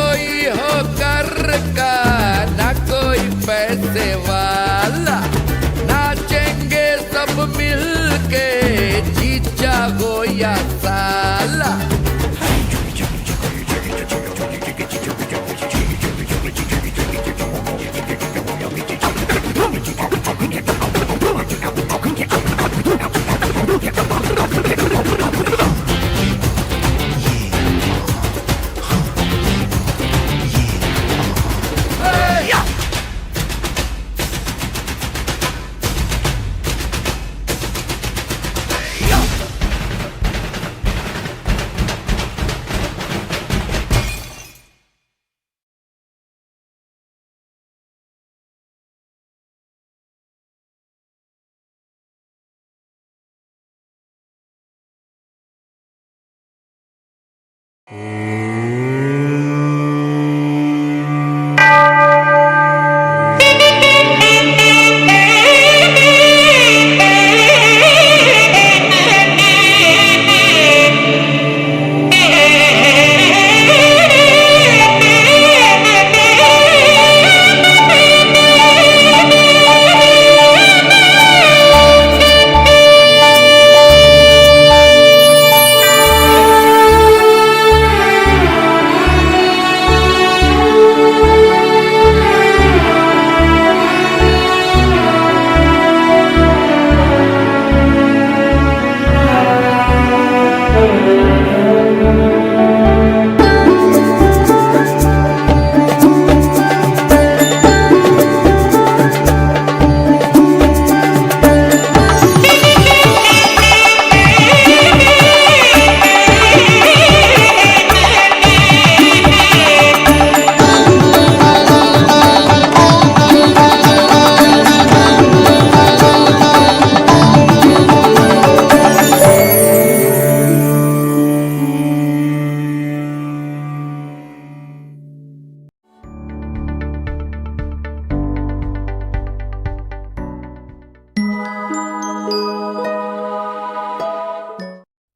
कोई हो कर का ना कोई पैसे वाला, नाचेंगे सब मिल के जीजा हो या साला।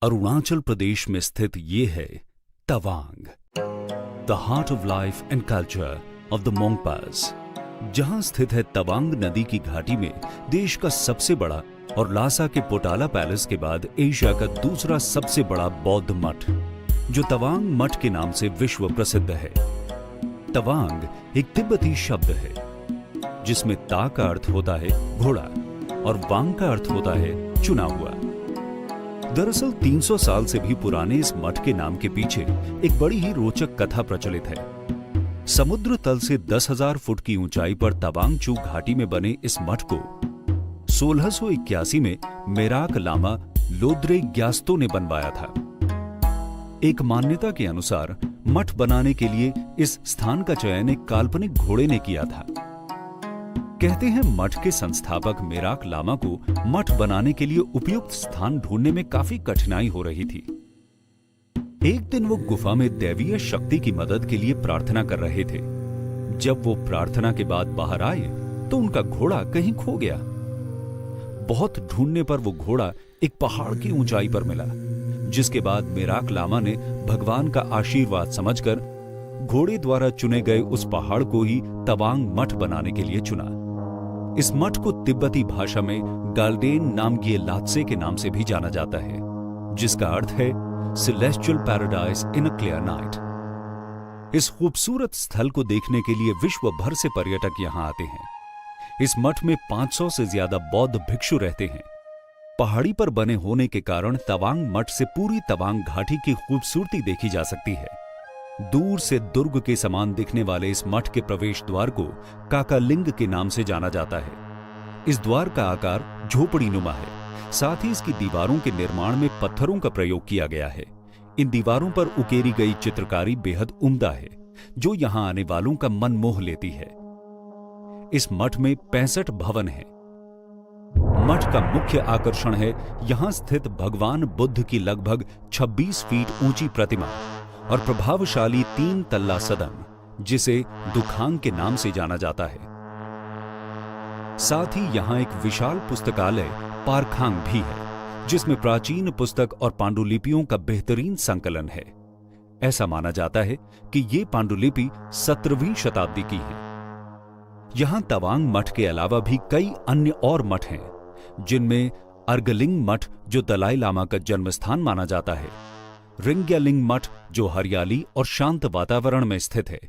अरुणाचल प्रदेश में स्थित ये है Tawang, the heart of life and culture of the Monpas. जहां स्थित है तवांग नदी की घाटी में देश का सबसे बड़ा और लासा के पोटाला पैलेस के बाद एशिया का दूसरा सबसे बड़ा बौद्ध मठ, जो तवांग मठ के नाम से विश्व प्रसिद्ध है। तवांग एक तिब्बती शब्द है जिसमें ता का अर्थ होता है घोड़ा और वांग का अर्थ होता है चुना हुआ। दरअसल 300 साल से भी पुराने इस मठ के नाम के पीछे एक बड़ी ही रोचक कथा प्रचलित है। समुद्र तल से 10,000 फुट की ऊंचाई पर तवांग चू घाटी में बने इस मठ को 1681 में मेराक लामा लोद्रे ग्यास्तो ने बनवाया था। एक मान्यता के अनुसार मठ बनाने के लिए इस स्थान का चयन एक काल्पनिक घोड़े ने किया था। कहते हैं मठ के संस्थापक मेराक लामा को मठ बनाने के लिए उपयुक्त स्थान ढूंढने में काफी कठिनाई हो रही थी। एक दिन वो गुफा में दैवीय शक्ति की मदद के लिए प्रार्थना कर रहे थे। जब वो प्रार्थना के बाद बाहर आए तो उनका घोड़ा कहीं खो गया। बहुत ढूंढने पर वो घोड़ा एक पहाड़ की ऊंचाई पर मिला, जिसके बाद मेराक लामा ने भगवान का आशीर्वाद समझकर घोड़े द्वारा चुने गए उस पहाड़ को ही तवांग मठ बनाने के लिए चुना। इस मठ को तिब्बती भाषा में गाल्डेन नामग्ये लात्से के नाम से भी जाना जाता है, जिसका अर्थ है celestial paradise in a clear night. इस खूबसूरत स्थल को देखने के लिए विश्व भर से पर्यटक यहां आते हैं। इस मठ में 500 से ज्यादा बौद्ध भिक्षु रहते हैं। पहाड़ी पर बने होने के कारण तवांग मठ से पूरी तवांग घाटी की खूबसूरती देखी जा सकती है। दूर से दुर्ग के समान दिखने वाले इस मठ के प्रवेश द्वार को काकालिंग के नाम से जाना जाता है। इस द्वार का आकार झोपड़ी नुमा है। साथ ही इसकी दीवारों के निर्माण में पत्थरों का प्रयोग किया गया है। इन दीवारों पर उकेरी गई चित्रकारी बेहद उम्दा है, जो यहां आने वालों का मन मोह लेती है। इस मठ में 65 भवन हैं। मठ का मुख्य आकर्षण है यहां स्थित भगवान बुद्ध की लगभग 26 फीट ऊंची प्रतिमा और प्रभावशाली 3 तल्ला सदन, जिसे दुखांग के नाम से जाना जाता है। साथ ही यहां एक विशाल पुस्तकालय पारखांग भी है, जिसमें प्राचीन पुस्तक और पांडुलिपियों का बेहतरीन संकलन है। ऐसा माना जाता है कि ये पांडुलिपि 17वीं शताब्दी की है। यहां तवांग मठ के अलावा भी कई अन्य और मठ हैं, जिनमें अर्गलिंग मठ जो दलाई लामा का जन्म स्थान माना जाता है, रिंग्यालिंग मठ जो हरियाली और शांत वातावरण में स्थित है।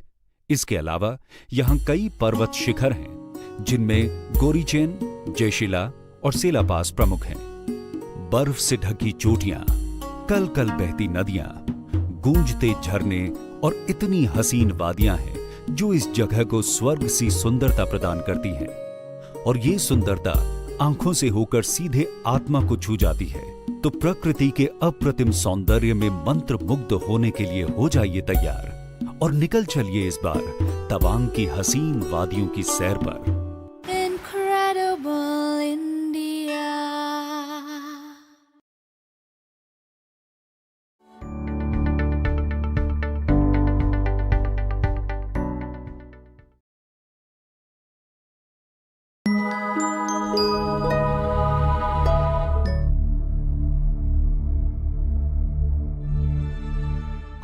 इसके अलावा यहां कई पर्वत शिखर हैं, जिनमें गोरीचेन, जयशिला और सेलापास प्रमुख हैं। बर्फ से ढकी चोटियां, कल कल बहती नदियां, गूंजते झरने और इतनी हसीन वादियां हैं जो इस जगह को स्वर्ग सी सुंदरता प्रदान करती हैं। और ये सुंदरता आंखों से होकर सीधे आत्मा को छू जाती है। तो प्रकृति के अप्रतिम सौंदर्य में मंत्रमुग्ध होने के लिए हो जाइए तैयार और निकल चलिए इस बार तवांग की हसीन वादियों की सैर पर।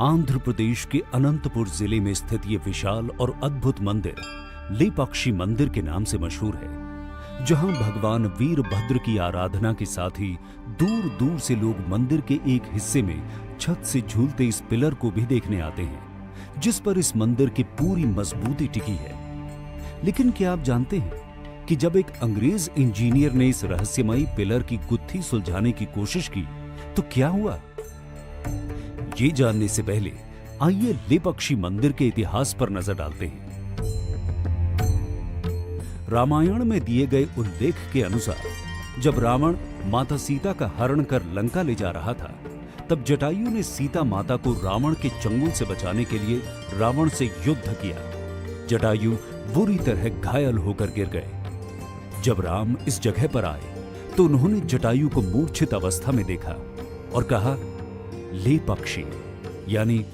आंध्र प्रदेश के अनंतपुर जिले में स्थित ये विशाल और अद्भुत मंदिर लेपाक्षी मंदिर के नाम से मशहूर है, जहां भगवान वीरभद्र की आराधना के साथ ही दूर दूर से लोग मंदिर के एक हिस्से में छत से झूलते इस पिलर को भी देखने आते हैं, जिस पर इस मंदिर की पूरी मजबूती टिकी है। लेकिन क्या आप जानते हैं कि जब एक अंग्रेज इंजीनियर ने इस रहस्यमयी पिलर की गुत्थी सुलझाने की कोशिश की तो क्या हुआ? ये जानने से पहले आइए लेपाक्षी मंदिर के इतिहास पर नजर डालते हैं। रामायण में दिए गए उल्लेख के अनुसार जब रावण माता सीता का हरण कर लंका ले जा रहा था, तब जटायु ने सीता माता को रावण के चंगुल से बचाने के लिए रावण से युद्ध किया। जटायु बुरी तरह घायल होकर गिर गए। जब राम इस जगह पर आए तो उन्होंने जटायु को मूर्छित अवस्था में देखा और कहा, ले पक्षी, यानी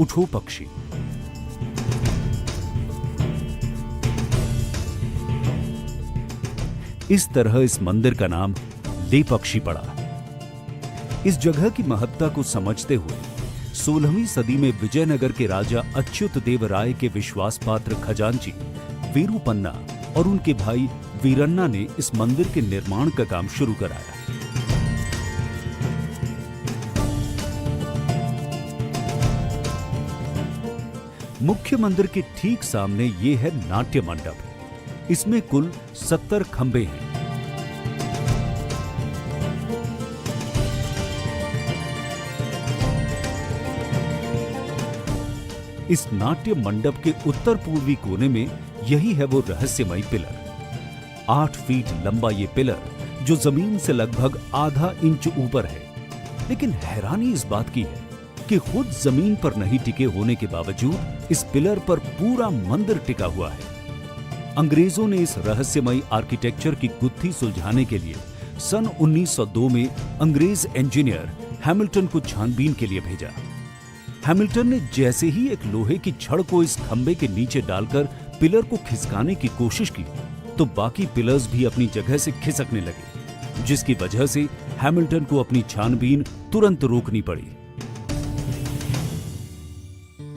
उठो पक्षी। इस तरह इस मंदिर का नाम लेपाक्षी पड़ा। इस जगह की महत्ता को समझते हुए 16वीं सदी में विजयनगर के राजा अच्युत देव राय के विश्वास पात्र खजांची वीरूपन्ना और उनके भाई वीरन्ना ने इस मंदिर के निर्माण का काम शुरू कराया। मुख्य मंदिर के ठीक सामने ये है नाट्य मंडप। इसमें कुल 70 खंबे हैं। इस नाट्य मंडप के उत्तर पूर्वी कोने में यही है वो रहस्यमयी पिलर। 8 फीट लंबा ये पिलर जो जमीन से लगभग आधा इंच ऊपर है। लेकिन हैरानी इस बात की है कि खुद जमीन पर नहीं टिके होने के बावजूद इस पिलर पर पूरा मंदिर टिका हुआ है। अंग्रेजों ने इस रहस्यमयी आर्किटेक्चर की गुत्थी सुलझाने के लिए सन 1902 में अंग्रेज इंजीनियर हैमिल्टन को छानबीन के लिए भेजा। हैमिल्टन ने जैसे ही एक लोहे की छड़ को इस खंबे के नीचे डालकर पिलर को खिसकाने की कोशिश की तो बाकी पिलर्स भी अपनी जगह से खिसकने लगे, जिसकी वजह से हैमिल्टन को अपनी छानबीन तुरंत रोकनी पड़ी।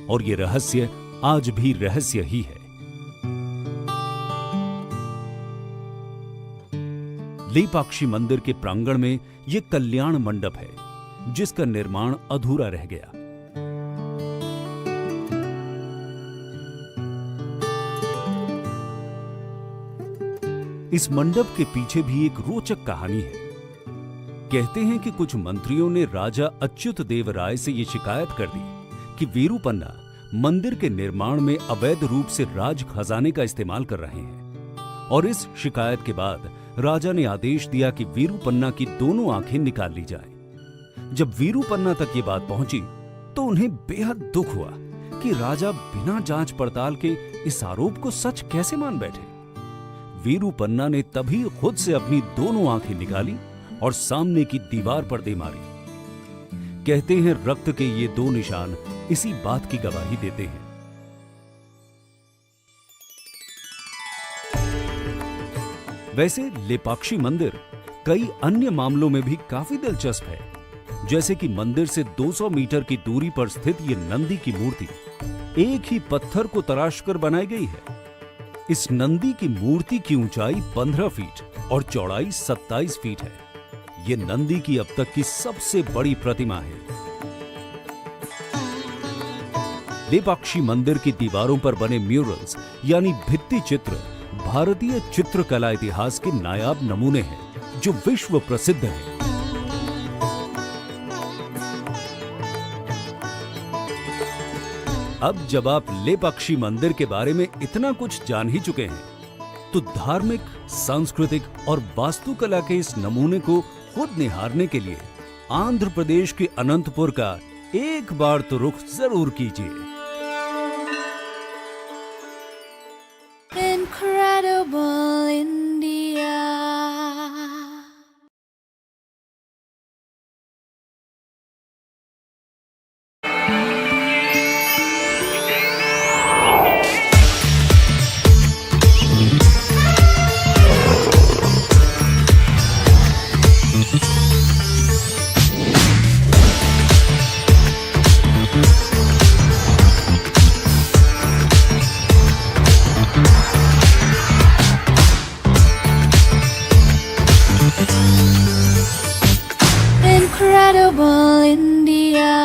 और ये रहस्य आज भी रहस्य ही है। लेपाक्षी मंदिर के प्रांगण में ये कल्याण मंडप है, जिसका निर्माण अधूरा रह गया। इस मंडप के पीछे भी एक रोचक कहानी है। कहते हैं कि कुछ मंत्रियों ने राजा अच्युत देव राय से यह शिकायत कर दी कि वीरूपन्ना मंदिर के निर्माण में अवैध रूप से राज खजाने का इस्तेमाल कर रहे हैं। और इस शिकायत के बाद राजा ने आदेश दिया कि वीरूपन्ना की दोनों आंखें निकाल ली जाएं। जब वीरूपन्ना तक ये बात पहुंची तो उन्हें बेहद दुख हुआ कि राजा बिना जांच पड़ताल के इस आरोप को सच कैसे मान बैठे। वीरूपन्ना ने तभी खुद से अपनी दोनों आंखें निकाली और सामने की दीवार पर दे मारी। कहते हैं रक्त के ये 2 निशान इसी बात की गवाही देते हैं। वैसे लेपाक्षी मंदिर कई अन्य मामलों में भी काफी दिलचस्प है। जैसे कि मंदिर से 200 मीटर की दूरी पर स्थित ये नंदी की मूर्ति एक ही पत्थर को तराशकर बनाई गई है। इस नंदी की मूर्ति की ऊंचाई 15 फीट और चौड़ाई 27 फीट है। ये नंदी की अब तक की सबसे बड़ी प्रतिमा है। लेपाक्षी मंदिर की दीवारों पर बने म्यूरल्स यानी भित्ति चित्र भारतीय चित्रकला इतिहास के नायाब नमूने हैं जो विश्व प्रसिद्ध हैं। अब जब आप लेपाक्षी मंदिर के बारे में इतना कुछ जान ही चुके हैं, तो धार्मिक, सांस्कृतिक और वास्तुकला के इस नमूने को खुद निहारने के लिए आंध्र प्रदेश के अनंतपुर का एक बार तो रुख जरूर कीजिए। Incredible India. Incredible India.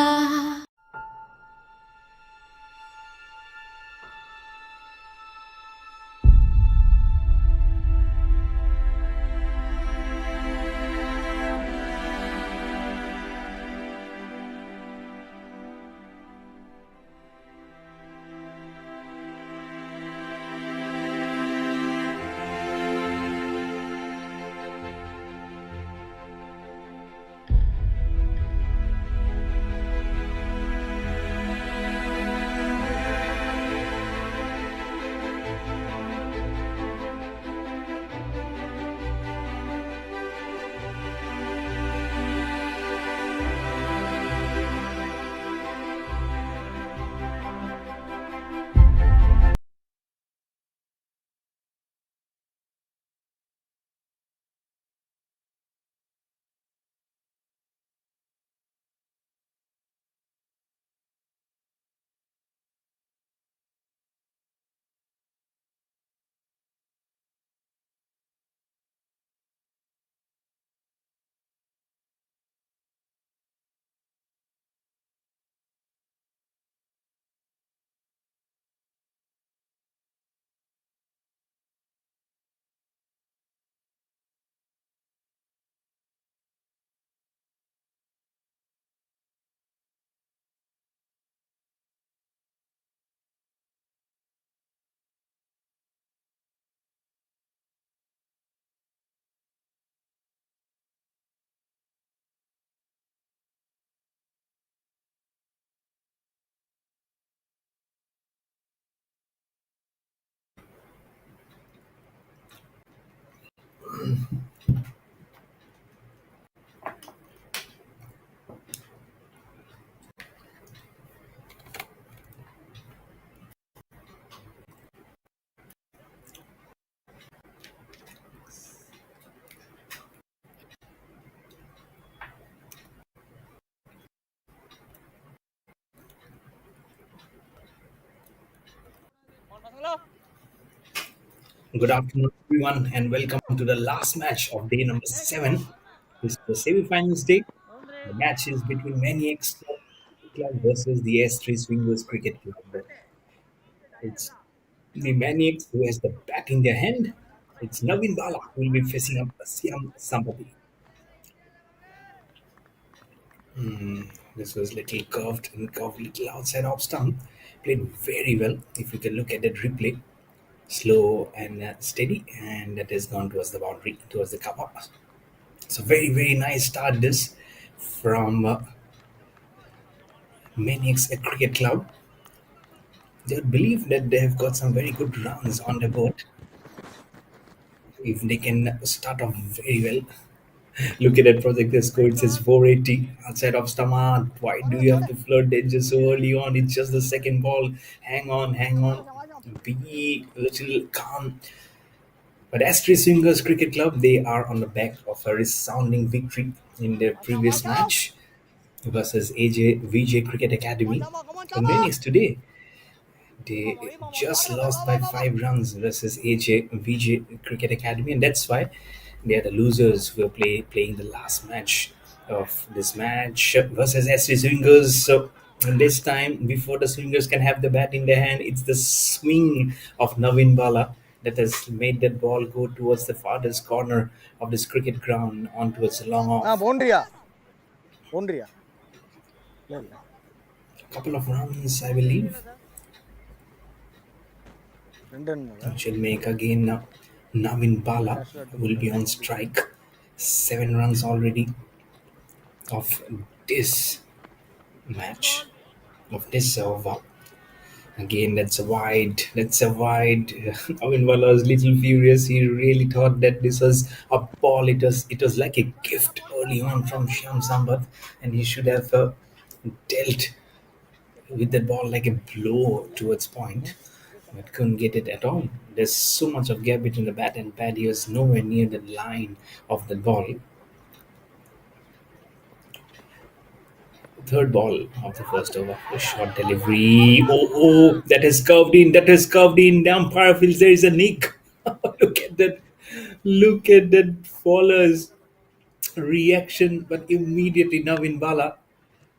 Good afternoon, everyone, and welcome to the last match of day number 7. This is the semi-finals day. The match is between Maniacx Club versus the S3 Swingers Cricket Club. It's the Maniacs who has the bat in their hand. It's Navin Bala who will be facing up Siam Sampati. This was little curved and curved little outside off stump. Played very well. If you can look at that replay, slow and steady, and that has gone towards the boundary, towards the cover. So very nice start this from Maniacs at Cricket Club. They would believe that they have got some very good runs on the board. If they can start off very well. Look at that project the score. It says 480 outside of stomach. Why do you have to flirt danger so early on? It's just the second ball. Hang on, hang on. Be a little calm. But Astrid Swingers Cricket Club, they are on the back of a resounding victory in their previous match. versus AJ VJ Cricket Academy. And Maniacx today, they just lost by 5 runs versus AJ VJ Cricket Academy, and that's why they are the losers who are playing the last match of this match versus SV Swingers. So this time, before the Swingers can have the bat in their hand, it's the swing of Navin Bala that has made that ball go towards the farthest corner of this cricket ground on towards the long off. பவுண்டரியா பவுண்டரியா இல்லை இல்லை Couple of runs, I believe. 2 run தான் Which will make again now Navin Bala will be on strike. 7 runs already of this match, of this over. Again, that's a wide. That's a wide. Navin Bala was little furious. He really thought that this was a ball. It was like a gift early on from Shyam Sambat, and he should have dealt with that ball like a blow towards point, but couldn't get it at all. There's so much of gap between the bat and pad. He was nowhere near the line of the ball. Third ball of the first over. A short delivery. Oh, that has curved in. That has curved in. The umpire feels there is a nick. Look at that. Look at that faller's reaction. But immediately Navin Bala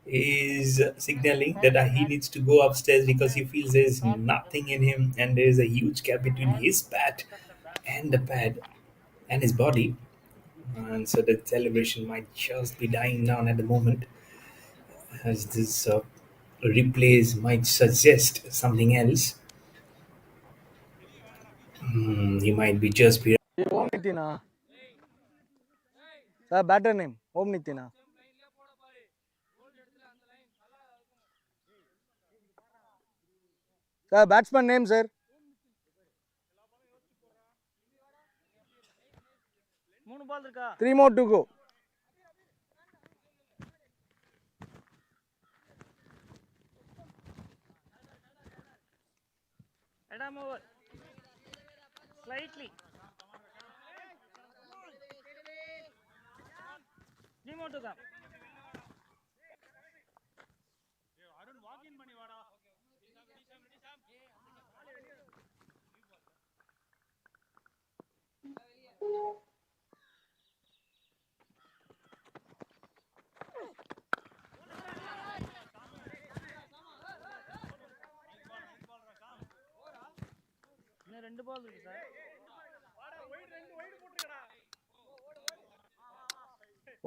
is signaling that he needs to go upstairs because he feels there is nothing in him and there is a huge gap between his bat and the pad and his body. And so the celebration might just be dying down at the moment, as this replays might suggest something else. He might be just be ஓம் நித்தினா sir batter name ஓம் நித்தினா sir batsman name sir 3 more to go. Adam over. Slightly. 3 more to come. இன்னும் 2 பால் இருக்கு sir.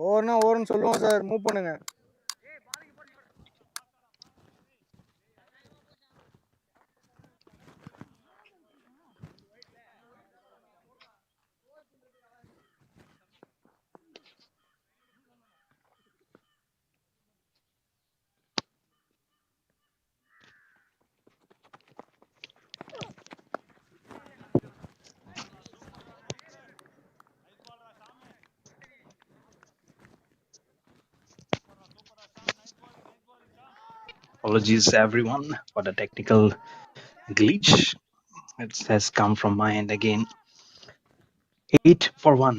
ஓவர்னா ஓவர்னு சொல்லுவோம் sir, move பண்ணுங்க. Apologies everyone for the technical glitch. It has come from my end again. 8-1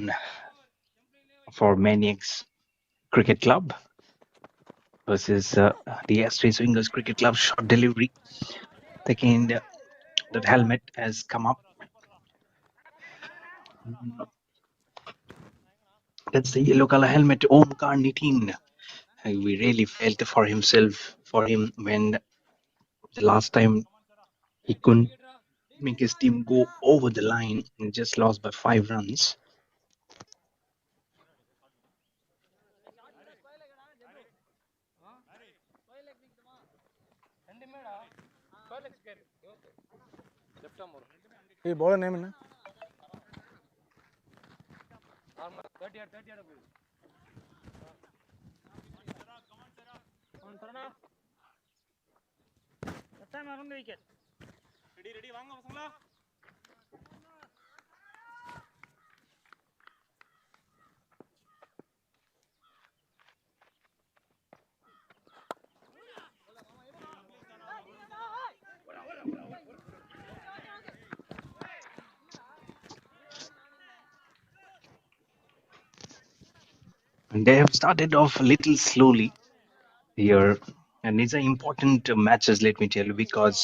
for Maniacx Cricket Club versus the Astray Swingers Cricket Club. Short delivery. Second, that helmet has come up. That's the yellow color helmet. Omkar Nitin. We really felt for him when the last time he couldn't make his team go over the line and just lost by 5 runs. ஏய் bowler name என்ன? wicket. Ready வாங்க பசங்களா. And they have started off a little slowly. here. And these are important matches, let me tell you, because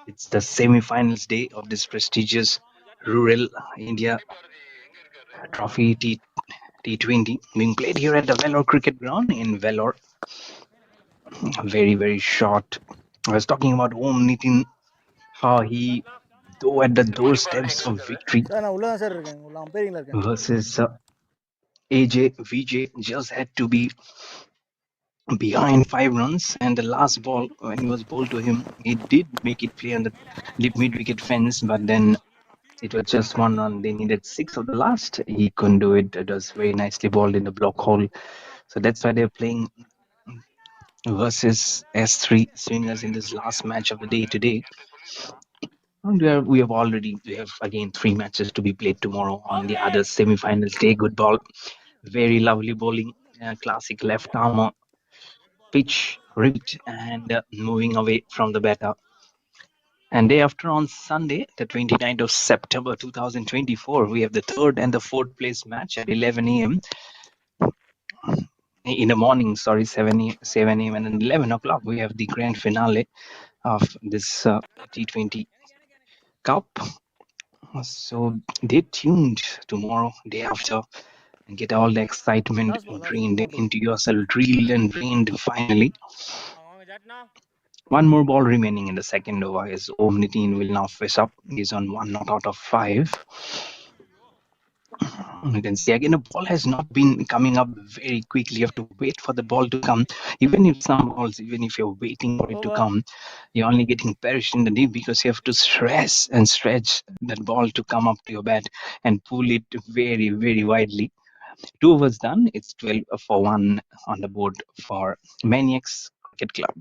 it's the semi-finals day of this prestigious Rural India Trophy T20 being played here at the Vellore Cricket Ground in Vellore. Very, very short. I was talking about Om Nitin, how he, though at the doorsteps of victory sir நான் உள்ளே தான் sir இருக்கேன் உள்ள அம்பேரிங்கில் இருக்கேன் versus AJ, VJ just had to be behind 5 runs, and the last ball, when he was bowled to him, he did make it play on the mid-wicket fence, but then it was just 1 run. They needed 6 of the last. He couldn't do it. It was very nicely bowled in the block hole. So that's why they're playing versus S3 swingers in this last match of the day today. And we have again 3 matches to be played tomorrow on the other semi-finals day. Good ball, very lovely bowling, classic left arm pitch ripped and moving away from the batter. And day after on Sunday, the 29th of September 2024, we have the third and the fourth place match at 11 a.m. in the morning, 7 a.m. and then 11 o'clock, we have the grand finale of this T20 Cup. So stay tuned tomorrow, day after, and get all the excitement drained into yourself, drilled and drained finally. One more ball remaining in the second over. As Om Nitin will now face up. He's on 1 not out of 5. You can see again the ball has not been coming up very quickly. You have to wait for the ball to come. Even if some balls, even if you're waiting for it to come, you're only getting perished in the knee because you have to stress and stretch that ball to come up to your bat and pull it very, very widely. 2 overs done. It's 12 for 1 on the board for Maniacx Cricket Club.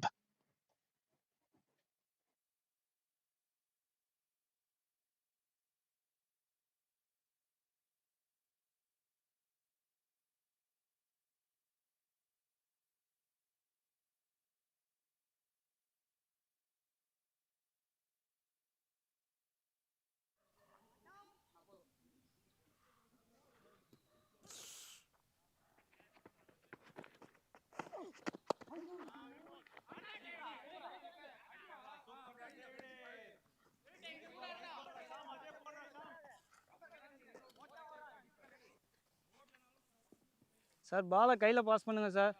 Sir பாலை கையில் pass பண்ணுங்க sir.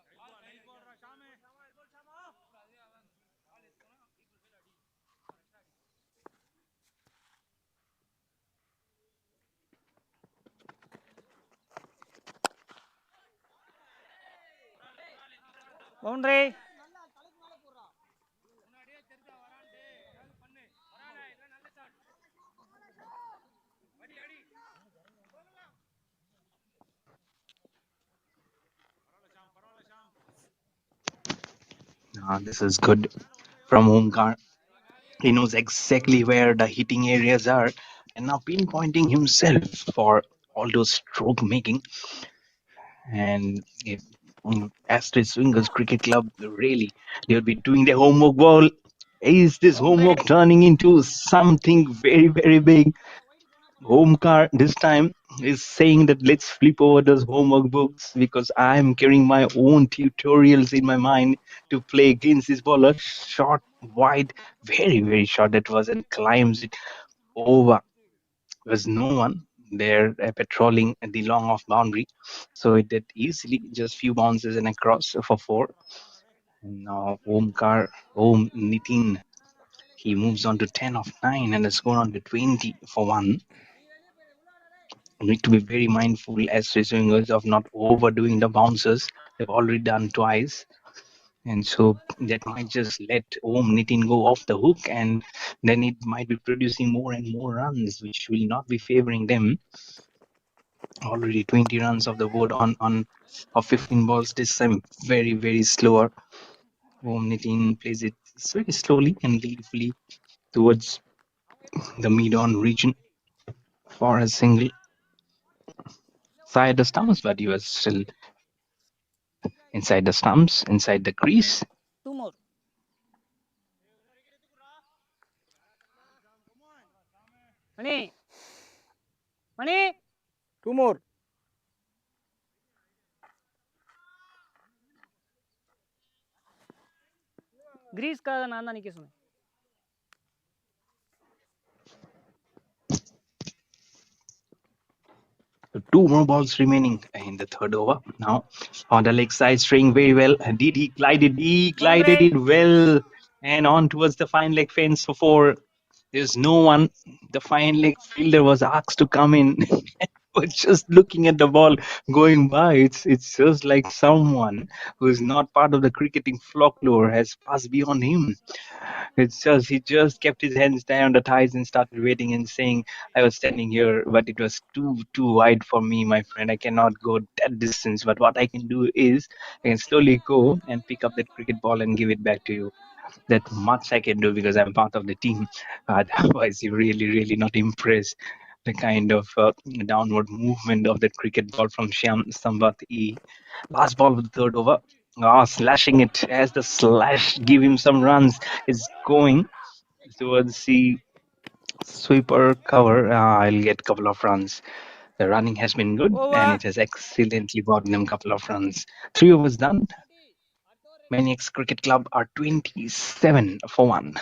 Boundary. This is good from Omkar. He knows exactly where the hitting areas are and now pinpointing himself for all those stroke making. And if Astrid Swingers Cricket Club, really, they'll be doing their homework well. Is this homework turning into something very, very big? Omkar this time is saying that let's flip over those homework books because I'm carrying my own tutorials in my mind to play against this bowler. Short, wide, very, very short that was, and climbs it over. There's no one there patrolling the long off boundary. So it did easily just few bounces and across for 4. And now Om Nitin, he moves on to 10 of 9 and has gone on to 20 for 1. Need to be very mindful as swingers of not overdoing the bounces. They've already done twice. And so that might just let Om Nitin go off the hook, and then it might be producing more and more runs, which will not be favoring them. Already 20 runs off the board on 15 balls. This time very, very slower. Om Nitin plays it very slowly and gleefully towards the mid-on region for a single. Side the stumps, but he was still inside the stumps, inside the crease. 2 more. Mani. Mani. 2 more. கிரீஸ்க்காக நான் தான் நிற்க சொன்னேன். Two more balls remaining in the third over. Now, on the leg side, string very well. And did he glide it? He glided it well. And on towards the fine leg fence for four. There's no one. The fine leg fielder was asked to come in. But just looking at the ball going by, it's just like someone who is not part of the cricketing folklore has passed beyond him. It's just he just kept his hands down on the thighs and started waiting and saying, "I was standing here, but it was too wide for me, my friend. I cannot go that distance. But what I can do is I can slowly go and pick up that cricket ball and give it back to you. That much I can do because I'm part of the team." Otherwise, he really not impressed. The kind of downward movement of that cricket ball from Shyam Sambat E. Last ball of the third over. Slashing it as the slash give him some runs. Is going towards the sweeper cover. I'll get a couple of runs. The running has been good and it has excellently brought them a couple of runs. 3 overs done. Maniacx Cricket Club are 27 for 1.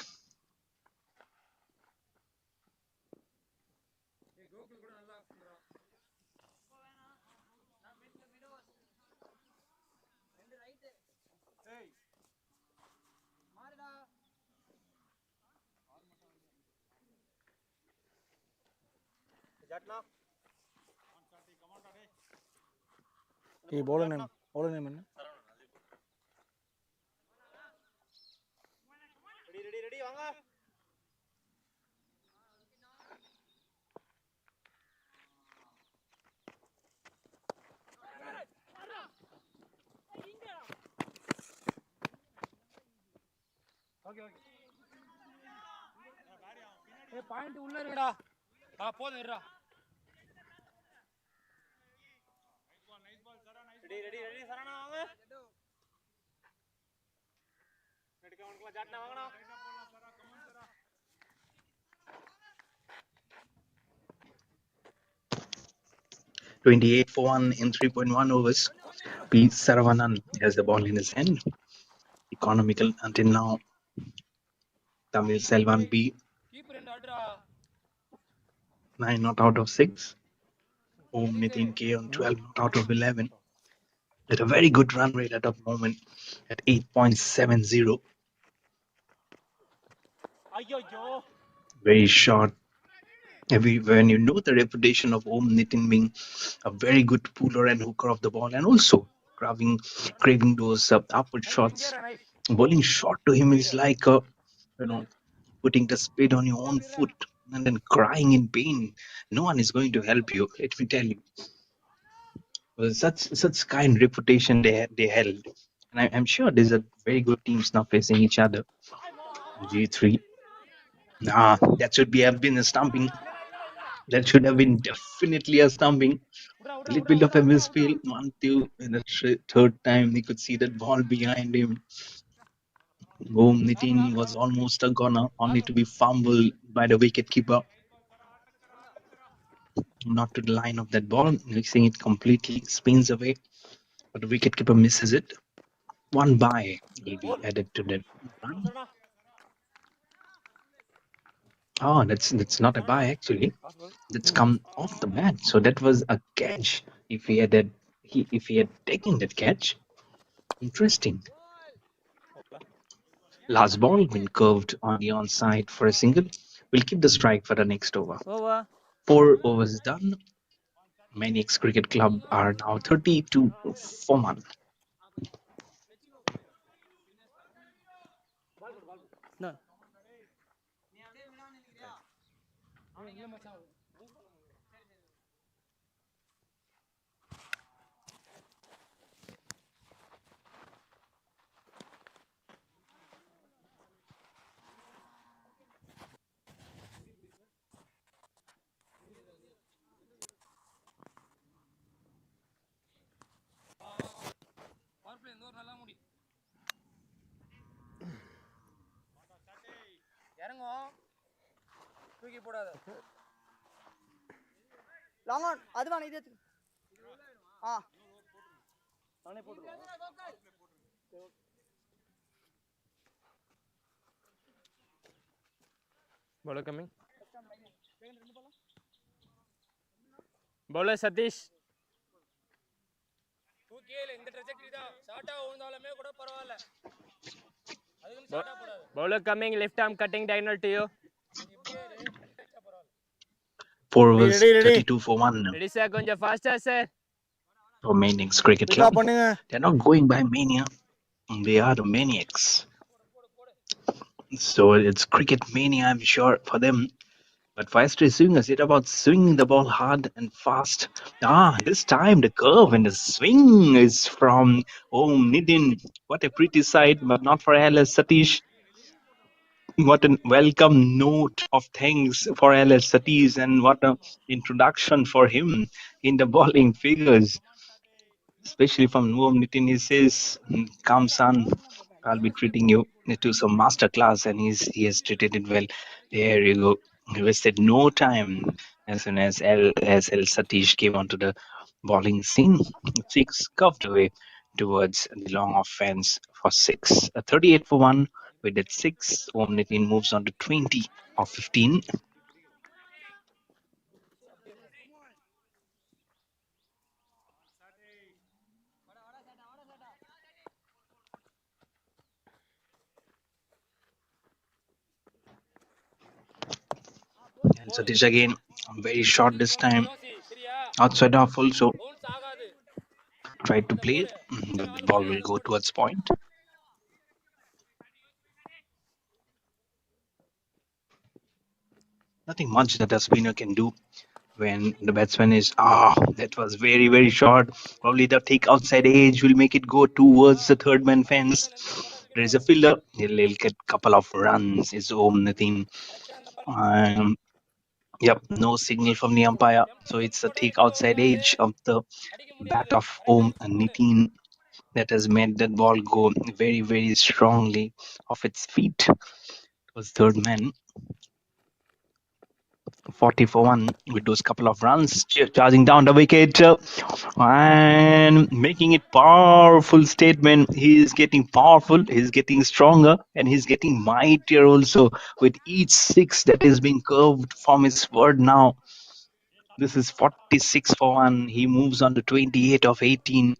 bowler name என்ன? Ready வாங்க. Okay point உள்ள இருக்குடா. போதும் இருடா. Ready சரணா வாங்க. Ready கவுன்ட்ல ஜாட்னா வாங்கடா. 28 for 1 in 3.1 overs. P. Saravanan has the ball in his hand. Economical until now. Tamil Selvan B. 9 not out of 6. Om Nitin K on 12 not out of 11. With a very good run rate at the moment at 8.70. Very short. When you know the reputation of Om Nitin being a very good puller and hooker of the ball, and also craving those upward shots, bowling short to him is like putting the spade on your own foot and then crying in pain. No one is going to help you. Let me tell you, such kind reputation they held, and I'm sure these are very good teams now facing each other. G3. That should have been a stumping. That should have been definitely a stumping. A little bit of a misfeel. 1-2 in the third time he could see that ball behind him. Om Nitin was almost a goner, only to be fumbled by the wicketkeeper. Not to the line of that ball, mixing it completely, spins away, but the wicketkeeper misses it. One by will be added to the run. That's not a buy actually. That's come off the bat. So that was a catch. If he had taken that catch, interesting. Last ball been curved on the onside for a single. We'll keep the strike for the next over. 4 overs done. Maniacx Cricket Club are now 32 for 1. இறங்கும் தூக்கி போடாத. Long on அது வேணாம் இது நானே போட்டுருவேன். Bowler coming. Bowler Satish. Bowler coming, left arm cutting diagonal to you. 4 overs, ready, ready. 32 for 1 Ready sir, konja faster sir. for Maniacx Cricket Pick up Club. பண்ணுங்க. They're not going by Mania, they are the Maniacs. So it's cricket mania, I'm sure, for them. But Five-Street Swingers, it's about swinging the ball hard and fast. This time the curve and the swing is from Nidin. What a pretty sight, but not for LS Satish. What a welcome note of thanks for LS Satish, and what a introduction for him in the bowling figures. Especially from Noam Nitin, he says, "Come, son, I'll be treating you to some master class," and he has treated it well. There you go. He wasted no time as soon as L Satish came onto the bowling scene. Six curved away towards the long off fence for 6. 38 for 1 with that 6. Om Nitin moves on to 20 of 15. And Satish again, very short this time. Outside off also. Tried to play, but the ball will go towards point. Nothing much that a spinner can do when the batsman is, that was very, very short. Probably the take outside edge will make it go towards the third man fence. There is a fielder, he'll get a couple of runs, is nothing. Yep, no signal from the umpire. So it's a take outside edge of the bat of Nitin that has made that ball go very, very strongly off its feet. It was third man. 40 for 1 with those couple of runs, charging down the wicket and making it powerful statement. He is getting powerful, he's getting stronger, and he's getting mightier also with each 6 that is being curved from his word now. This is 46 for 1. He moves on to 28 of 18.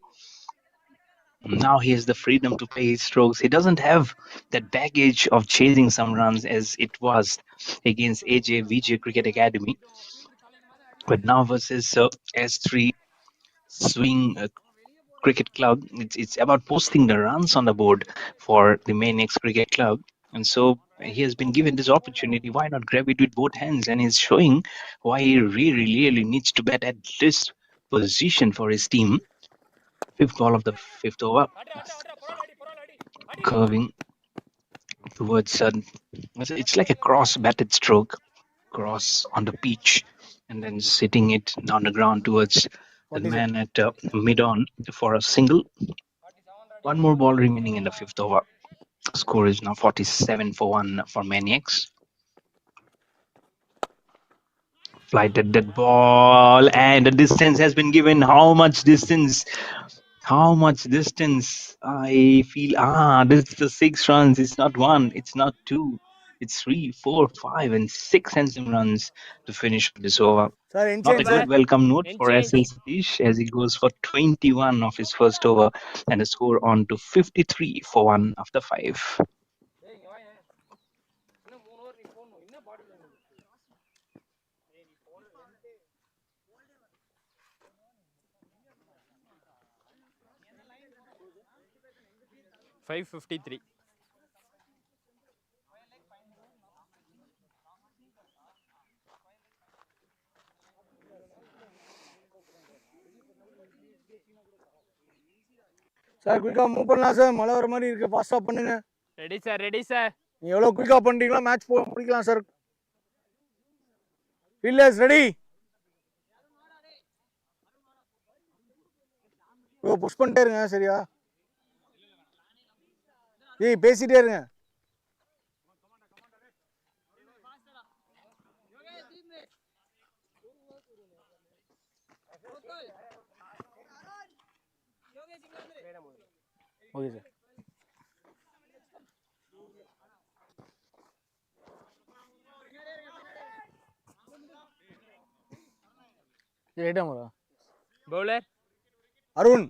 Now he has the freedom to play his strokes. He doesn't have that baggage of chasing some runs as it was against VJ Cricket Academy. But now versus S3 Swing Cricket Club, it's about posting the runs on the board for the Maniacx Cricket Club. And so he has been given this opportunity. Why not grab it with both hands? And he's showing why he really needs to bat at this position for his team. 5th ball of the 5th over. Curving towards it's like a cross batted stroke, cross on the pitch, and then sitting it on the ground towards the man at mid on for a single. One more ball remaining in the 5th over. Score is now 47 for 1 for Maniacx. Flighted that ball, and the distance has been given. How much distance? I feel this is the 6 runs. It's not 1, it's not 2, it's 3, 4, 5 and 6 handsome runs to finish this over. Sir, in Not a change, good sir. welcome note In for change. SL Satish as he goes for 21 of his first over and a score on to 53 for 1 after 5. $553. Sir குயிக்கா move பண்ணலாம் sir. மழை வர மாதிரி இருக்கு, ஃபாஸ்டா பண்ணுங்க. Ready sir, ready sir. நீ எவ்வளவு குயிக்கா பண்றீங்களோ மேட்ச் முடிக்கலாம் சார். Fielders ready. புஷ் பண்ணிட்டே இருங்க. சரியா? பேசிட்டே இருங்க. Okay sir. ரைட் ஆமாடா. Bowler. Arun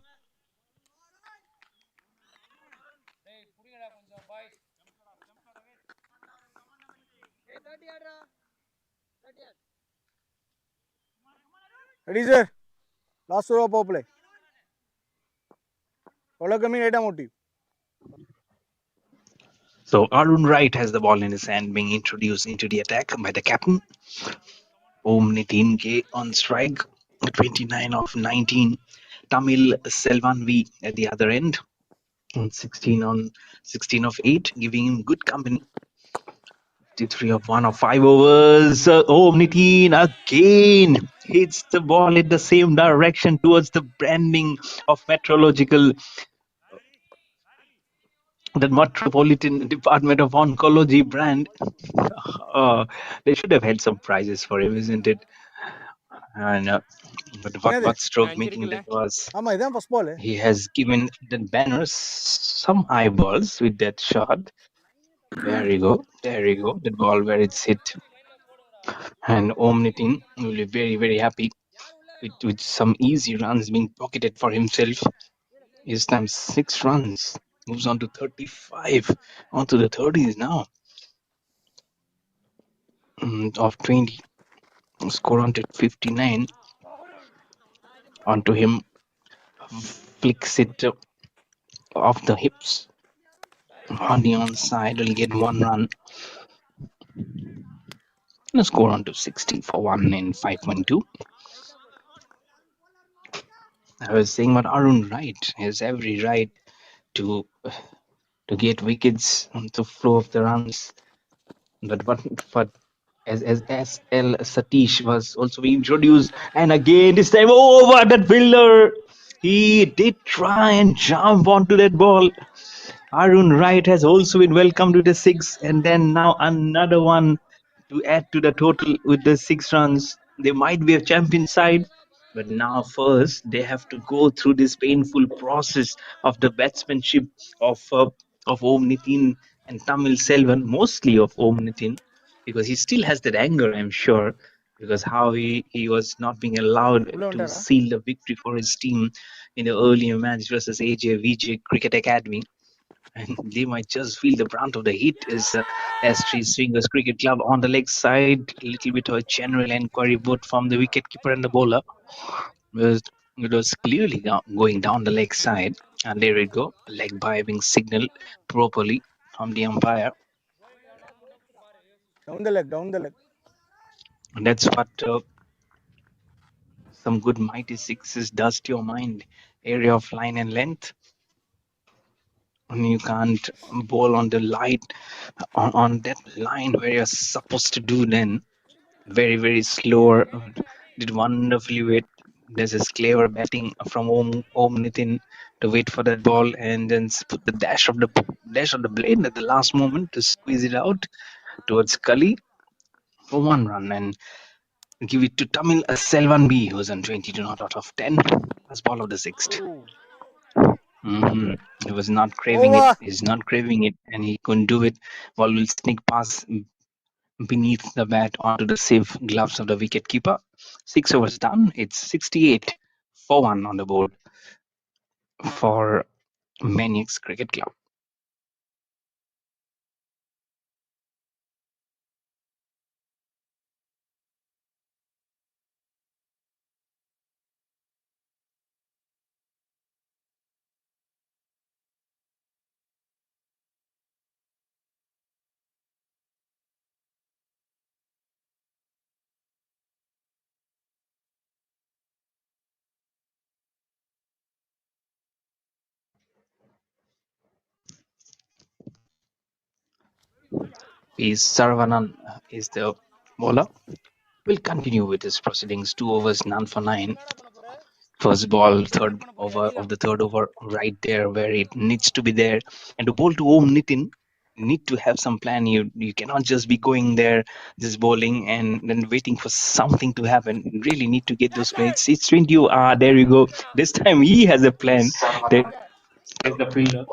ready sir. Last over power play. bowler coming right arm motive. So Arun Wright has the ball in his hand, being introduced into the attack by the captain. Om Nitin K on strike, 29 of 19. Tamil Selvan V at the other end, 16 of 8, giving him good company. 53 of 1 of 5 overs. Om Nitin again hits the ball in the same direction towards the branding of meteorological, the Metropolitan Department of Oncology brand. They should have had some prizes for him, isn't it? And but என்னது? what stroke Anchor making இருக்குல்ல? that was. ஆமா இதான் first ball. He has given the banners some eyeballs with that shot. There you go. There you go. The ball where it's hit. And Om Nitin will be very, very happy with some easy runs being pocketed for himself. His time 6 runs. Moves on to 35. On to the 30s now. Of 20. Score on to 59. Onto him. Flicks it off the hips. On the onside, will get 1 run. And a score on to 60 for 1 in 5.2. I was saying about Arun Wright. He has every right to get wickets on the flow of the runs. But as SL Satish was also being introduced, and again this time over that Vellore. He did try and jump onto that ball. Arun Wright has also been welcomed with a 6, and then now another one to add to the total with the 6 runs. They might be a champion side, but now first they have to go through this painful process of the batsmanship of Om Nitin and Tamil Selvan, mostly of Om Nitin, because he still has that anger, I'm sure, because how he was not being allowed உள்ள to வந்துட்டாரா? seal the victory for his team in the earlier match versus AJ Cricket Academy. And they might just feel the brunt of the heat as Sri Swingers Cricket Club on the leg side. A little bit of a general enquiry both from the wicketkeeper and the bowler. It was clearly going down the leg side. And there we go. Leg by being signaled properly from the umpire. Down the leg, down the leg. And that's what some good mighty sixes does to your mind. Area of line and length. And you can't bowl on the light on that line where you're supposed to do then. Very, very slower. Did wonderfully with there's this clever batting from Om Nitin to wait for that ball and then put the dash of the blade at the last moment to squeeze it out towards Kali for 1 run and give it to Tamil Selvan B, who's on 22 not out of 10 as ball of the 6th. He was not craving it. Over. He's not craving it, and he couldn't do it. Ball will sneak past beneath the bat onto the safe gloves of the wicketkeeper. 6 overs done. It's 68 for 1 on the board for Maniacx Cricket Club. Saravanan is the bowler. Will continue with his proceedings. 2 overs, none for 9. First ball, third over of the third over, right there where it needs to be there. And to bowl to Om Nitin, need to have some plan. You cannot just be going there, just bowling and then waiting for something to happen. You really need to get those plays. It's 20. There you go. This time he has a plan. There's the fielder.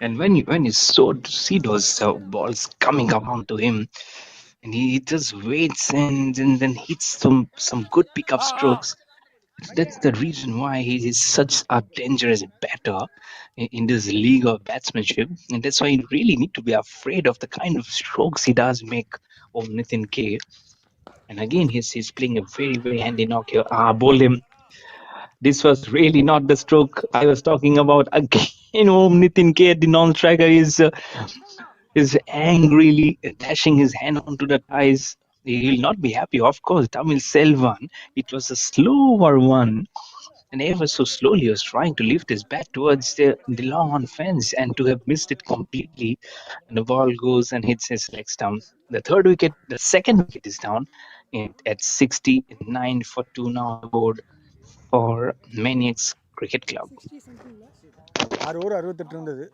And when you see those balls coming up onto him, and he just waits and then hits some good pickup strokes. That's the reason why he is such a dangerous batter in this league of batsmanship, and that's why you really need to be afraid of the kind of strokes he does make of Nitin K. And again, he's playing a very handy knock here. Bowled him. This was really not the stroke I was talking about. Again, Nitin K, the non-striker, is angrily dashing his hand onto the ties. He will not be happy, of course. Tamil Selvan, it was a slower one, and ever so slowly he was trying to lift his bat towards the long on fence, and to have missed it completely. And the ball goes and hits his leg stump. The second wicket is down at 69 for 2 now on the board for Maniacx Cricket Club. 6 over 68 இருந்தது.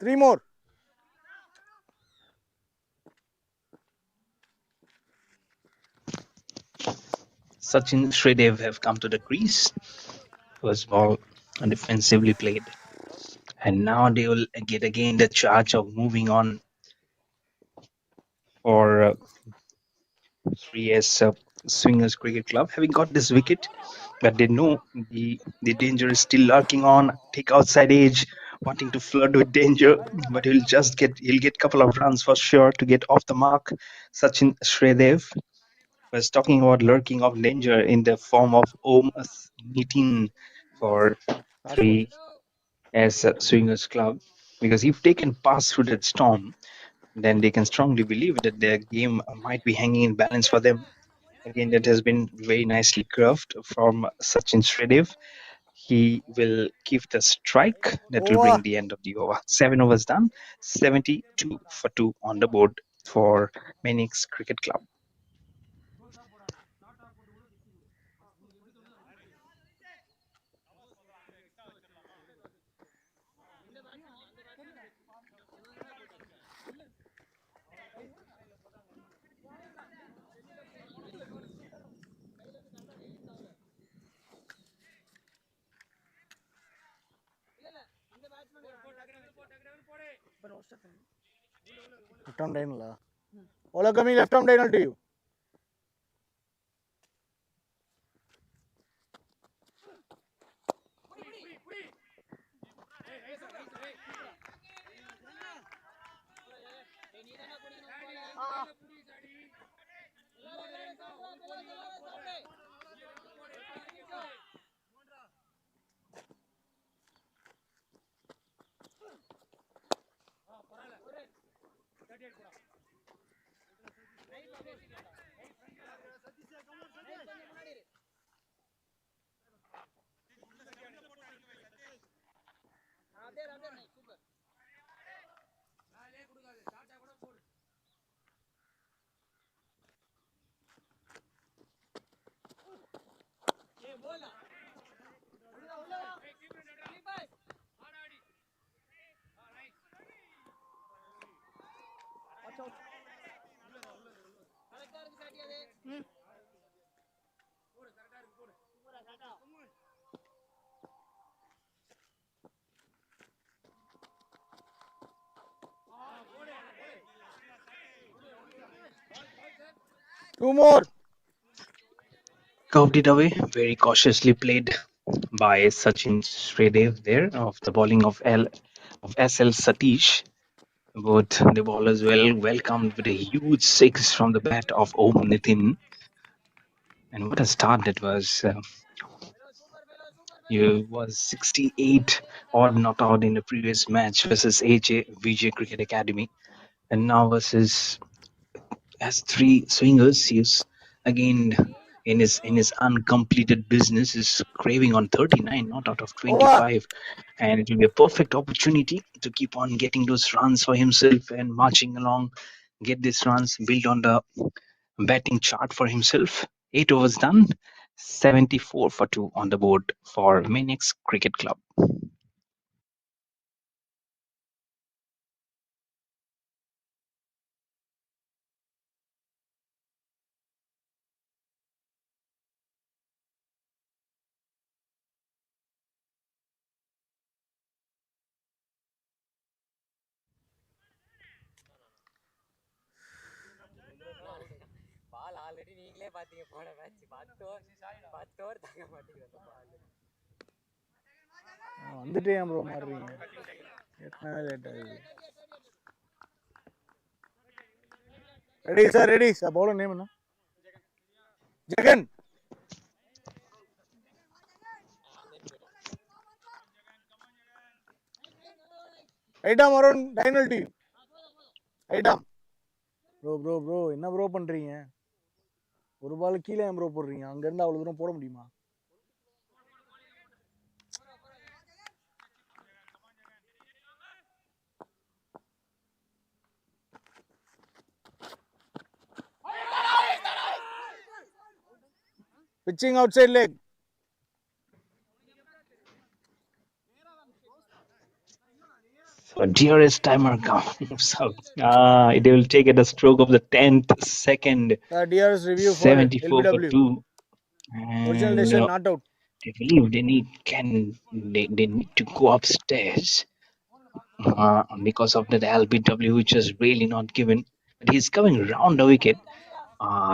Three more. Sachin Shridev have come to the crease. First ball defensively played. And now they will get again the charge of moving on for 3S Swingers Cricket Club, having got this wicket. But they know the danger is still lurking on. Take outside edge, wanting to flirt with danger, but he'll get couple of runs for sure to get off the mark. Sachin Shridev was talking about lurking of danger in the form of Om Nitin for 3 as Swingers Club, because if they can pass through that storm, then they can strongly believe that their game might be hanging in balance for them. Again, that has been very nicely curved from Sachin Shridev. He will give the strike that will bring the end of the over. 7 overs done, 72 for 2 on the board for Maniacx Cricket Club. Left arm diagonal. Ola coming left arm diagonal to you. Two more. Curved it away, very cautiously played. by Sachin Sridev there of the bowling of SL Satish. But the bowlers welcomed with a huge six from the bat of Om Nitin. And what a start that was. He was 68 odd not out in the previous match versus AJ VJ Cricket Academy. And now versus has three swingers. He's again in his uncompleted business is craving on 39, not out of Over. 25, and it will be a perfect opportunity to keep on getting those runs for himself and marching along, get these runs, build on the batting chart for himself. 8 overs done, 74 for 2 on the board for Maniacx Cricket Club. Ball already நீங்களே பாத்தீங்க போன match 10 over தாங்க மாட்டேங்குது பால் வந்துட்டே ஏன் bro மாறுறீங்க ஏற்கனவே late ஆகுது ready sir bowler name என்ன ஜெகன் ஐட்டாம் அரௌண்ட் டைனல் டீம் ஐட்டாம் ப்ரோ என்ன ப்ரோ பண்றீங்க ஒரு பால் கீழே ஏன் ப்ரோ போடுறீங்க அங்க இருந்து அவ்வளவு தூரம் போட முடியுமா pitching outside leg So dearest timer comes out. They will take at the stroke of the 10th second. DRS review for 74 for LBW 2. original And decision not out I believe they need to go upstairs because of that LBW, which is really not given. But he's coming round the wicket.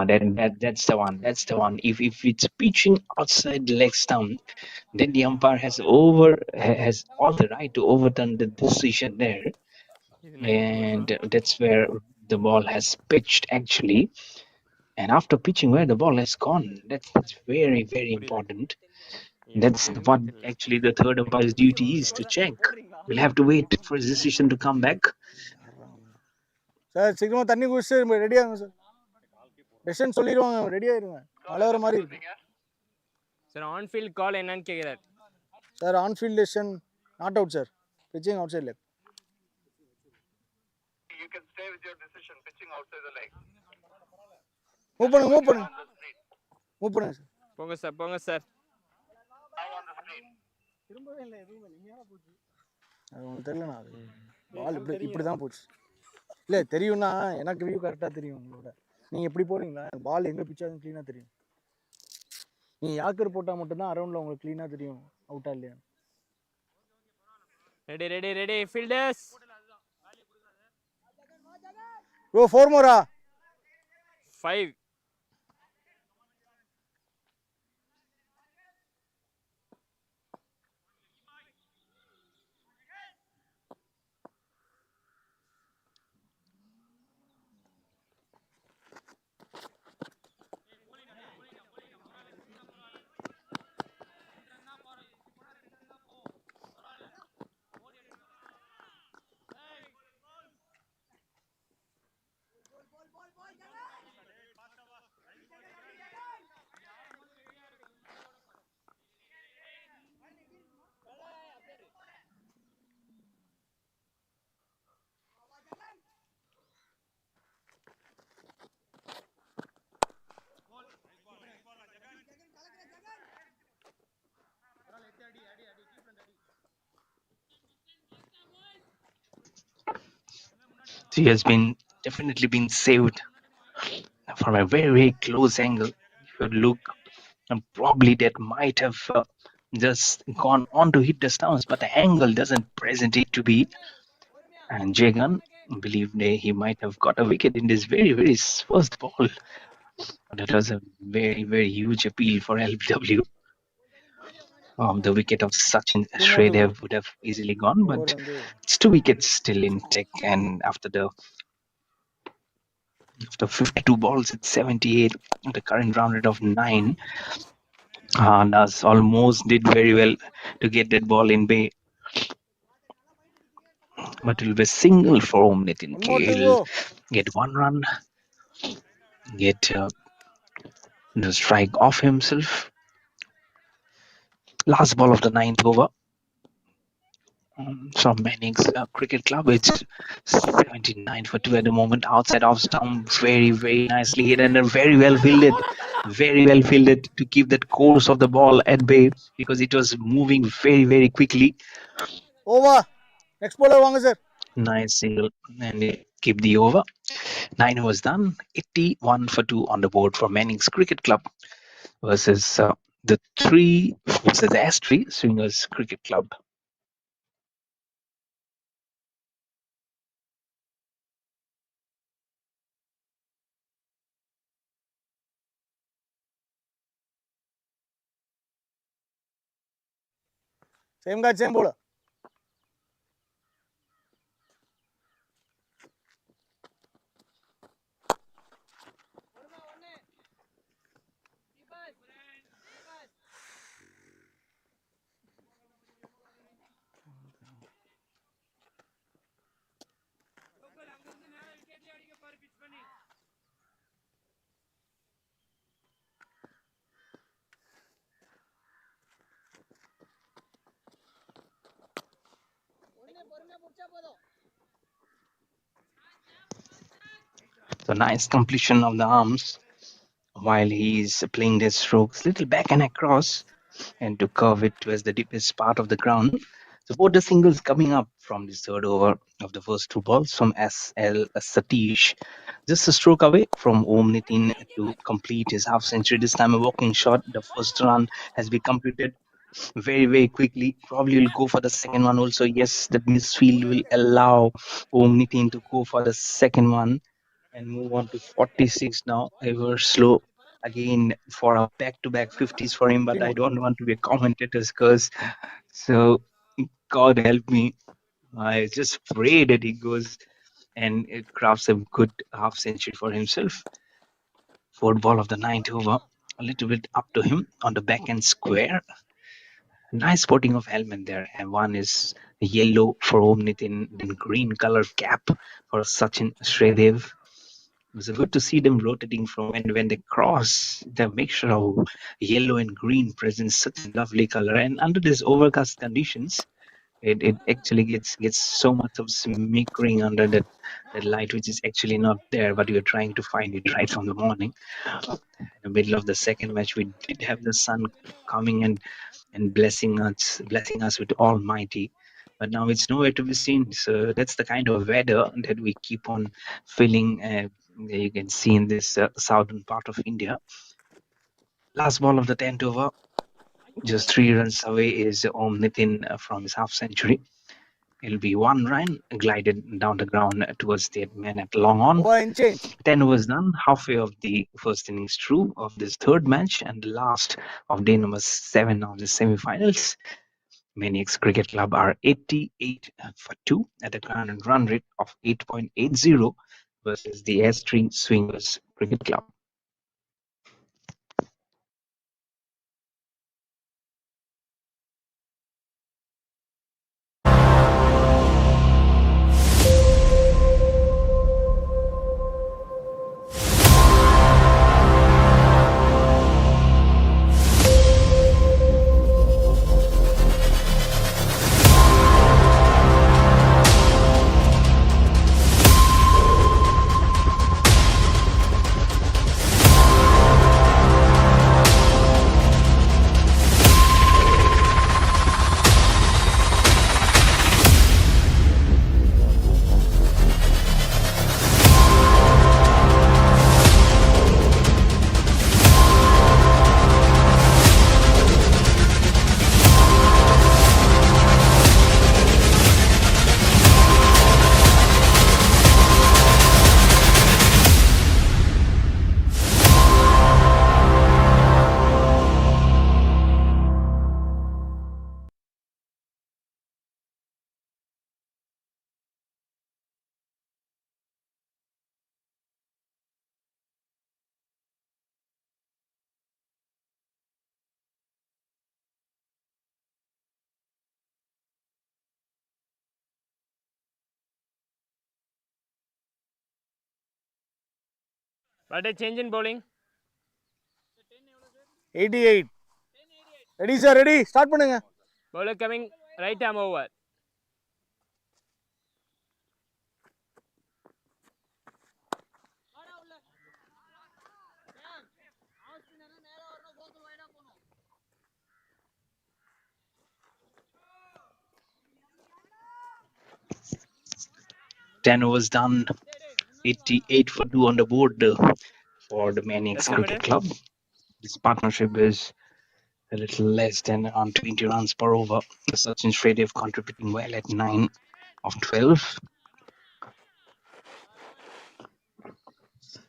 That's the one. That's the one. If it's pitching outside the leg stump, then the umpire has all the right to overturn the decision there, and that's where the ball has pitched actually. And after pitching where the ball has gone, that's very very important. That's what actually the third umpire's duty is to check. We'll have to wait for his decision to come back. Sir சீக்கிரமா தண்ணி குடிச்சு ready ஆகுங்க sir decision சொல்லிடுவாங்க ready ஆயிருங்க மழை வர மாதிரி இருக்கு சார் ஆன் ஃபீல்ட் கால் என்னன்னு கேக்குறாரு sir on field decision not out sir pitching outside leg You can stay with your decision, pitching outside the leg. Move பண்ணுங்க சார் போங்க sir Now on the screen. திரும்பவே இல்லை எதுவுமே நீங்க போச்சு அது உங்களுக்கு தெரியலண்ணா அது பால் இப்படி தான் போச்சு இல்லை தெரியும்னா எனக்கு வியூ கரெக்டாக தெரியும் உங்களோட நீங்கள் எப்படி போகிறீங்களா பால் எங்கே பிச்சாலும் க்ளீனாக தெரியும் நீங்கள் யாக்கர் போட்டால் மட்டும்தான் அரௌண்டில் உங்களுக்கு க்ளீனாக தெரியும் அவுட்டா இல்லையா ready fielders bro 4 மோரா 5 He has definitely been saved from a very very close angle. If you look, and probably that might have just gone on to hit the stumps, but the angle doesn't present it to be. And Jagan, believe he might have got a wicket in this very very first ball. That was a very very huge appeal for LBW. The wicket of Sachin Two more to go. Shredev would have easily gone, Over but வந்து it's 2 wickets still in tech. And after 52 balls at 78, the current round rate of 9, Nas almost did very well to get that ball in bay. But it will be single for Nitin. one more to He'll go. get 1 run, get the strike off himself. Last ball of the 9th over. From Maniacx Cricket Club, it's 79 for 2 at the moment. Outside off stump, very, very nicely hit and very well fielded. Very well fielded to keep that course of the ball at bay because it was moving very, very quickly. Over. Next bowler வாங்க sir. Nice single and keep the over. 9 overs done. 81 for 2 on the board for Maniacx Cricket Club versus the S3 Swingers Cricket Club. Same guy, same bowler. So nice completion of the arms while he's playing their strokes, little back and across, and to curve it towards the deepest part of the ground. So both the singles coming up from this 3rd over of the first 2 balls from SL Satish. Just a stroke away from Om Nitin to complete his half century. This time a walking shot. The first run has been completed very, very quickly. Probably will go for the second one also. Yes, that misfield will allow Om Nitin to go for the second one and move on to 46 now. Ever slow again for a back-to-back 50s for him, but I don't want to be a commentator's curse. So God help me. I just pray that he goes and it crafts a good half century for himself. 4th ball of the 9th over. A little bit up to him on the back end square. Nice spotting of helmet there. And one is yellow for Om Nitin, then green color cap for Sachin Shredev. It was good to see them rotating from when they cross the mixture of yellow and green presents such a lovely color. And under these overcast conditions, it actually gets so much of smearing under that light, which is actually not there, but we're trying to find it right from the morning. In the middle of the second match, we did have the sun coming and blessing us with Almighty. But now it's nowhere to be seen. So that's the kind of weather that we keep on feeling. You can see in this southern part of India. Last ball of the 10th over. Just 3 runs away is Om Nitin from his half century. It'll be 1 run glided down the ground towards the man at long on. 10 overs done, halfway of the first innings through of this 3rd match and the last of day number 7 of the semi-finals. Maniacx Cricket Club are 88 for 2 at a current run rate of 8.80 versus the S3 Swingers Cricket Club. But a change in bowling. 88. Ready sir, ready. Start பண்ணுங்க. Bowler coming right arm over. Ten overs done. 88 for 2 on the board for the Maniacx That's Cricket Club. This partnership is a little less than around 20 runs per over. The Sachin Shredev contributing well at 9 of 12.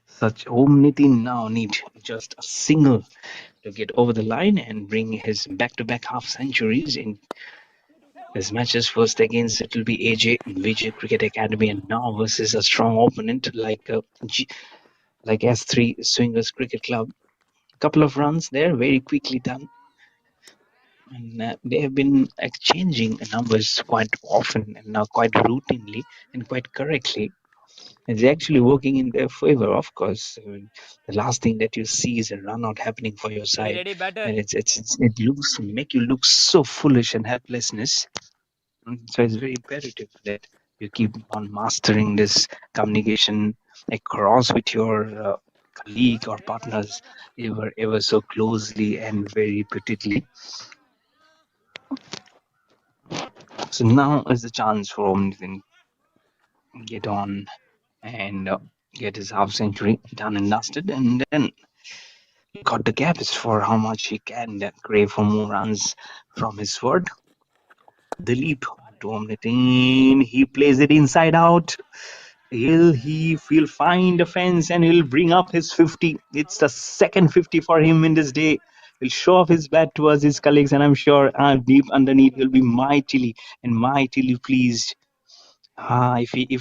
Such Nitin now need just a single to get over the line and bring his back-to-back half centuries in his matches. First against it will be AJ Vijay Cricket Academy, and now versus a strong opponent like S3 Swingers Cricket Club. Couple of runs there, very quickly done. And they have been exchanging numbers quite often and now quite routinely and quite correctly. It's actually working in their favor, of course. The last thing that you see is a run out happening for your side, Ready batter. and it looks make you look so foolish and helplessness. So it's very imperative that you keep on mastering this communication across with your colleague or partners ever so closely and very repeatedly. So now is the chance for Omnitin to get on and get his half century done and dusted, and then got the gaps for how much he can crave for more runs from his word. The leap to Omnitin, he plays it inside out. He'll find a fence and he'll bring up his 50. It's the second 50 for him in this day. He'll show off his bat towards his colleagues, and I'm sure deep underneath he'll be mightily pleased. If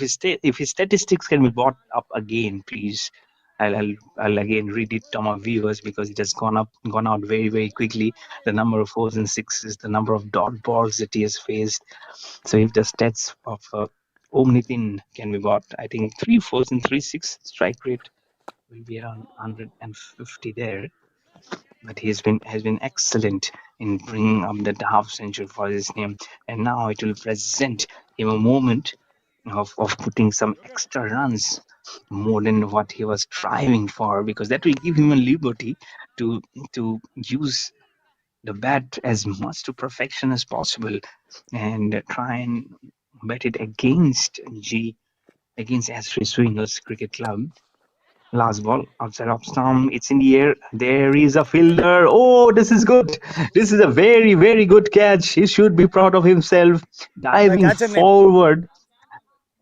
his statistics can be brought up again, please. I'll again read it to my viewers because it has gone out very quickly. The number of 4s and 6s, the number of dot balls that he has faced. So if the stats of Omnitin can be bought, I think 3 4s and 3 6 strike rate will be around 150 there. But has been excellent in bringing up that half century for his name, and now it will present him a moment of putting some extra runs more than what he was striving for, because that will give him a liberty to use the bat as much to perfection as possible and try and bet it against S3 Swingers Cricket Club. Last ball outside off stump. It's in the air. There is a fielder. Oh, this is good. This is a very good catch. He should be proud of himself. Diving catcher name. forward.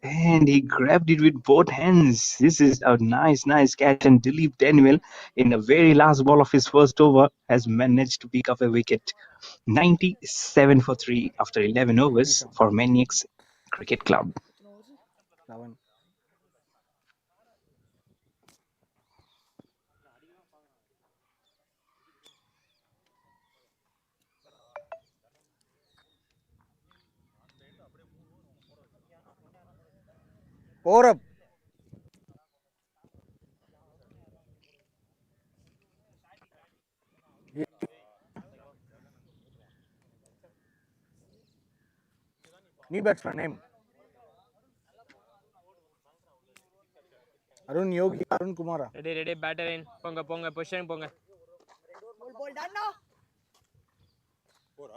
And he grabbed it with both hands. This is a nice catch. And Dilip Daniel, in the very last ball of his first over, has managed to pick up a wicket. 97 for 3 after 11 overs for Maniacx Cricket Club. 11. Four up. New batsman name. Arun Yogi, Arun Kumara. Ready batter in. Ponga position ponga. Ball done now. Four.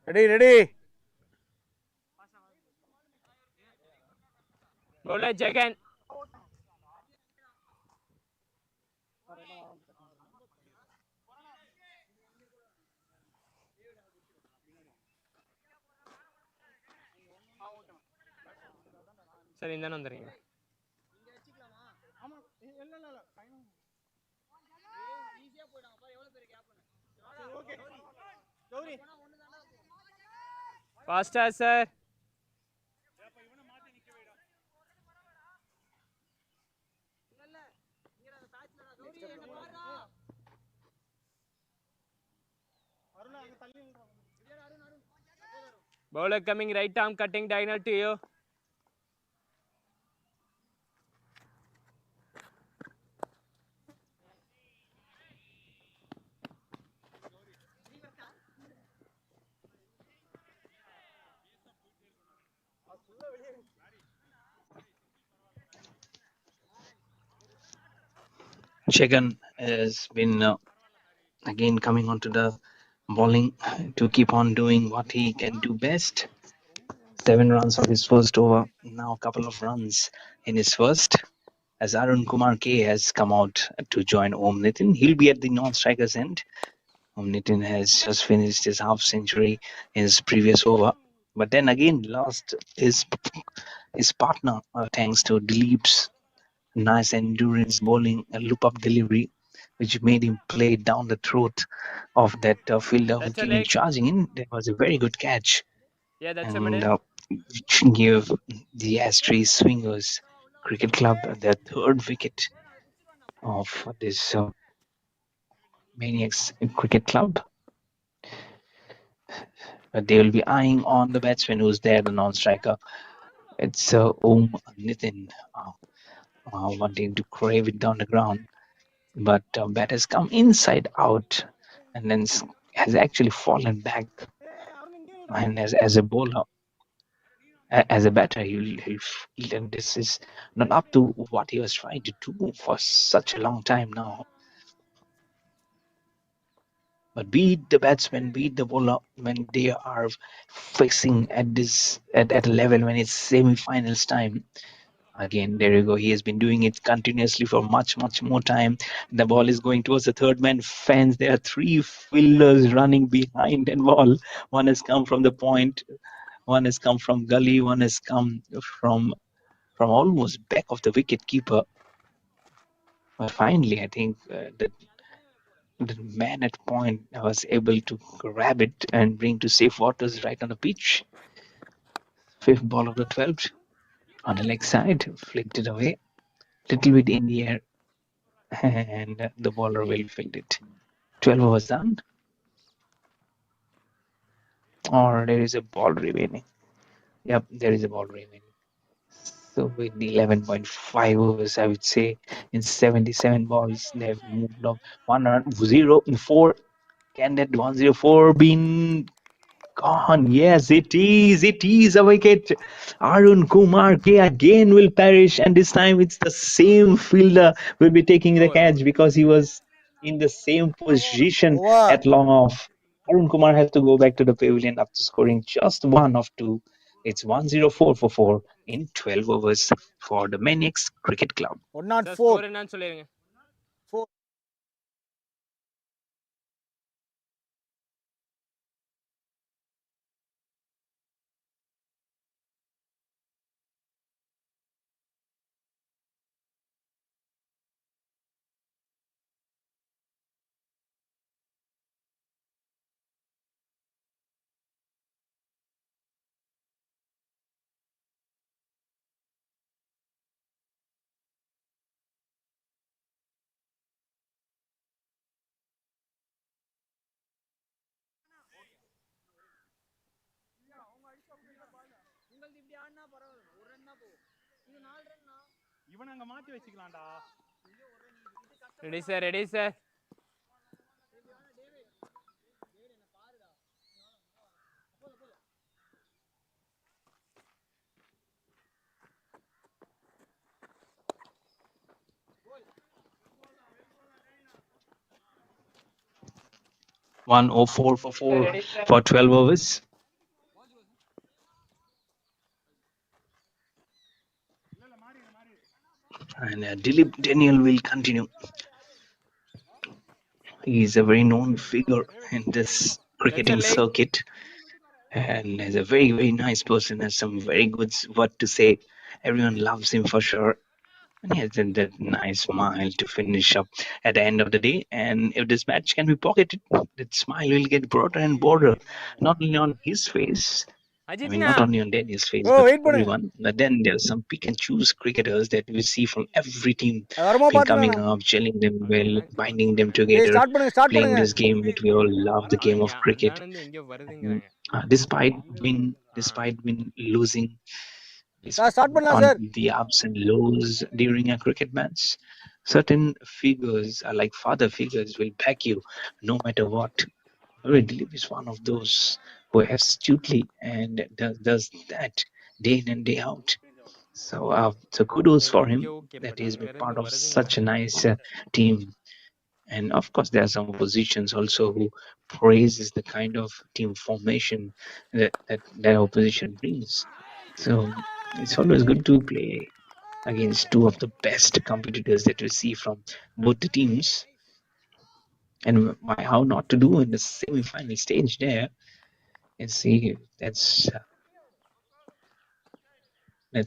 Ready. Bowler Jagan. சரி இந்தானே வந்துடுறீங்க. Faster sir. Bowler coming right arm cutting diagonal to you. Chegan has been again coming onto the bowling to keep on doing what he can do best. 7 runs of his first over. Now a couple of runs in his first. As Arun Kumar K has come out to join Om Nitin, he'll be at the non-strikers end. Om Nitin has just finished his half century in his previous over, but then again lost his partner thanks to Dileep's nice endurance bowling loop up delivery, which made him play down the throat of that fielder who That's a came in leg. charging in. That was a very good catch, Yeah, that's a and middle. give the Astray Swingers Cricket Club their third wicket of this Maniacx Cricket Club. But they will be eyeing on the batsman who's there, the non-striker. It's Om Nitin wanting to crave it down the ground. But bat has come inside out and then has actually fallen back. And as a bowler, as a batter, he'll feel that this is not up to what he was trying to do for such a long time now. But beat the batsman, beat the bowler when they are facing at this at a level when it's semi-finals time. Again, there you go. He has been doing it continuously for much more time. The ball is going towards the third man fence. There are 3 fielders running behind that ball. One has come from the point, one has come from gully, one has come from almost back of the wicket keeper. But finally, I think the man at point was able to grab it and bring to safe waters right on the pitch. 5th ball of the 12th on the leg side, flicked it away, little bit in the air, and the bowler will field it. 12 overs done, or there is a ball remaining. Yep, there is a ball remaining. So with the 11.5 overs, I would say in 77 balls, they've moved up 104. Can that 104 been gone? Yes, it is. It is a wicket. Arun Kumar K again will perish, and this time it's the same fielder will be taking the catch because he was in the same position Over. at long off. Arun Kumar has to go back to the pavilion after scoring just 1 of 2. It's 104 for 4 in 12 overs for the Maniacx Cricket Club. 104. Score என்னன்னு சொல்லிருங்க. 4. Ready sir, ready sir. One 104 for 4 for 12 overs. And Dilip Daniel will continue. He is a very known figure in this cricketing circuit and is a very nice person, has some very good word to say. Everyone loves him for sure. And he has that nice smile to finish up at the end of the day. And if this match can be pocketed, that smile will get broader and broader, not only on his face, I mean, அஜித்னா not only on Daniel's face, oh but wait பண்ணுங்க everyone. But then there's some pick and choose cricketers that we see from every team வருமா been பார்த்துக்கலாம் coming நான் up, gelling them அது well, எனக்கு binding them ஏய் together, start playing பண்ணுங்க this game that we all love, the game of cricket. அந்தானந்து எங்கேயோ Mm, வருதுங்கிறாங்க despite win, ஆ despite win losing, sir start பண்ணலாம் on sir the ups and lows during a cricket match, certain figures are like father figures will back you no matter what. Already Dilip is one of those who astutely and does that day in and day out. So kudos சரி for him okay okay that but he's அங்க been part இருந்து of such வருதுங்கிறாங்க a nice team. And of course, there are some oppositions also who praises the kind of team formation that opposition brings. So it's always good to play against two of the best competitors that we see from both the teams. And how not to do in the semi-final stage there? And see, that's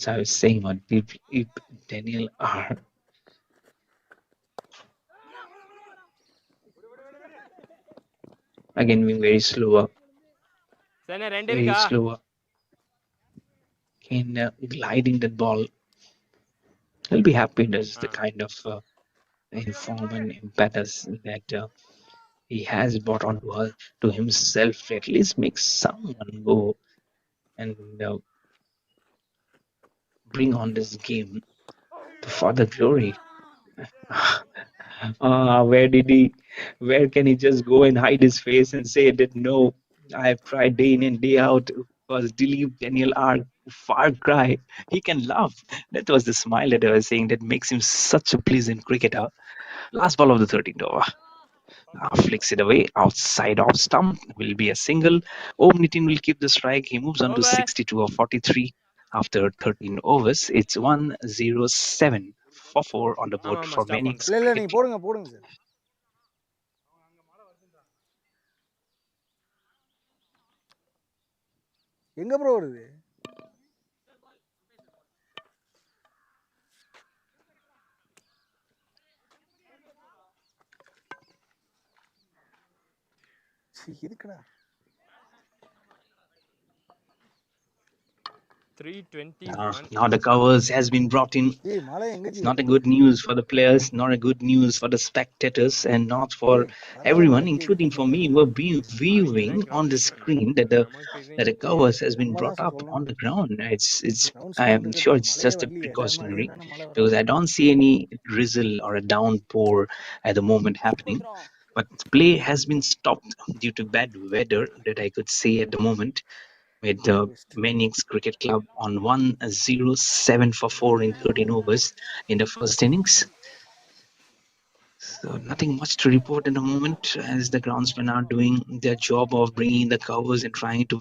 how I was saying what if Daniel R again being சரி ரெண்டு very இருக்கா slower in gliding that ball. He'll be happy. Does the kind of inform and impetus that he has brought onto her to himself, at least make someone go and bring on this game to further glory. Where can he just go and hide his face and say that no, I've tried day in and day out, was Dilip Daniel R far cry. He can laugh. That was the smile that I was saying that makes him such a pleasant cricketer. Last ball of the 13th over. Flicks it away outside off stump, will be a single. Om Nitin will keep the strike. He moves on to over 62 or 43 after 13 overs. It's 107 for 4 on the board ஆமா ஆமா for stop Maniacx பண்ணிட்டேன் இல்லை இல்லை Cricket நீங்கள் Club. போடுங்க sir எங்கே bro வருது இருக்குடா 321 Now the covers has been brought in. ஏய் மழை எங்கே It's ஜி not a வருது good news for the players, not a good news for the spectators, and not for ஏய் வராத everyone, மழைக்கு including for me, கம்மல் who are நாளைக்கு viewing தான் on கிரவுண்ட் the செட் பண்ணேன் screen நமக்கு இது that the இன்னைக்கு covers has been நம்ம brought தான் சார் up on சொல்லணும் the ground. It's ground I set am பண்ணுறதுக்கு sure இன்னைக்கு it's மழையே just a வரலையே எல்லாரும் மாதிரி precautionary தானே மழை because வராது I don't see any drizzle or a downpour at the moment happening. But play has been stopped due to bad weather that I could say at the moment, with the best Maniacx Cricket Club on 107 for 4 in 13 overs in the first innings. So nothing much to report in the moment as the groundsmen are doing their job of bringing the covers and trying to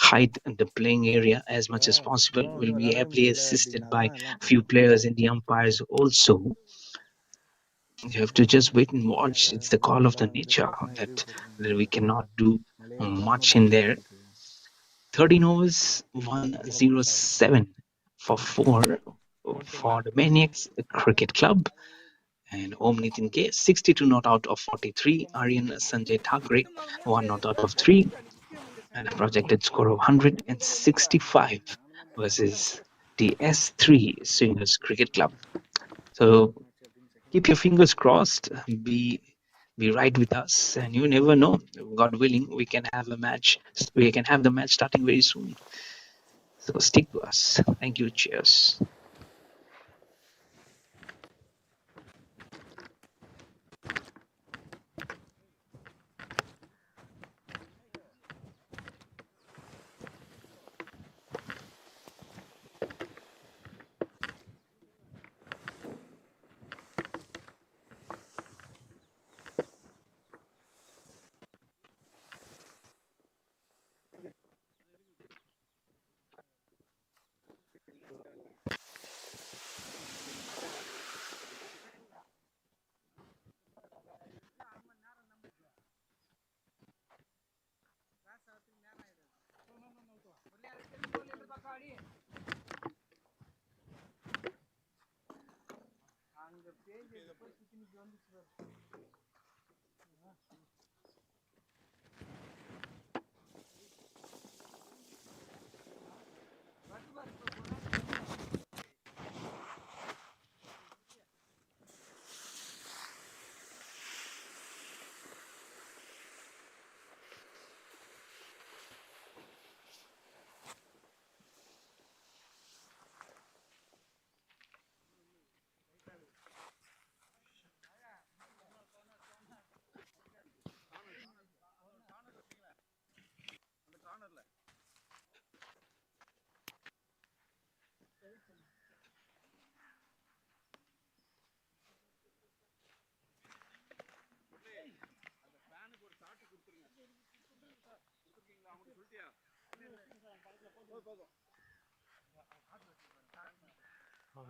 hide the playing area as much as possible. இப்போதான் வந்து Will be விளாடவே ably முடியல assisted அப்படின்னா by தான் எல்லாம் few பண்ணுவாங்க players and the umpires also. You have to just wait and watch. It's the call of the எல்லாம் வந்து nature டக்குன்னு லீவ் that we போட்டுருவாங்க cannot do மழையே வராமல் much in பார்த்துக்க there. வேண்டியது 13 overs, அப்புறம் போட்டு 107 for 4 for போட்டுடலாம் the Maniacx Cricket Club. And Om Nitin K, 62 not out of 43. Aryan Sanjay Thakre, 1 not out of 3. And a projected score of 165 versus the S3 Swingers Cricket Club. So keep your fingers crossed. Be right with us, and you never know. God willing, we can have a match. We can have the match starting very soon. So stick to us. Thank you. Cheers.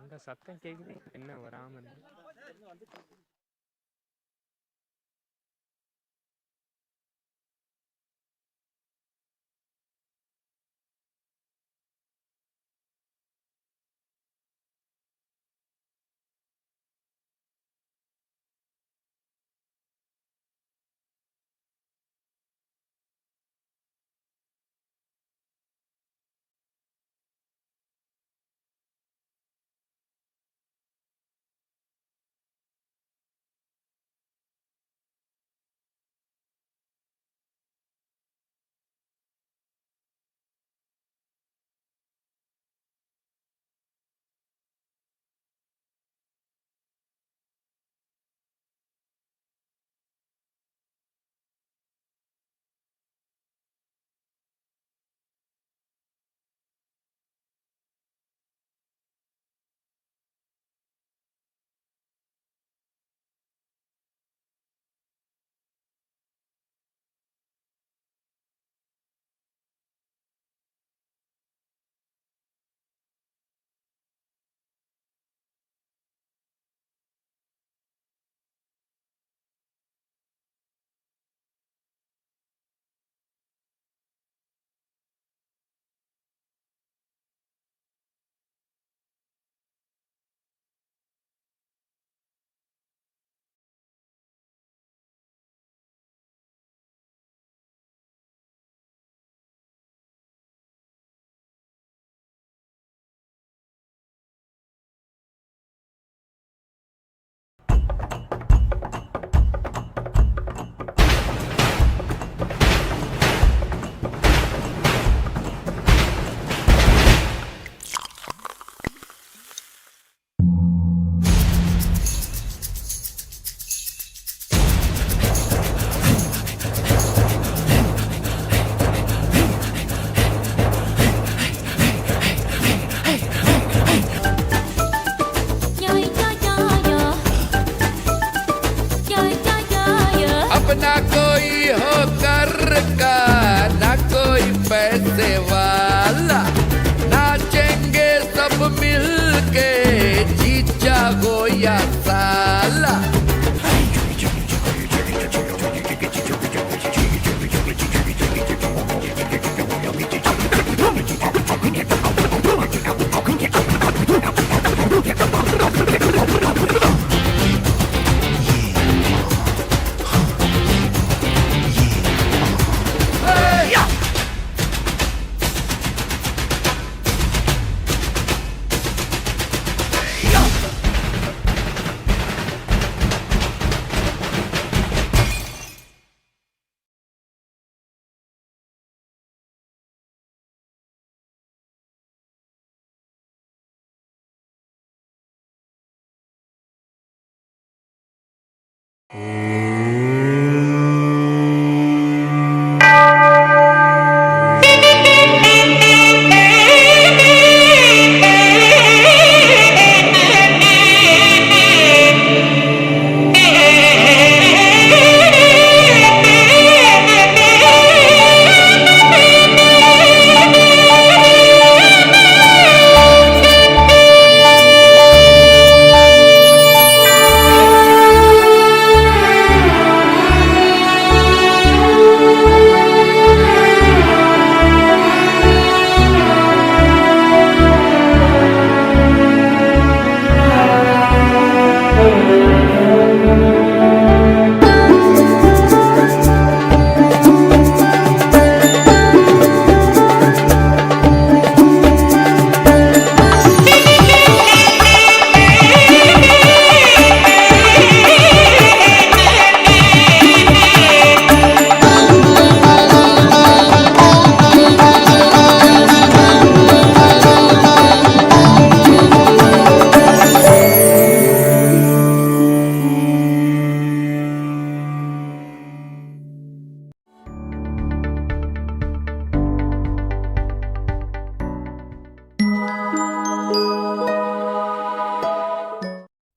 அந்த சத்தம் கேக்குது என்ன வராம இருக்கு. अपना कोई होकर का ना कोई पैसे वाला, नाचेंगे सब मिलके जीजा हो या साला।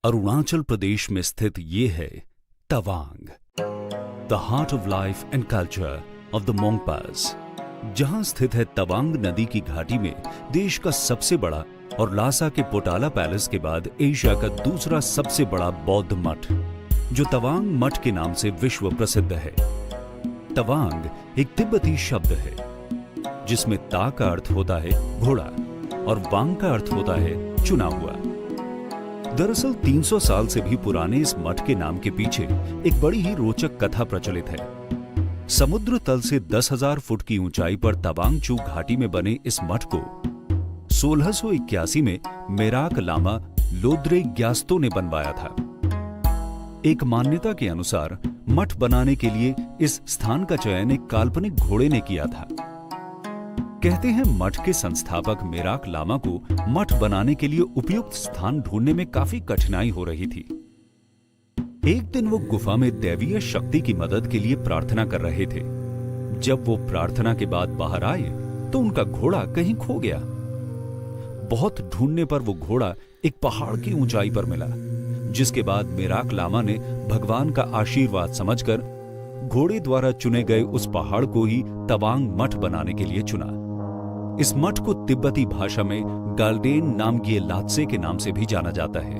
अरुणाचल प्रदेश में स्थित ये है Tawang, the heart of life and culture of the Monpas, जहां स्थित है तवांग नदी की घाटी में देश का सबसे बड़ा और लासा के पोटाला पैलेस के बाद एशिया का दूसरा सबसे बड़ा बौद्ध मठ, जो तवांग मठ के नाम से विश्व प्रसिद्ध है। तवांग एक तिब्बती शब्द है जिसमें ता का अर्थ होता है घोड़ा और वांग का अर्थ होता है चुना हुआ। दरअसल 300 साल से भी पुराने इस मठ के नाम के पीछे एक बड़ी ही रोचक कथा प्रचलित है। समुद्र तल से 10,000 फुट की ऊंचाई पर तवांग घाटी में बने इस मठ को 1681 में मेराक लामा लोद्रे ग्यास्तो ने बनवाया था। एक मान्यता के अनुसार मठ बनाने के लिए इस स्थान का चयन एक काल्पनिक घोड़े ने किया था। कहते हैं मठ के संस्थापक मेराक लामा को मठ बनाने के लिए उपयुक्त स्थान ढूंढने में काफी कठिनाई हो रही थी। एक दिन वो गुफा में दैवीय शक्ति की मदद के लिए प्रार्थना कर रहे थे। जब वो प्रार्थना के बाद बाहर आए तो उनका घोड़ा कहीं खो गया। बहुत ढूंढने पर वो घोड़ा एक पहाड़ की ऊंचाई पर मिला, जिसके बाद मेराक लामा ने भगवान का आशीर्वाद समझकर घोड़े द्वारा चुने गए उस पहाड़ को ही तवांग मठ बनाने के लिए चुना। इस मठ को तिब्बती भाषा में गाल्डेन नामगिए लात्से के नाम से भी जाना जाता है,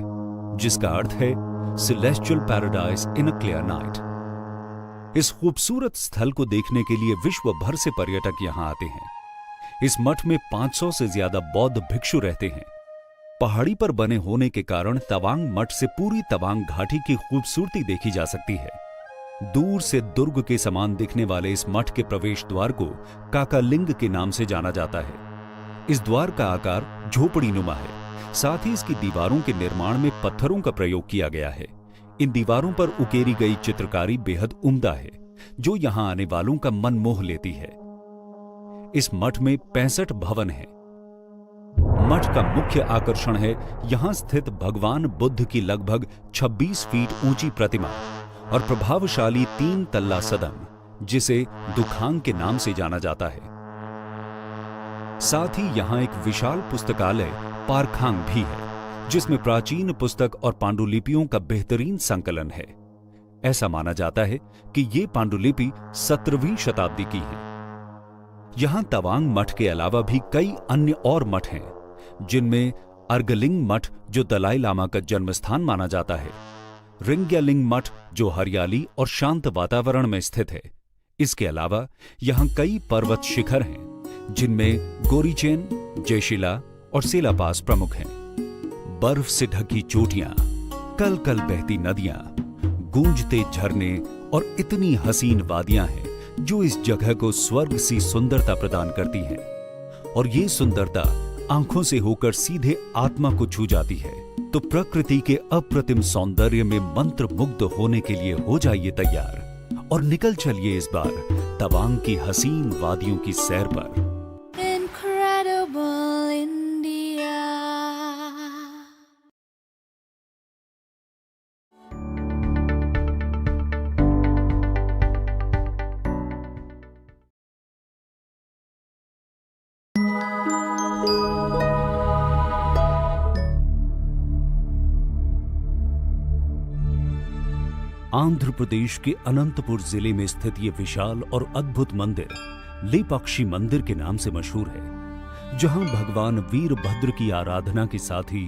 जिसका अर्थ है celestial paradise in a clear night. इस खूबसूरत स्थल को देखने के लिए विश्व भर से पर्यटक यहां आते हैं। इस मठ में 500 से ज्यादा बौद्ध भिक्षु रहते हैं। पहाड़ी पर बने होने के कारण तवांग मठ से पूरी तवांग घाटी की खूबसूरती देखी जा सकती है। दूर से दुर्ग के समान दिखने वाले इस मठ के प्रवेश द्वार को काकालिंग के नाम से जाना जाता है। इस द्वार का आकार झोपड़ी नुमा है। साथ ही इसकी दीवारों के निर्माण में पत्थरों का प्रयोग किया गया है। इन दीवारों पर उकेरी गई चित्रकारी बेहद उम्दा है, जो यहां आने वालों का मन मोह लेती है। इस मठ में 65 भवन हैं। मठ का मुख्य आकर्षण है यहां स्थित भगवान बुद्ध की लगभग 26 फीट ऊंची प्रतिमा और प्रभावशाली 3 तल्ला सदन, जिसे दुखांग के नाम से जाना जाता है। साथ ही यहां एक विशाल पुस्तकालय पारखांग भी है, जिसमें प्राचीन पुस्तक और पांडुलिपियों का बेहतरीन संकलन है। ऐसा माना जाता है कि ये पांडुलिपि 17वीं शताब्दी की है। यहां तवांग मठ के अलावा भी कई अन्य और मठ हैं, जिनमें अर्गलिंग मठ जो दलाई लामा का जन्मस्थान माना जाता है, रिंग्यालिंग मठ जो हरियाली और शांत वातावरण में स्थित है। इसके अलावा यहां कई पर्वत शिखर हैं, जिनमें गोरीचेन, जयशिला और सेलापास प्रमुख हैं। बर्फ से ढकी चोटियां, कल कल बहती नदियां, गूंजते झरने और इतनी हसीन वादियां हैं जो इस जगह को स्वर्ग सी सुंदरता प्रदान करती हैं। और ये सुंदरता आंखों से होकर सीधे आत्मा को छू जाती है। तो प्रकृति के अप्रतिम सौंदर्य में मंत्र मुग्ध होने के लिए हो जाइए तैयार और निकल चलिए इस बार तवांग की हसीन वादियों की सैर पर। Incredible India. आंध्र प्रदेश के अनंतपुर जिले में स्थित ये विशाल और अद्भुत मंदिर लेपाक्षी मंदिर के नाम से मशहूर है, जहां भगवान वीरभद्र की आराधना के साथ ही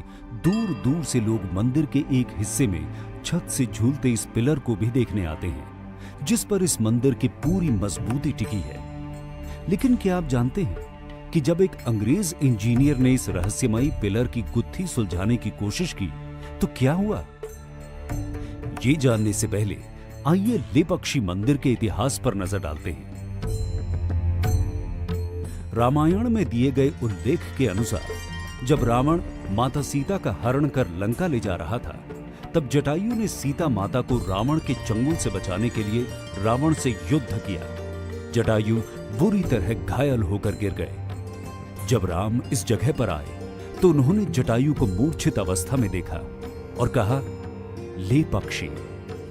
दूर दूर से लोग मंदिर के एक हिस्से में छत से झूलते इस पिलर को भी देखने आते हैं, जिस पर इस मंदिर की पूरी मजबूती टिकी है। लेकिन क्या आप जानते हैं कि जब एक अंग्रेज इंजीनियर ने इस रहस्यमयी पिलर की गुत्थी सुलझाने की कोशिश की तो क्या हुआ? ये जानने से पहले आइए लेपाक्षी मंदिर के इतिहास पर नजर डालते हैं। रामायण में दिए गए उल्लेख के अनुसार जब रावण माता सीता का हरण कर लंका ले जा रहा था, तब जटायु ने सीता माता को रावण के चंगुल से बचाने के लिए रावण से युद्ध किया। जटायु बुरी तरह घायल होकर गिर गए। जब राम इस जगह पर आए तो उन्होंने जटायु को मूर्छित अवस्था में देखा और कहा, ले पक्षी,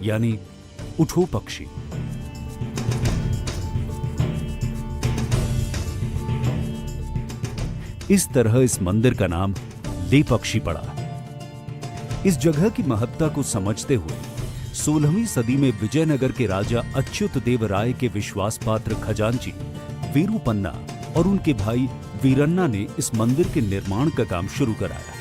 यानी उठो पक्षी। इस तरह इस मंदिर का नाम लेपाक्षी पड़ा। इस जगह की महत्ता को समझते हुए 16वीं सदी में विजयनगर के राजा अच्युत देव राय के विश्वास पात्र खजांची वीरूपन्ना और उनके भाई वीरन्ना ने इस मंदिर के निर्माण का काम शुरू कराया।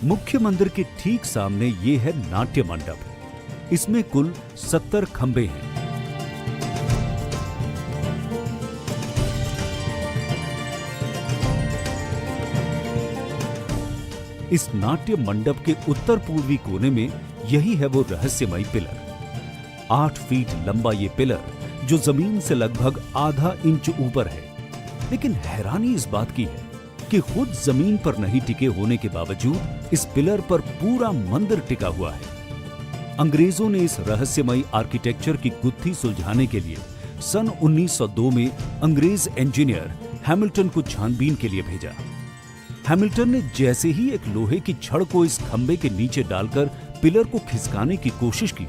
मुख्य मंदिर के ठीक सामने ये है नाट्य मंडप। इसमें कुल 70 खंबे हैं। इस नाट्य मंडप के उत्तर पूर्वी कोने में यही है वो रहस्यमयी पिलर। 8 फीट लंबा ये पिलर जो जमीन से लगभग आधा इंच ऊपर है। लेकिन हैरानी इस बात की है कि खुद जमीन पर नहीं टिके होने के बावजूद इस पिलर पर पूरा मंदिर टिका हुआ है। अंग्रेजों ने इस रहस्यमयी आर्किटेक्चर की गुत्थी सुलझाने के लिए सन 1902 में अंग्रेज इंजीनियर हैमिल्टन को छानबीन के लिए भेजा। हैमिल्टन ने जैसे ही एक लोहे की छड़ को इस खंबे के नीचे डालकर पिलर को खिसकाने की कोशिश की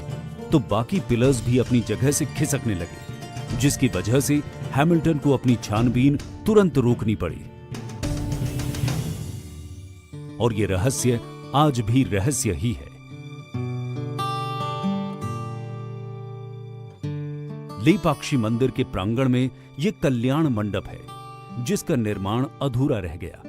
तो बाकी पिलर्स भी अपनी जगह से खिसकने लगे, जिसकी वजह से हैमिल्टन को अपनी छानबीन तुरंत रोकनी पड़ी। और ये रहस्य आज भी रहस्य ही है। लेपाक्षी मंदिर के प्रांगण में यह कल्याण मंडप है, जिसका निर्माण अधूरा रह गया।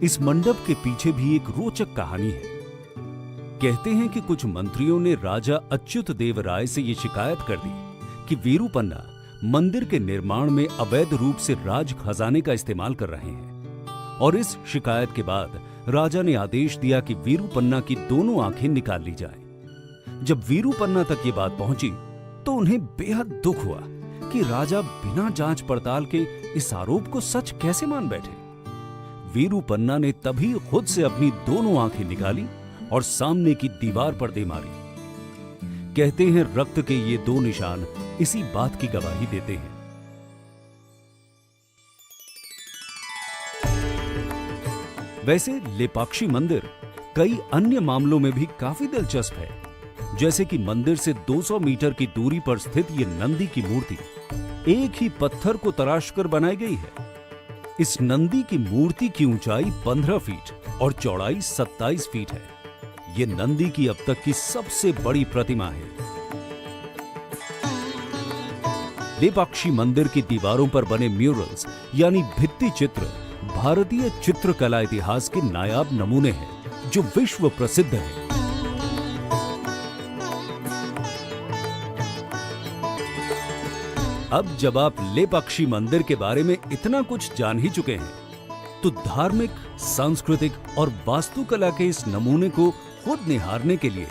इस मंडप के पीछे भी एक रोचक कहानी है। कहते हैं कि कुछ मंत्रियों ने राजा अच्युत देव राय से यह शिकायत कर दी कि वीरूपन्ना मंदिर के निर्माण में अवैध रूप से राज खजाने का इस्तेमाल कर रहे हैं। और इस शिकायत के बाद राजा ने आदेश दिया कि वीरूपन्ना की दोनों आंखें निकाल ली जाएं। जब वीरूपन्ना तक ये बात पहुंची तो उन्हें बेहद दुख हुआ कि राजा बिना जांच पड़ताल के इस आरोप को सच कैसे मान बैठे। वीरूपन्ना ने तभी खुद से अपनी दोनों आंखें निकाली और सामने की दीवार पर दे मारी। कहते हैं रक्त के ये 2 निशान इसी बात की गवाही देते हैं। वैसे लेपाक्षी मंदिर कई अन्य मामलों में भी काफी दिलचस्प है, जैसे कि मंदिर से 200 मीटर की दूरी पर स्थित ये नंदी की मूर्ति एक ही पत्थर को तराशकर बनाई गई है। इस नंदी की मूर्ति की ऊंचाई 15 फीट और चौड़ाई 27 फीट है। ये नंदी की अब तक की सबसे बड़ी प्रतिमा है। लेपाक्षी मंदिर की दीवारों पर बने म्यूरल्स यानी भित्ति चित्र भारतीय चित्रकला इतिहास के नायाब नमूने हैं, जो विश्व प्रसिद्ध है। अब जब आप लेपाक्षी मंदिर के बारे में इतना कुछ जान ही चुके हैं, तो धार्मिक, सांस्कृतिक और वास्तुकला के इस नमूने को खुद निहारने के लिए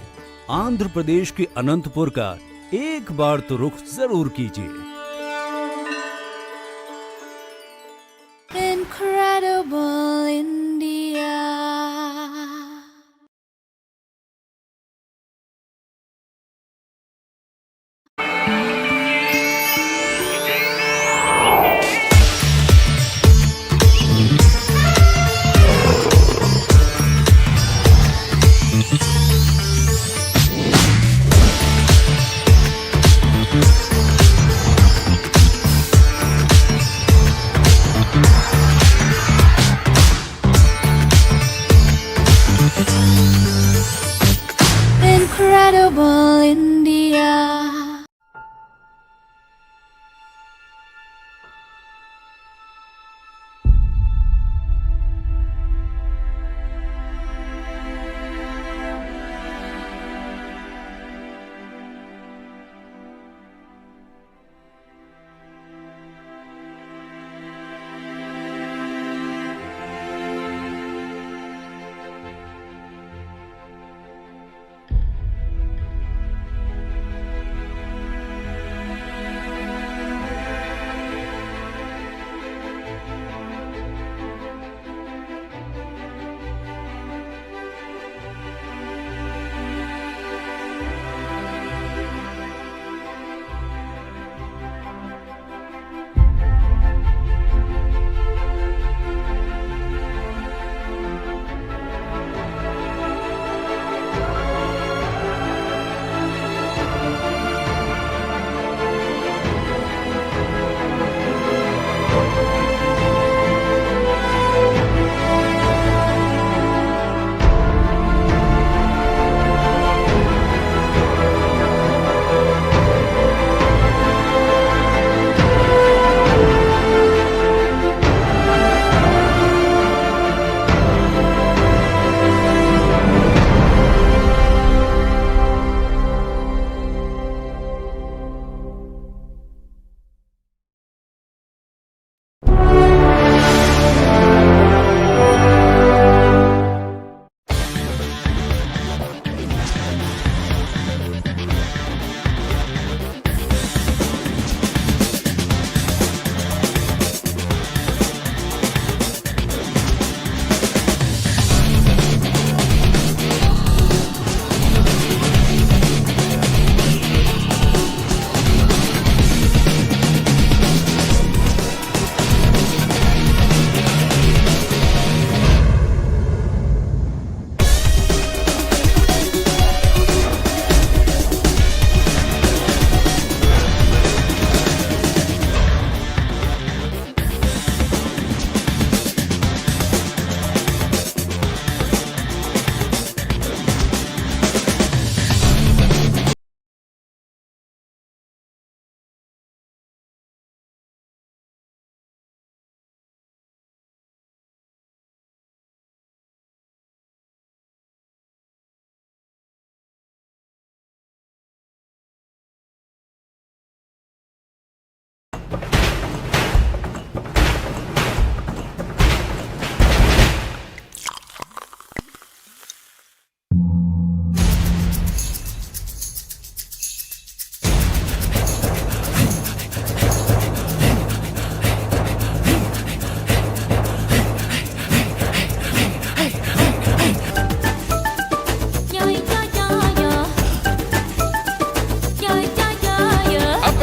आंध्र प्रदेश के अनंतपुर का एक बार तो रुख जरूर कीजिए। Incredible India.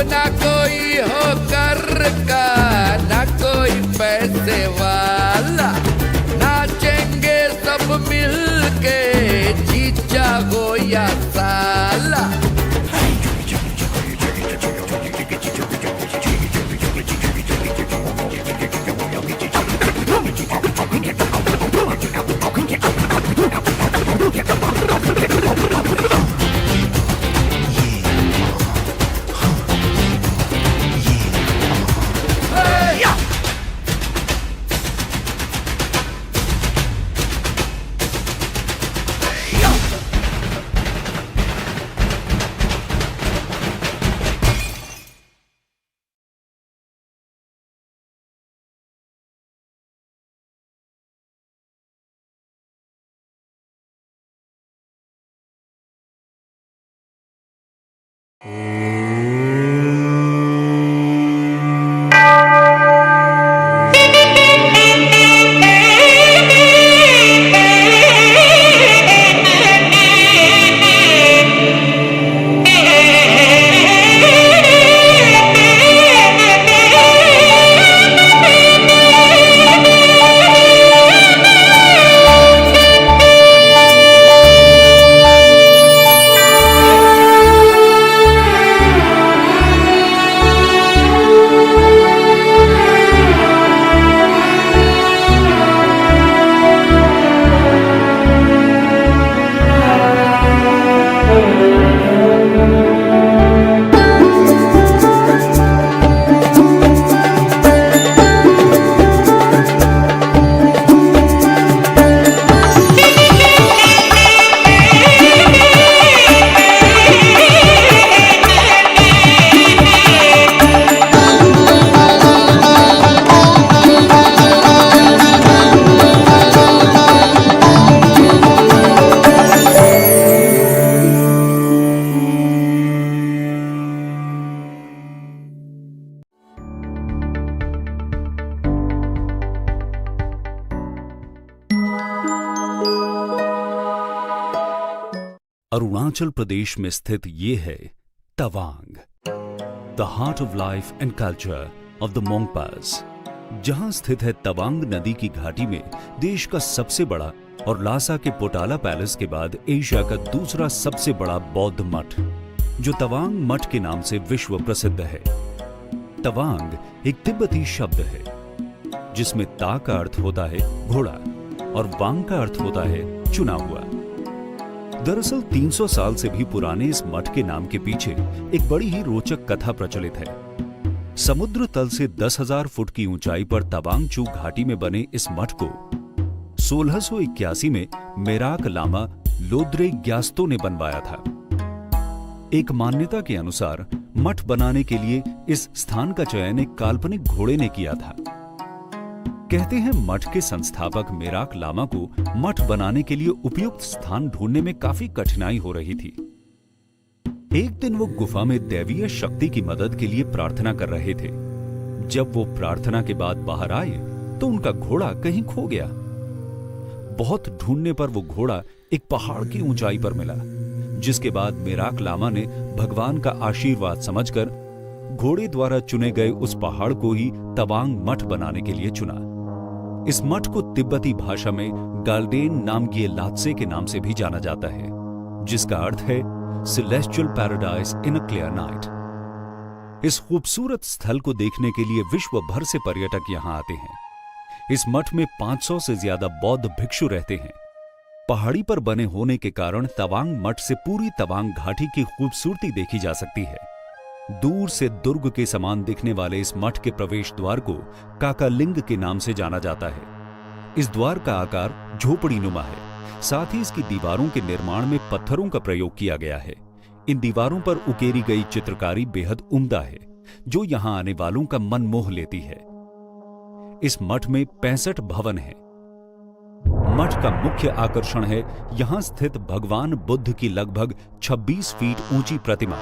ना कोई हो कर का, ना कोई पैसे वाला, नाचेंगे सब मिल के, जीजा हो या साला। अरुणाचल प्रदेश में स्थित ये है Tawang, the heart of life and culture of the Monpas. जहां स्थित है तवांग नदी की घाटी में देश का सबसे बड़ा और लासा के पोटाला पैलेस के बाद एशिया का दूसरा सबसे बड़ा बौद्ध मठ, जो तवांग मठ के नाम से विश्व प्रसिद्ध है। तवांग एक तिब्बती शब्द है जिसमें ता का अर्थ होता है घोड़ा और वांग का अर्थ होता है चुना हुआ। दरअसल 300 साल से भी पुराने इस मठ के नाम के पीछे एक बड़ी ही रोचक कथा प्रचलित है। समुद्र तल से 10,000 फुट की ऊंचाई पर तवांग चू घाटी में बने इस मठ को 1681 में मेराक लामा लोद्रे ग्यास्तो ने बनवाया था। एक मान्यता के अनुसार मठ बनाने के लिए इस स्थान का चयन एक काल्पनिक घोड़े ने किया था। कहते हैं मठ के संस्थापक मेराक लामा को मठ बनाने के लिए उपयुक्त स्थान ढूंढने में काफी कठिनाई हो रही थी। एक दिन वो गुफा में दैवीय शक्ति की मदद के लिए प्रार्थना कर रहे थे। जब वो प्रार्थना के बाद बाहर आए तो उनका घोड़ा कहीं खो गया। बहुत ढूंढने पर वो घोड़ा एक पहाड़ की ऊंचाई पर मिला, जिसके बाद मेराक लामा ने भगवान का आशीर्वाद समझकर घोड़े द्वारा चुने गए उस पहाड़ को ही तवांग मठ बनाने के लिए चुना। इस मठ को तिब्बती भाषा में गाल्डेन नामगिए लात्से के नाम से भी जाना जाता है, जिसका अर्थ है celestial paradise in a clear night. इस खूबसूरत स्थल को देखने के लिए विश्व भर से पर्यटक यहां आते हैं। इस मठ में 500 से ज्यादा बौद्ध भिक्षु रहते हैं। पहाड़ी पर बने होने के कारण तवांग मठ से पूरी तवांग घाटी की खूबसूरती देखी जा सकती है। दूर से दुर्ग के समान दिखने वाले इस मठ के प्रवेश द्वार को काकालिंग के नाम से जाना जाता है। इस द्वार का आकार झोपड़ी नुमा है। साथ ही इसकी दीवारों के निर्माण में पत्थरों का प्रयोग किया गया है। इन दीवारों पर उकेरी गई चित्रकारी बेहद उम्दा है, जो यहां आने वालों का मन मोह लेती है। इस मठ में 65 भवन हैं। मठ का मुख्य आकर्षण है यहां स्थित भगवान बुद्ध की लगभग 26 फीट ऊंची प्रतिमा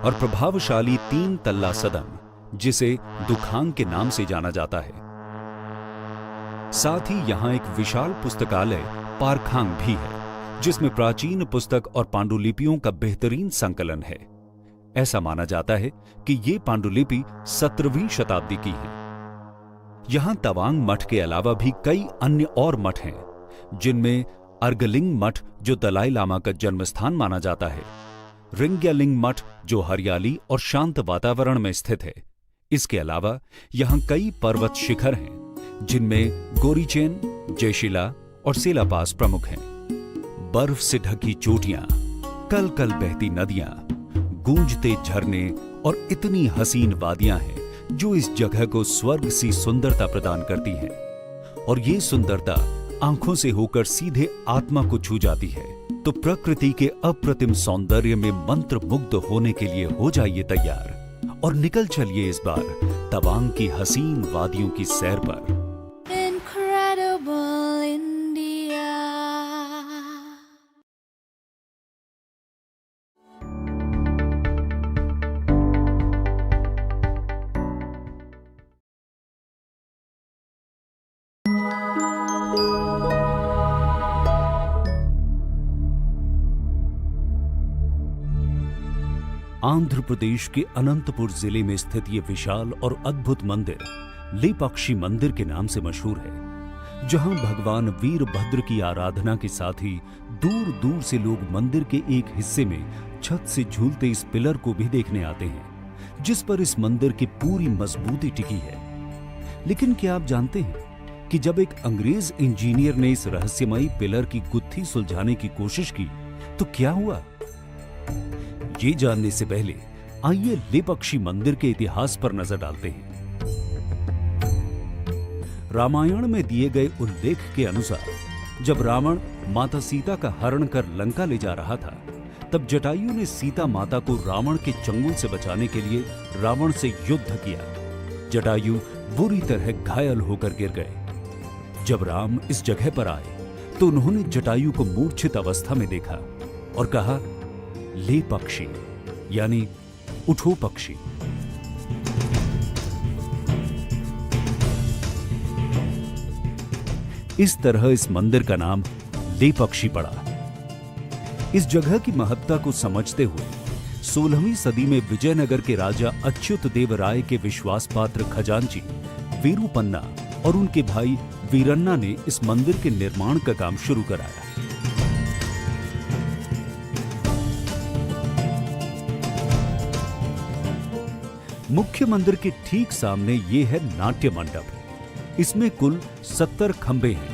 और प्रभावशाली 3 तल्ला सदन, जिसे दुखांग के नाम से जाना जाता है। साथ ही यहां एक विशाल पुस्तकालय पारखांग भी है, जिसमें प्राचीन पुस्तक और पांडुलिपियों का बेहतरीन संकलन है। ऐसा माना जाता है कि ये पांडुलिपि 17वीं शताब्दी की है। यहां तवांग मठ के अलावा भी कई अन्य और मठ हैं, जिनमें अर्गलिंग मठ जो दलाई लामा का जन्म स्थान माना जाता है, रिंग्यालिंग मठ जो हरियाली और शांत वातावरण में स्थित है। इसके अलावा यहां कई पर्वत शिखर हैं, जिनमें गोरीचेन, जयशिला और सेलापास प्रमुख हैं। बर्फ से ढकी चोटियां, कल कल बहती नदियां, गूंजते झरने और इतनी हसीन वादियां हैं जो इस जगह को स्वर्ग सी सुंदरता प्रदान करती हैं। और ये सुंदरता आंखों से होकर सीधे आत्मा को छू जाती है। तो प्रकृति के अप्रतिम सौंदर्य में मंत्रमुग्ध होने के लिए हो जाइए तैयार और निकल चलिए इस बार तवांग की हसीन वादियों की सैर पर। Incredible India. आंध्र प्रदेश के अनंतपुर जिले में स्थित ये विशाल और अद्भुत मंदिर लेपाक्षी मंदिर के नाम से मशहूर है, जहां भगवान वीरभद्र की आराधना के साथ ही दूर दूर से लोग मंदिर के एक हिस्से में छत से झूलते इस पिलर को भी देखने आते हैं, जिस पर इस मंदिर की पूरी मजबूती टिकी है। लेकिन क्या आप जानते हैं कि जब एक अंग्रेज इंजीनियर ने इस रहस्यमयी पिलर की गुत्थी सुलझाने की कोशिश की तो क्या हुआ? ये जानने से पहले आइए लेपाक्षी मंदिर के इतिहास पर नजर डालते हैं। रामायण में दिए गए उल्लेख के अनुसार जब रावण माता सीता का हरण कर लंका ले जा रहा था, तब जटायु ने सीता माता को रावण के चंगुल से बचाने के लिए रावण से युद्ध किया। जटायु बुरी तरह घायल होकर गिर गए। जब राम इस जगह पर आए तो उन्होंने जटायु को मूर्छित अवस्था में देखा और कहा, ले पक्षी, यानी उठो पक्षी। इस तरह इस मंदिर का नाम लेपाक्षी पड़ा। इस जगह की महत्ता को समझते हुए 16वीं सदी में विजयनगर के राजा अच्युत देव राय के विश्वास पात्र खजांची वीरूपन्ना और उनके भाई वीरन्ना ने इस मंदिर के निर्माण का काम शुरू कराया। मुख्य मंदिर के ठीक सामने ये है नाट्य मंडप। इसमें कुल 70 खंबे हैं।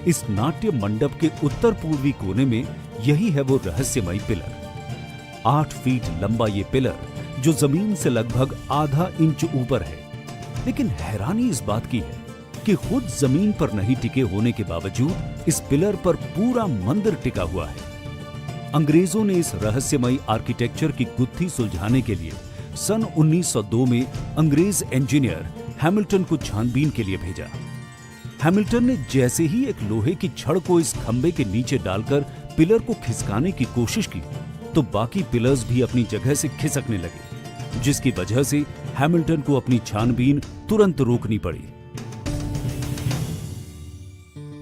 इस नाट्य मंडप के उत्तर पूर्वी कोने में यही है वो रहस्यमयी पिलर। 8 फीट लंबा ये पिलर जो जमीन से लगभग आधा इंच ऊपर है। लेकिन हैरानी इस बात की है कि खुद जमीन पर नहीं टिके होने के बावजूद इस पिलर पर पूरा मंदिर टिका हुआ है। अंग्रेजों ने इस रहस्यमयी आर्किटेक्चर की गुत्थी सुलझाने के लिए सन 1902 में अंग्रेज इंजीनियर हैमिल्टन को छानबीन के लिए भेजा। हैमिल्टन ने जैसे ही एक लोहे की छड़ को इस खंबे के नीचे डालकर पिलर को खिसकाने की कोशिश की तो बाकी पिलर्स भी अपनी जगह से खिसकने लगे, जिसकी वजह से हैमिल्टन को अपनी छानबीन तुरंत रोकनी पड़ी।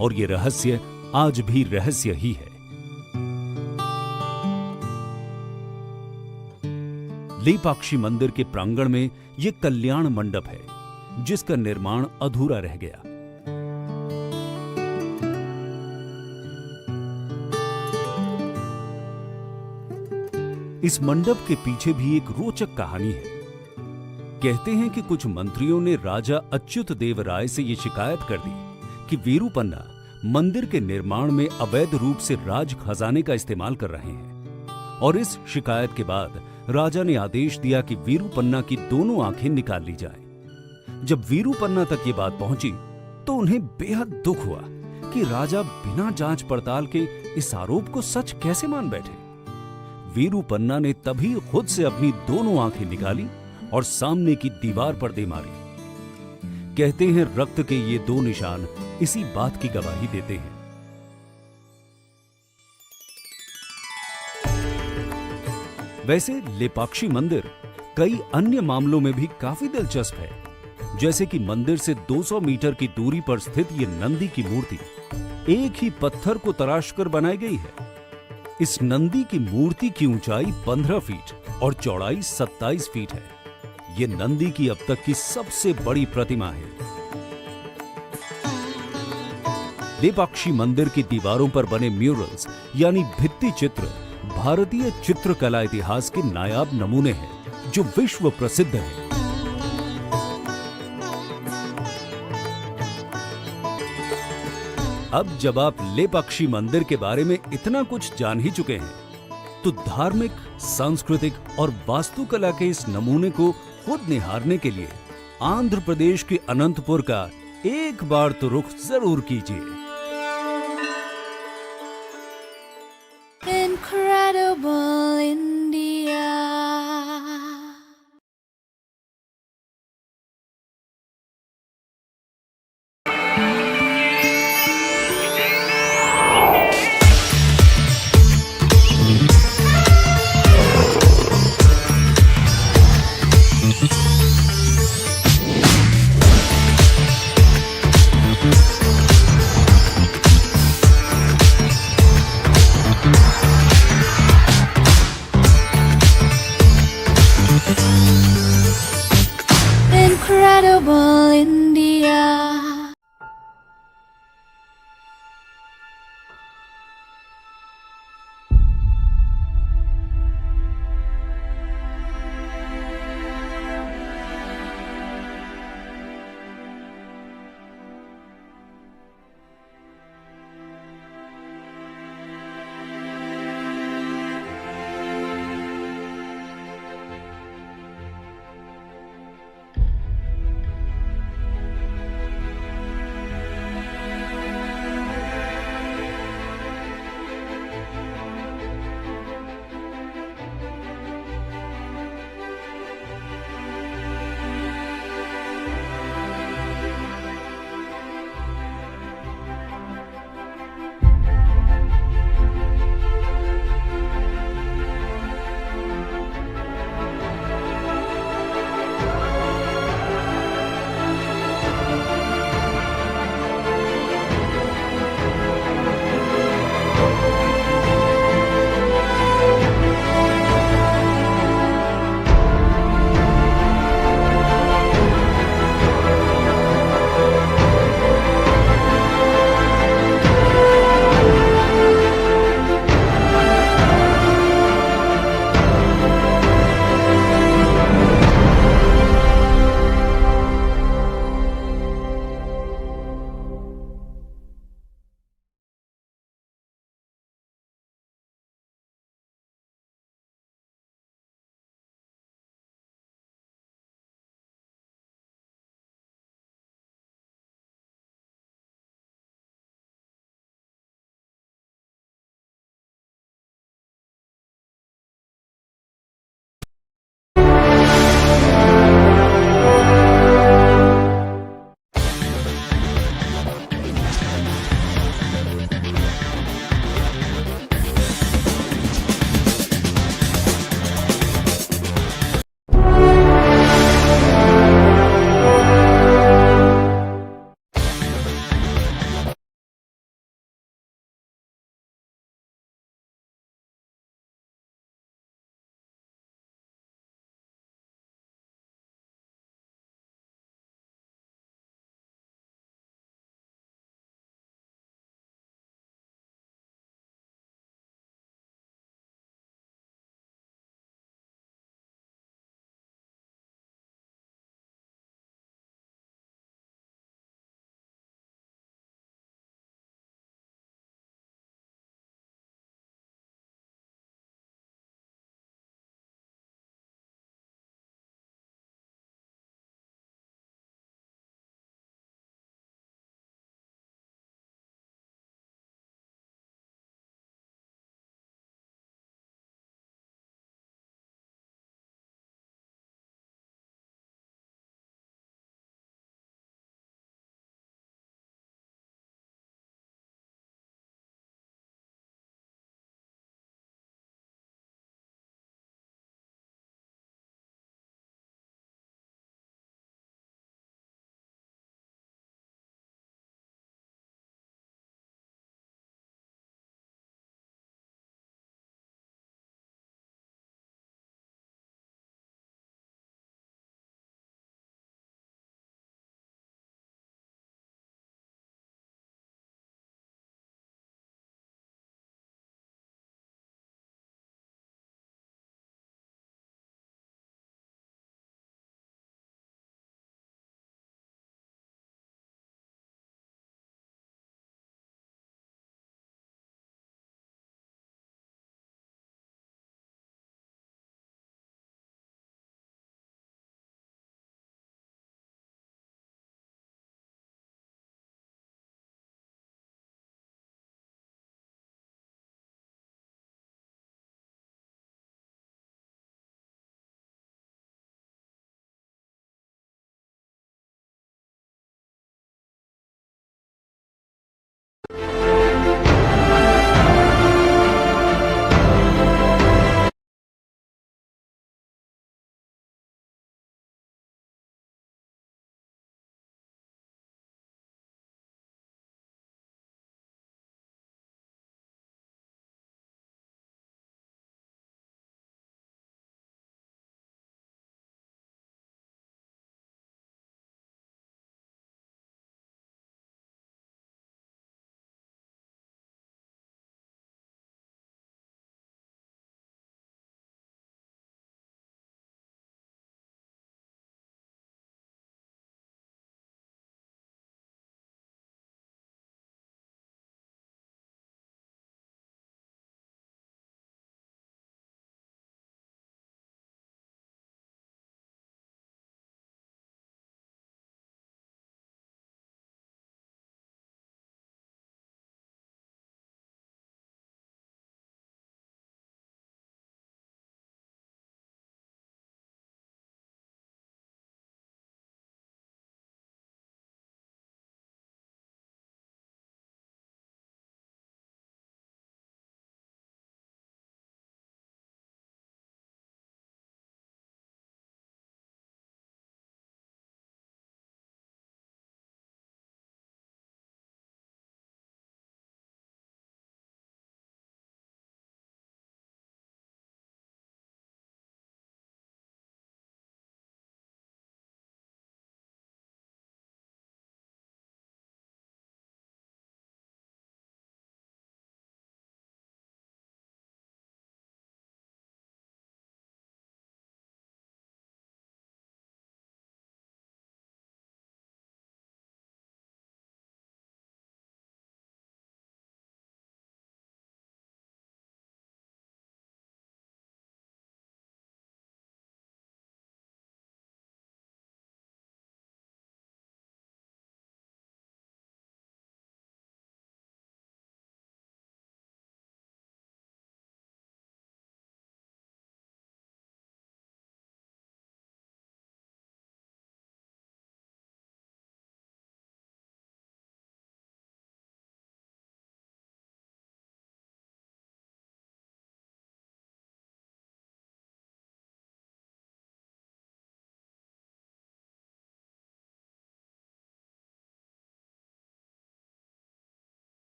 और ये रहस्य आज भी रहस्य ही है। लेपाक्षी मंदिर के प्रांगण में ये कल्याण मंडप है, जिसका निर्माण अधूरा रह गया। इस मंडप के पीछे भी एक रोचक कहानी है। कहते हैं कि कुछ मंत्रियों ने राजा अच्युत देव राय से यह शिकायत कर दी कि वीरूपन्ना मंदिर के निर्माण में अवैध रूप से राज खजाने का इस्तेमाल कर रहे हैं। और इस शिकायत के बाद राजा ने आदेश दिया कि वीरूपन्ना की दोनों आंखें निकाल ली जाएं। जब वीरूपन्ना तक ये बात पहुंची तो उन्हें बेहद दुख हुआ कि राजा बिना जांच पड़ताल के इस आरोप को सच कैसे मान बैठे। वीरूपन्ना ने तभी खुद से अपनी दोनों आंखें निकाली और सामने की दीवार पर दे मारी। कहते हैं रक्त के ये 2 निशान इसी बात की गवाही देते हैं। वैसे लेपाक्षी मंदिर कई अन्य मामलों में भी काफी दिलचस्प है। जैसे कि मंदिर से 200 मीटर की दूरी पर स्थित ये नंदी की मूर्ति एक ही पत्थर को तराशकर बनाई गई है। इस नंदी की मूर्ति की ऊंचाई 15 फीट और चौड़ाई 27 फीट है। ये नंदी की अब तक की सबसे बड़ी प्रतिमा है। लेपाक्षी मंदिर की दीवारों पर बने म्यूरल्स यानी भित्ति चित्र भारतीय चित्रकला इतिहास के नायाब नमूने हैं जो विश्व प्रसिद्ध है। अब जब आप लेपाक्षी मंदिर के बारे में इतना कुछ जान ही चुके हैं, तो धार्मिक, सांस्कृतिक और वास्तुकला के इस नमूने को खुद निहारने के लिए आंध्र प्रदेश के अनंतपुर का एक बार तो रुख जरूर कीजिए। Incredible India.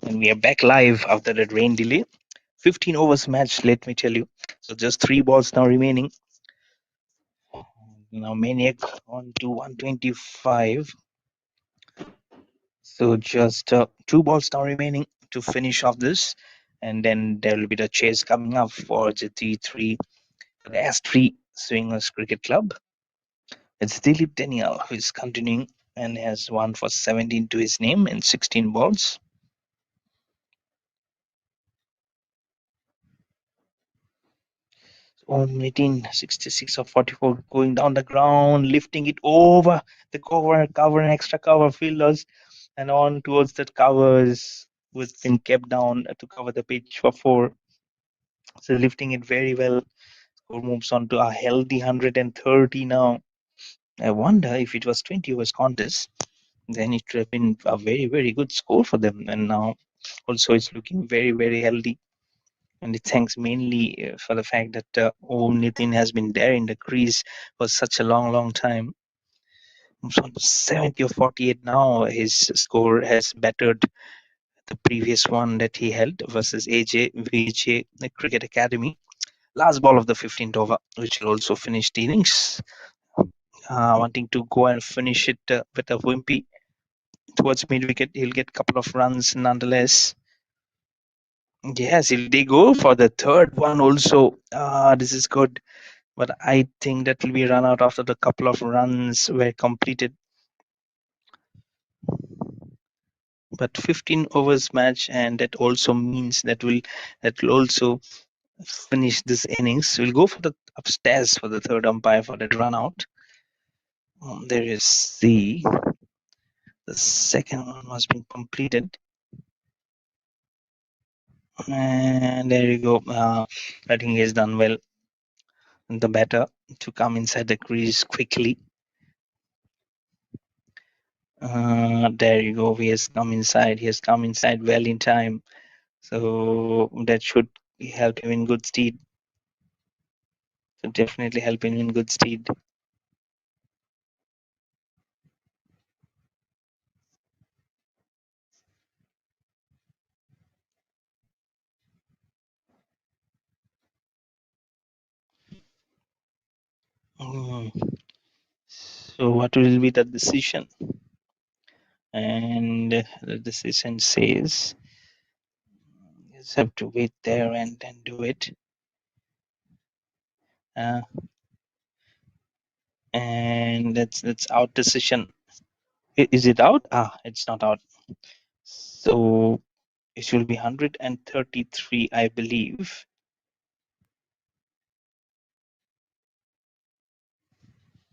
And we are back live after that rain delay. 15 overs match, let me tell you. So just 3 balls now remaining. Now Maniac on to 125. So just 2 balls now remaining to finish off this. And then there will be the chase coming up for the T3, the S3 Swingers Cricket Club. It's Dilip Daniel who is continuing and has 1 for 17 to his name in 16 balls. Om 1866 of 44 going down the ground, lifting it over the cover and extra cover fielders and on towards that covers with been kept down to cover the pitch for 4. So lifting it very well. Score moves on to a healthy 130 now. I wonder if it was 20 overs contest, then it would have been a very, very good score for them. And now also it's looking very, very healthy. And it's thanks mainly for the fact that Om Nitin has been there in the crease for such a long, long time. Moves on to 70 of 48 now. His score has bettered the previous one that he held versus AJ VJ Cricket Academy. Last ball of the 15th over, which will also finish the innings. Wanting to go and finish it with a wimpy towards mid wicket. He'll get a couple of runs nonetheless. Yes, they go for the third one also. This is good. But I think that will be run out after the couple of runs were completed. But 15 overs match, and that also means that will also finish this innings. We'll go for the upstairs for the third umpire for that run out. There is the second one was being completed. And there you go. I think he has done well. The batter to come inside the crease quickly. There you go. He has come inside. He has come inside well in time. So that should help him in good stead. So definitely help him in good stead. So what will be the decision? And the decision says you just have to wait there and then do it. And that's out decision. Is it out? It's not out. So it will be 133, I believe.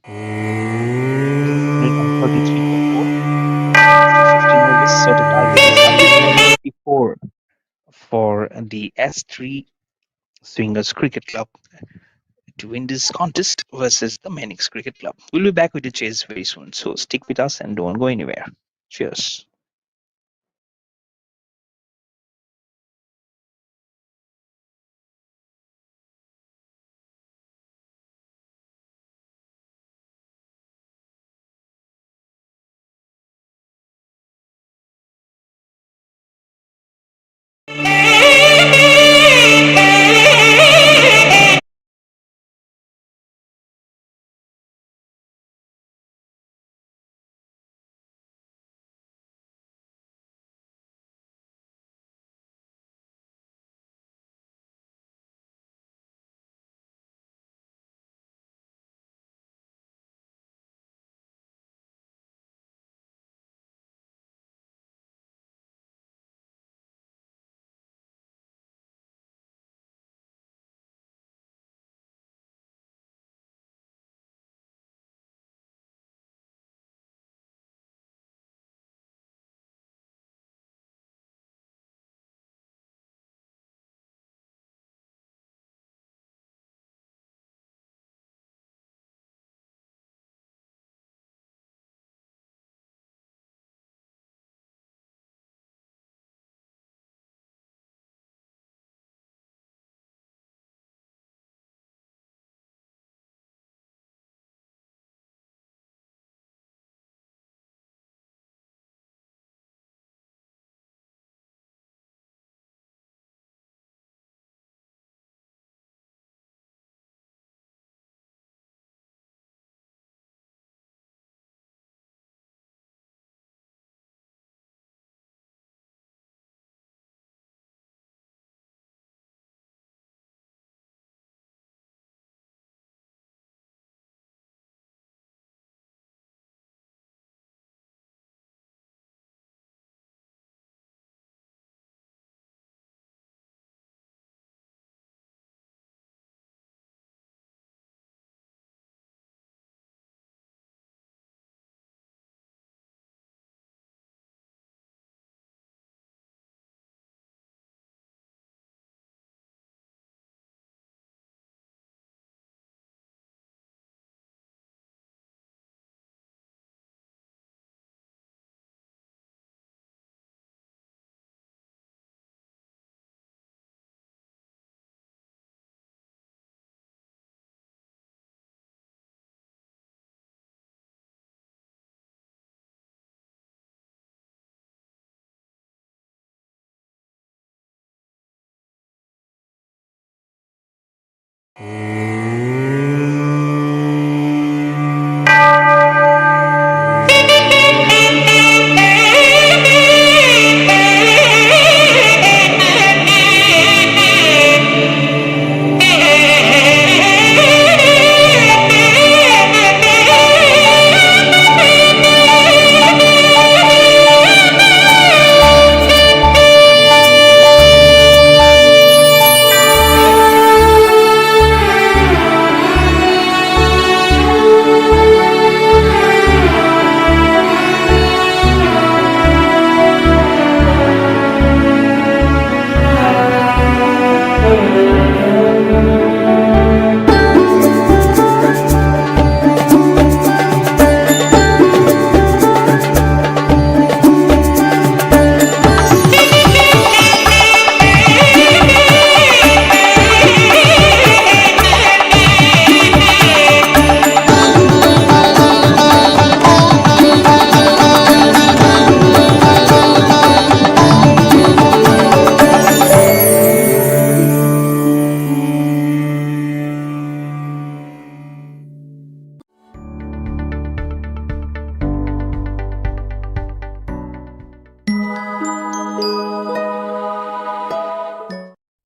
After 15 overs, so the target is 154 for the S3 Swingers Cricket Club to win this contest versus the Maniacx Cricket Club. We'll be back with the chase very soon, so stick with us and don't go anywhere. Cheers.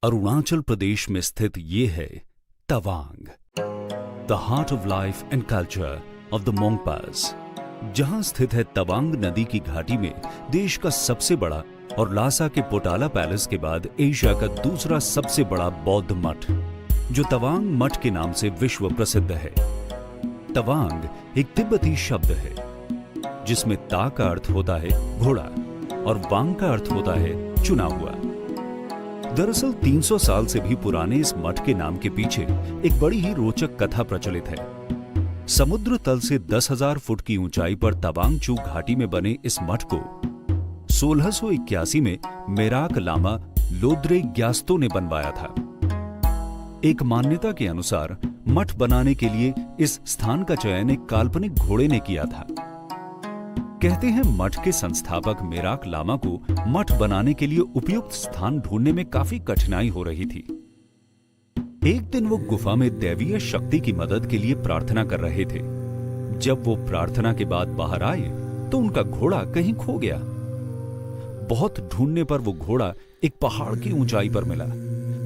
Arunachal Pradesh में स्थित ये है Tawang, the heart of life and culture of the Monpas. जहां स्थित है तवांग नदी की घाटी में देश का सबसे बड़ा और लासा के पोटाला पैलेस के बाद एशिया का दूसरा सबसे बड़ा बौद्ध मठ, जो तवांग मठ के नाम से विश्व प्रसिद्ध है। तवांग एक तिब्बती शब्द है जिसमें ता का अर्थ होता है घोड़ा और वांग का अर्थ होता है चुना हुआ। दरअसल 300 साल से भी पुराने इस मठ के नाम के पीछे एक बड़ी ही रोचक कथा प्रचलित है। समुद्र तल से 10,000 फुट की ऊंचाई पर तवांग चू घाटी में बने इस मठ को 1681 में मेराक लामा लोद्रे ग्यास्तो ने बनवाया था। एक मान्यता के अनुसार मठ बनाने के लिए इस स्थान का चयन एक काल्पनिक घोड़े ने किया था। कहते हैं मठ के संस्थापक मेराक लामा को मठ बनाने के लिए उपयुक्त स्थान ढूंढने में काफी कठिनाई हो रही थी। एक दिन वो गुफा में दैवीय शक्ति की मदद के लिए प्रार्थना कर रहे थे। जब वो प्रार्थना के बाद बाहर आए तो उनका घोड़ा कहीं खो गया। बहुत ढूंढने पर वो घोड़ा एक पहाड़ की ऊंचाई पर मिला,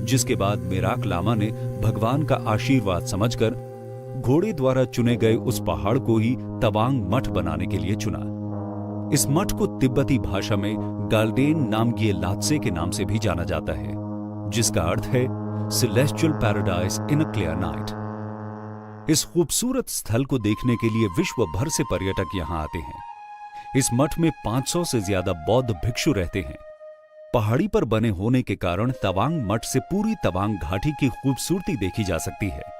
जिसके बाद मेराक लामा ने भगवान का आशीर्वाद समझकर घोड़े द्वारा चुने गए उस पहाड़ को ही तवांग मठ बनाने के लिए चुना। इस मठ को तिब्बती भाषा में गाल्डेन नामग्ये लात्से के नाम से भी जाना जाता है, जिसका अर्थ है celestial paradise in a clear night. इस खूबसूरत स्थल को देखने के लिए विश्व भर से पर्यटक यहां आते हैं। इस मठ में 500 से ज्यादा बौद्ध भिक्षु रहते हैं। पहाड़ी पर बने होने के कारण तवांग मठ से पूरी तवांग घाटी की खूबसूरती देखी जा सकती है।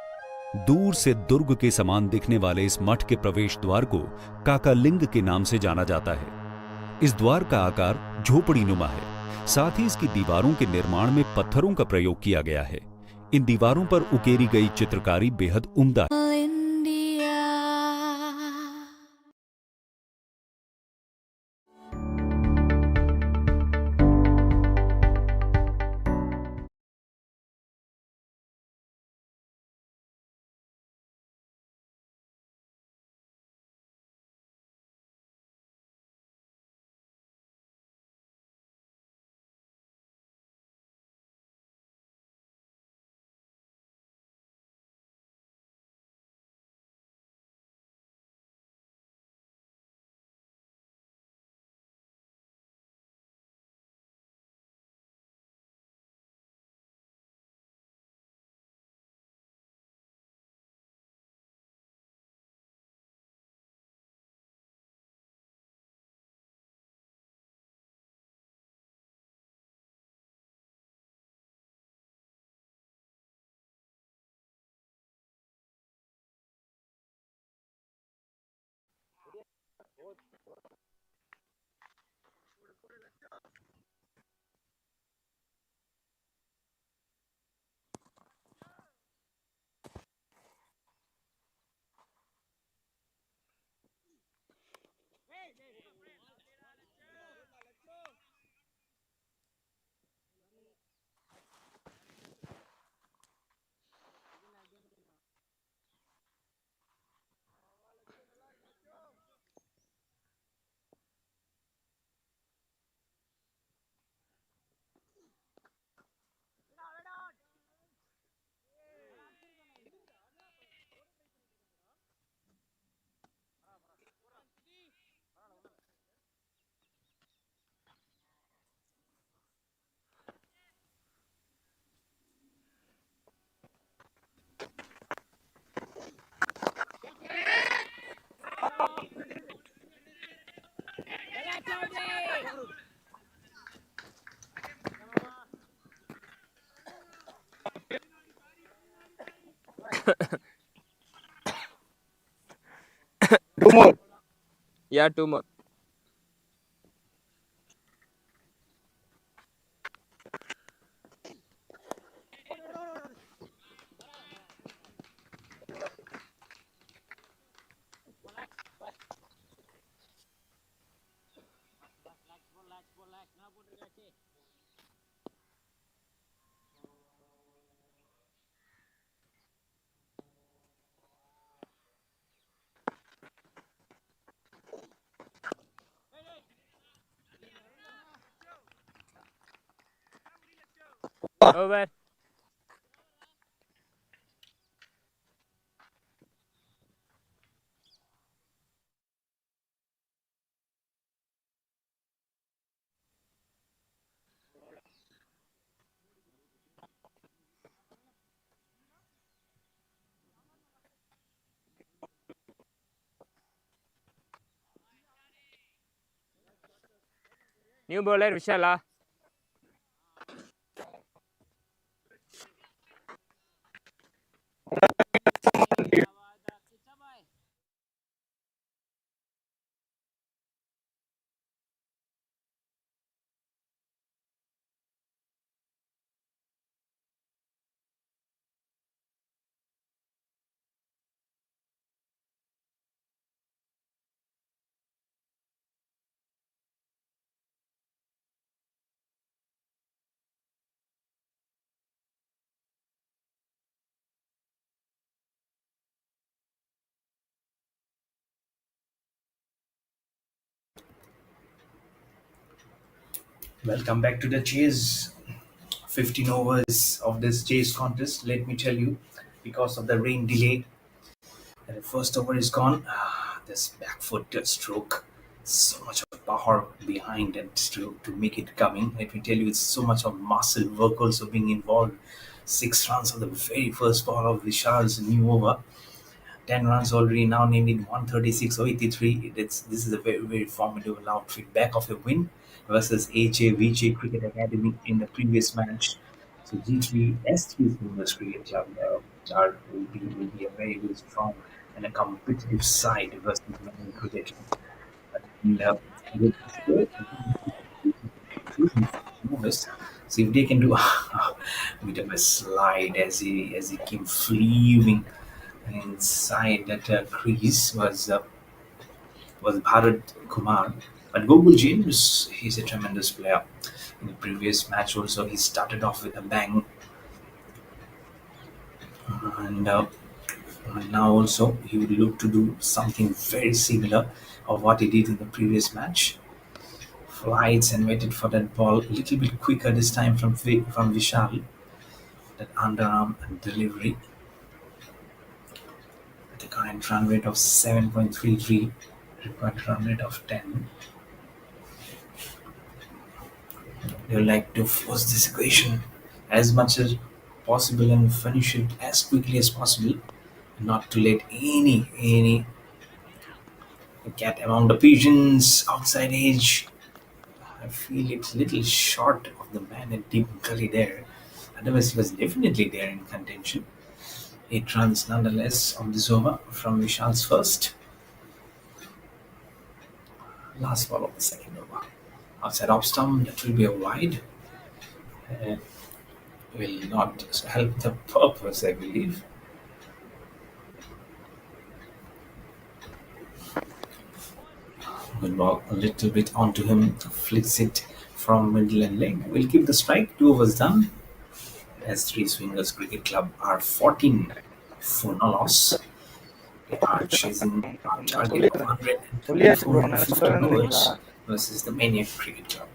दूर से दुर्ग के समान दिखने वाले इस मठ के प्रवेश द्वार को काकालिंग के नाम से जाना जाता है। इस द्वार का आकार झोपड़ी नुमा है। साथ ही इसकी दीवारों के निर्माण में पत्थरों का प्रयोग किया गया है। इन दीवारों पर उकेरी गई चित्रकारी बेहद उम्दा है। 2 more. Yeah, 2 more. Over. New bowler Vishala. Welcome back to the chase. 15 overs of this chase contest. Let me tell you, because of the rain delay, the first over is gone. This back foot stroke, so much of power behind it to make it coming. Let me tell you, it's so much of muscle work also being involved. 6 runs on the very first ball of Vishal's new over. 10 runs already now named in 136-83. This is a very, very formidable outfit. Back of a win versus HAVJ Cricket Academy in the previous match. So G3 S3 Winners Cricket Club will be a very, very strong and a competitive side versus Melbourne Cricket Club. And, with noticed. So if they can do a bit of a slide as he came fleeing inside that crease was Bharat Kumar. But Gokul James, he's a tremendous player. In the previous match also, he started off with a bang, and now also he would look to do something very similar of what he did in the previous match. Flights and waited for that ball a little bit quicker this time from Vishal. That underarm delivery. The current run rate of 7.33, required run rate of 10. They would like to force this equation as much as possible and finish it as quickly as possible, not to let any cat among the pigeons outside edge. I feel it's a little short of the man at deep gully there. Otherwise, he was definitely there in contention. 8 runs nonetheless on this over from Vishal's first. Last ball of the second over. Outside off stump, that will be a wide. Uh, will not help the purpose, I believe. Good ball, a little bit onto him, flicks it from middle and leg. Will keep the strike. 2 overs done. As Three Swingers Cricket Club are 14 for no loss. They are chasing a target of சொல்லியாச்சு bro, 134 in நான் 15 சொல்றேன்றீங்களா? overs versus the Maniac Cricket Club.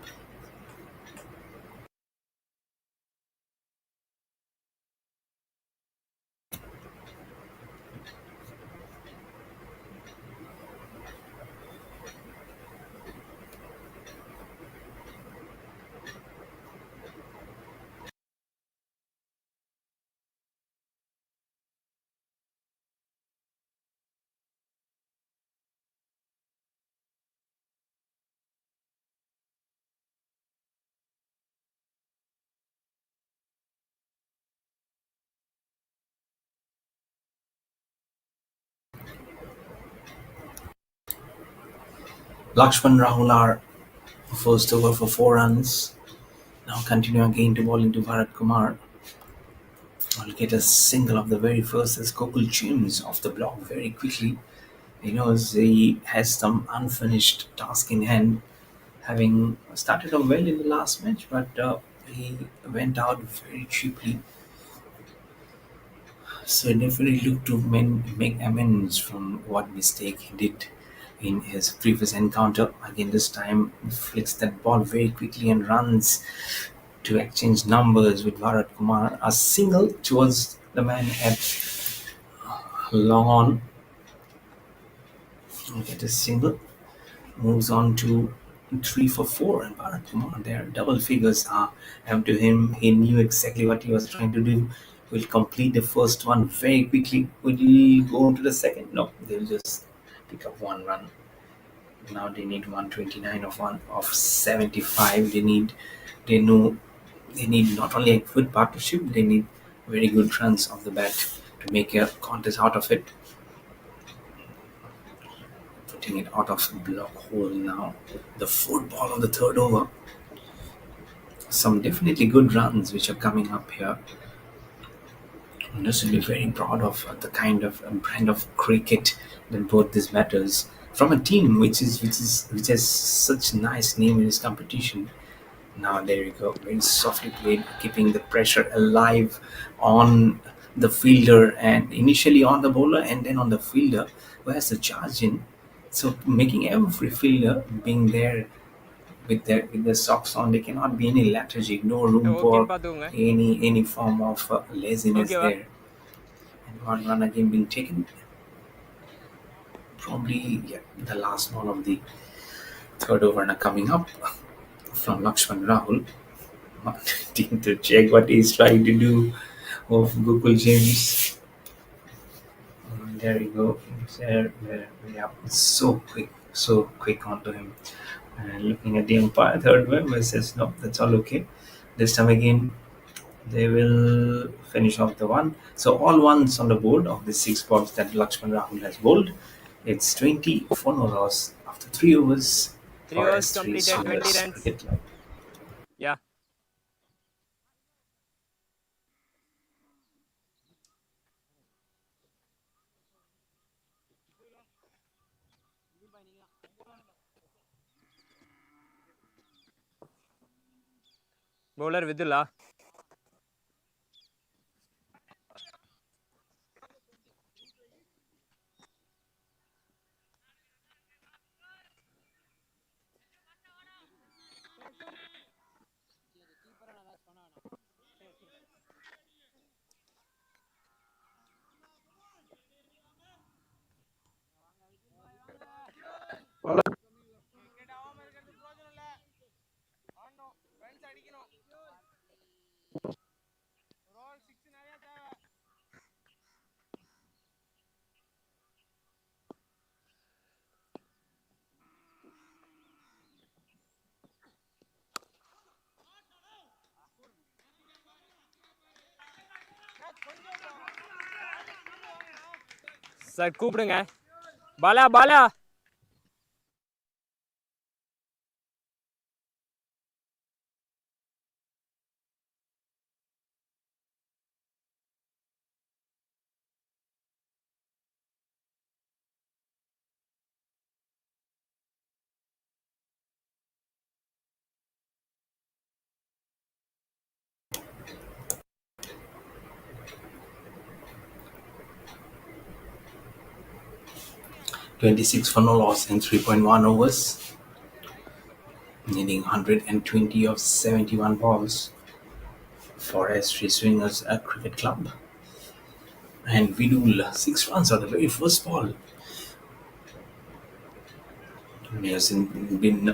Lakshman Rahul are first over for 4 runs. Now continue again to ball into Bharat Kumar. I'll get a single of the very first as Gokul James off the block very quickly. He knows he has some unfinished task in hand, having started off well in the last match, but he went out very cheaply. So he definitely looked to make amends from what mistake he did in his previous encounter. Again, this time flicks that ball very quickly and runs to exchange numbers with Bharat Kumar. A single towards the man at long on. Get a single. Moves on to 3 for 4, and Bharat Kumar there. Double figures are up to him. He knew exactly what he was trying to do. Will complete the first one very quickly. Will he go to the second? No, they'll just pick up 1 run. Now they need 129 of 75. They know they need not only a good partnership, they need very good runs off the bat to make a contest out of it. Putting it out of block hole now. The fourth ball of the third over. Some definitely good runs which are coming up here. And this will be very proud of the kind of brand of cricket that both these batters from a team which has such nice name in this competition. Now there you go, very softly played, keeping the pressure alive on the fielder and initially on the bowler and then on the fielder who has to charge in. So making every fielder being there with their socks on, there cannot be any lethargy, no room for any form of laziness there. And 1 run again being taken. Probably the last ball of the third over now coming up from Lakshman Rahul. Wanting to check what he's trying to do of Gokul James. There you go. Yeah, so quick onto him. And looking at the umpire, third member says no, that's all okay. This time again, they will finish off the one. So all ones on the board of the 6 balls that Lakshman Rahul has bowled. It's 20 for no loss after 3 overs. 3 overs completed, 20 runs. Yeah. Bowler Vidula. Sir கூப்பிடுங்க Bala Bala $26 for no loss in 3.1 overs, needing 120 of 71 balls for S3 Swingers Cricket Club. And Vidul 6 runs on the very first ball. He hasn't been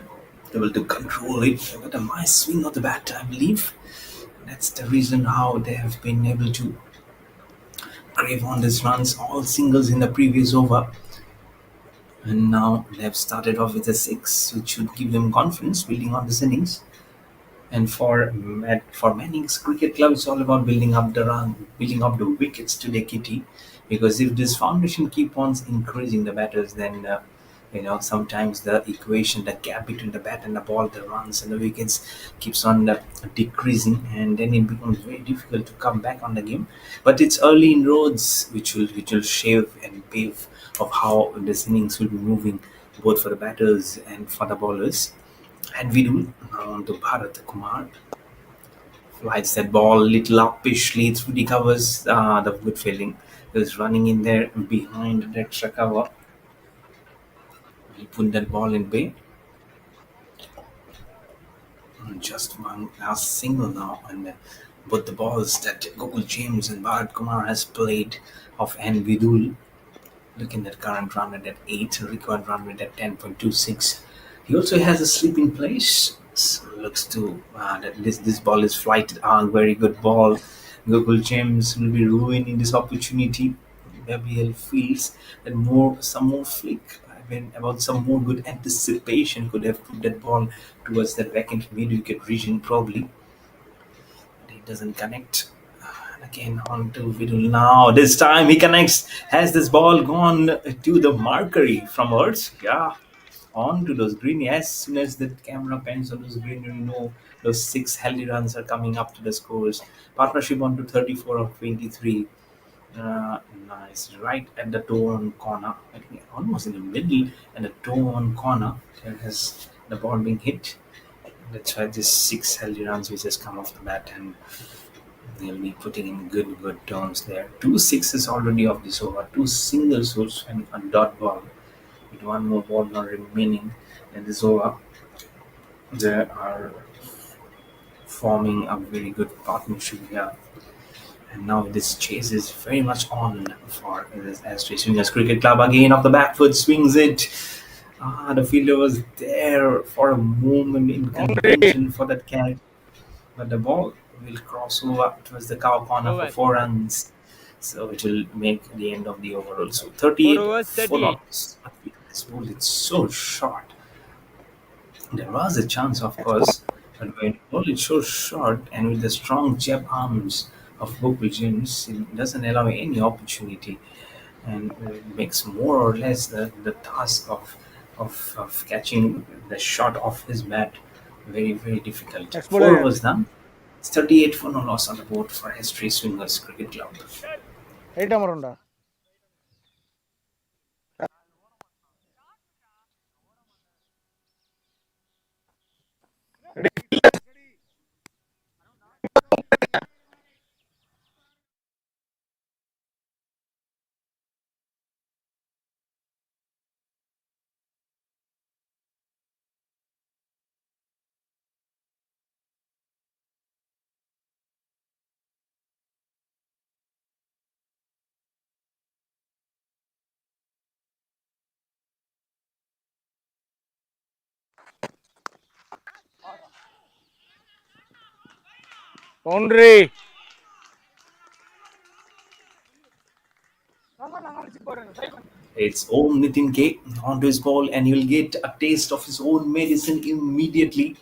able to control it, but a nice swing of the bat, I believe. That's the reason how they have been able to crave on these runs, all singles in the previous over. And now they have started off with a 6, which should give them confidence building on this innings. And for Maniacx Cricket Club, it's all about building up the run, building up the wickets to their kitty. Because if this foundation keep on increasing the batters, then Sometimes the equation, the gap between the bat and the ball, the runs and the wickets keeps on decreasing, and then it becomes very difficult to come back on the game. But it's early in roads which will shape and pave of how this innings will be moving, both for the batters and for the bowlers. And we do now on to Bharat Kumar. Flights that ball little uppishly through the covers. The good fielding is running in there behind the extra cover. He put that ball in bay. Just one last single now, and both the balls that Gokul James and Bharat Kumar has played off and Vidul. Looking at current run rate at 8, required run rate at 10.26. He also has a sleeping place. So looks to that this ball is flighted. Very good ball. Gokul James will be ruining this opportunity. WL feels that some more flick. About some more good anticipation could have put that ball towards that vacant mid-wicket region probably. But he doesn't connect. And again on to Vidul now. This time he connects. Has this ball gone to the marquee from Earth? Yeah. On to those green. As soon as the camera pans on those green, those 6 healthy runs are coming up to the scores. Partnership on to 34 of 23. Nice. Right at the toe-on corner. I think almost in the middle and the toe-on corner. There has the ball being hit. That's why this 6 healthy runs which has come off the bat, and they'll be putting in good terms there. 2 sixes already off this over. 2 singles also and a dot ball. With one more ball now remaining in this over. They are forming a very good partnership here. And now this chase is very much on for this Ashtray Swingers Cricket Club. Again off the back foot, swings it. The fielder was there for a moment in contention for that catch. But the ball will cross over towards the cow corner for 4 runs. So it will make the end of the over also. 38 full ons. This ball is so short. There was a chance, of course, but when ball is so short and with the strong jab arms of Gokul James, it doesn't allow any opportunity, and it makes more or less the task of catching the shot off his bat very difficult. 4 was done. It's 38 for no loss on the board for Ashtray Swingers Cricket Club. Eight amarunda. Boundary. It's Om Nitin K onto his ball, and he'll get a taste of his own medicine immediately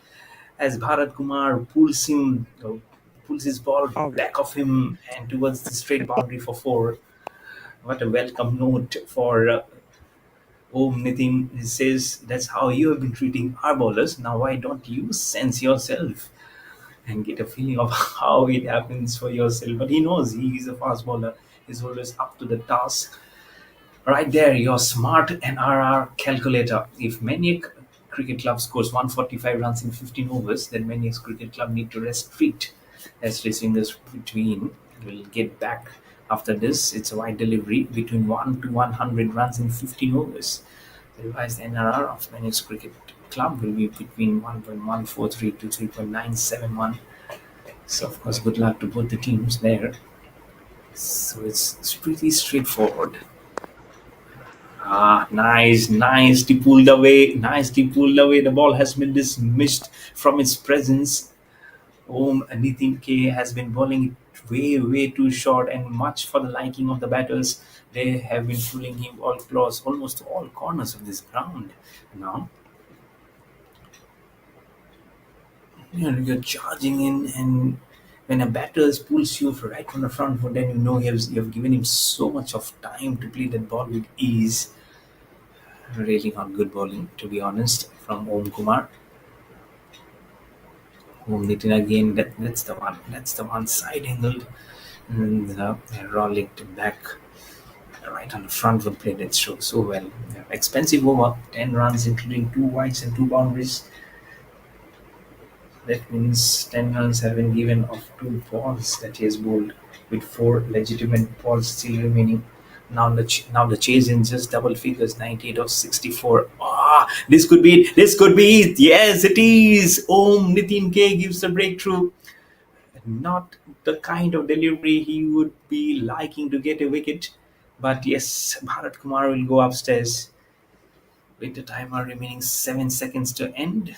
as Bharat Kumar pulls his ball back of him and towards the straight boundary for 4. What a welcome note for Om Nitin. He says, that's how you have been treating our bowlers. Now why don't you sense yourself and get a feeling of how it happens for yourself? But he knows he is a fast bowler. He's always up to the task. Right there, your smart NRR calculator. If Maniac Cricket Club scores 145 runs in 15 overs, then Maniac Cricket Club need to restrict as Swingers between. Will get back after this. It's a wide delivery between 1 to 100 runs in 15 overs. The revised NRR of Maniac Cricket Club will be between 1.143 to 3.971. So, of course, good luck to both the teams there. So, it's pretty straightforward. Nicely pulled away. The ball has been dismissed from its presence. Nitin K has been bowling it way too short and much for the liking of the batters. They have been pulling him almost to all corners of this ground now. You're charging in, and when a batter pulls you right from the front foot, then you have given him so much of time to play that ball with ease. Really not good bowling, to be honest, from Om Kumar. Om Nitin again, that's the one. That's the one side angled. And rolling back right on the front foot played it so well. Expensive over, 10 runs, including 2 wides and 2 boundaries. That means 10 runs have been given off 2 balls that he has bowled, with 4 legitimate balls still remaining. Now the chase in just double figures, 98 of 64. This could be it. This could be it. Yes, it is. Om Nitin K gives the breakthrough. Not the kind of delivery he would be liking to get a wicket. But yes, Bharat Kumar will go upstairs with the timer remaining 7 seconds to end. He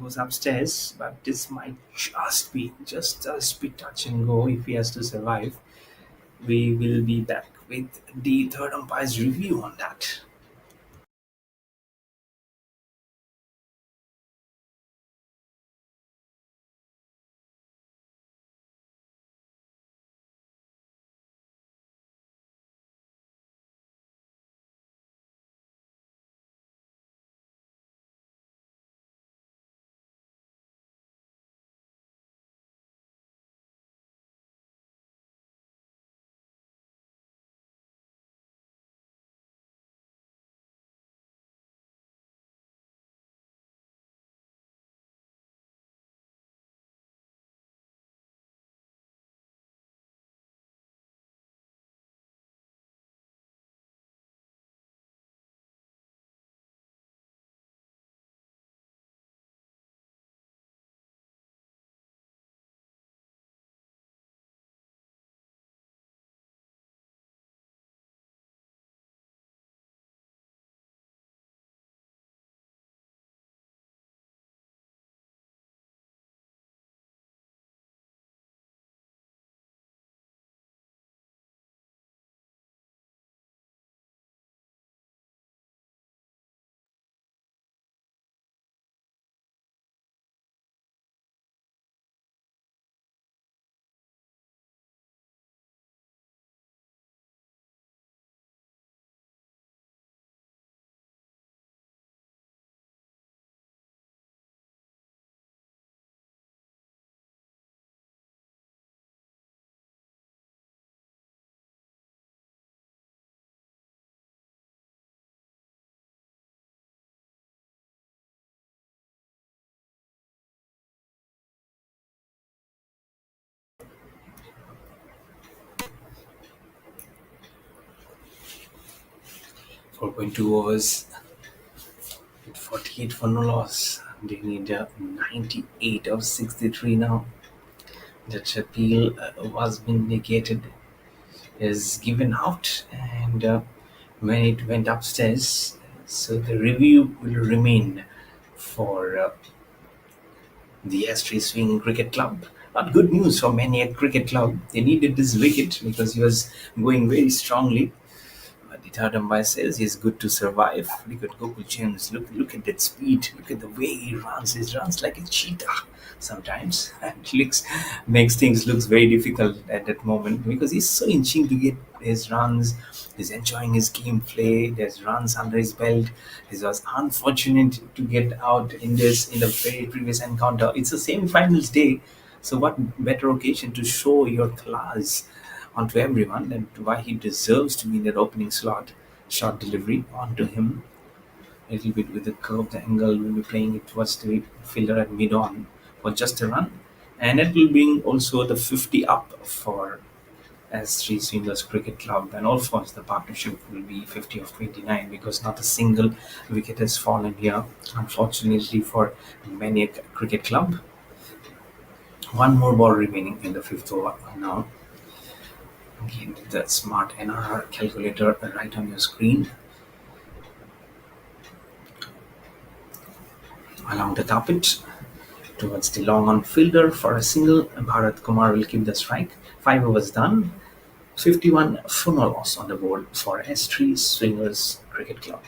goes upstairs, but this might just be touch and go if he has to survive. We will be back with the third umpire's review on that. Four point two overs with 48 for no loss. They need 98 of 63 now. That appeal was vindicated, is given out, and when it went upstairs, so the review will remain for the Ashtray Swing Cricket Club. Not good news for Maniacx Cricket Club. They needed this wicket because he was going very strongly. The third umpire says he's good to survive. Look at Gokul James. Look at that speed. Look at the way he runs. He runs like a cheetah sometimes. And makes things looks very difficult at that moment because he's so inching to get his runs. He's enjoying his gameplay. There's runs under his belt. He was unfortunate to get out in the very previous encounter. It's a semi-finals day. So what better occasion to show your class onto everyone and why he deserves to be in that opening slot. Short delivery onto him, a little bit with the curved angle. We'll be playing it towards the fielder at mid on for just a run, and it will bring also the 50 up for as Three Swingers Cricket Club, and of course the partnership will be 50 of 29 because not a single wicket has fallen here, unfortunately for Maniac Cricket Club. One more ball remaining in the fifth over now. Again, the smart NRR calculator right on your screen. Along the carpet, towards the long on fielder for a single, Bharat Kumar will keep the strike. 5 overs done. 51 for no loss on the board for S3 Swingers Cricket Club.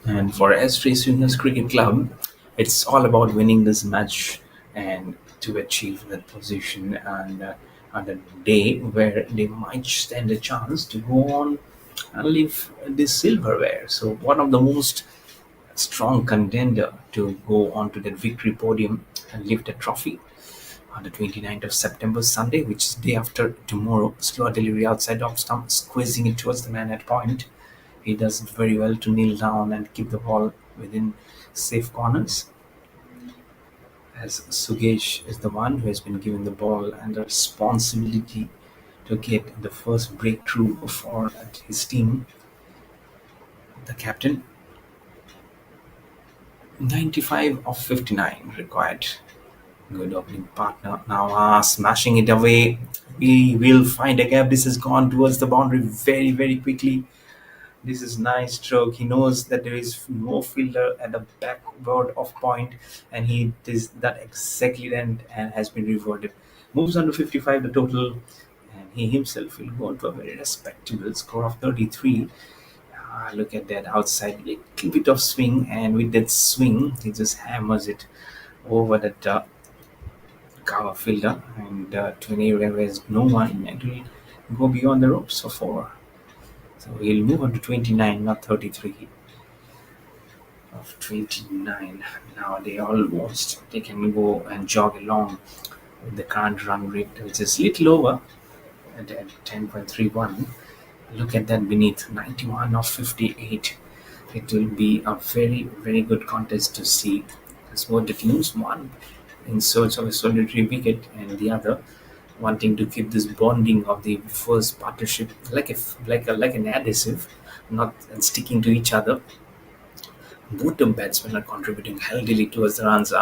And for S3 Swingers Cricket Club, it's all about winning this match and to achieve that position and on a day where they might stand a chance to go on and lift this silverware. So one of the most strong contender to go onto that victory podium and lift a trophy on the 29th of September, Sunday, which is day after tomorrow. Slow delivery outside off stump, squeezing it towards the man at point. He does it very well to kneel down and keep the ball within safe corners. As Sugesh is the one who has been given the ball and the responsibility to get the first breakthrough for his team, the captain. 95 of 59 required. Good opening partner. Now smashing it away. We will find a gap. This has gone towards the boundary very, very quickly. This is nice stroke. He knows that there is no fielder at the backward of point, and he does that exactly then and has been rewarded. Moves on to 55 the total, and he himself will go on to a very respectable score of 33. Look at that outside little bit of swing, and with that swing, he just hammers it over that cover fielder and to an area where there's no one, and will go beyond the ropes for 4. So he'll move on to 29, not 33. Of 29. Now they can go and jog along with the current run rate, which is little over at 10.31. Look at that beneath 91 of 58. It will be a very, very good contest to see. As both the teams, one in search of a solitary wicket and the other wanting to keep this bonding of the first partnership like an adhesive, not sticking to each other. Both the batsmen are contributing healthily towards the runs.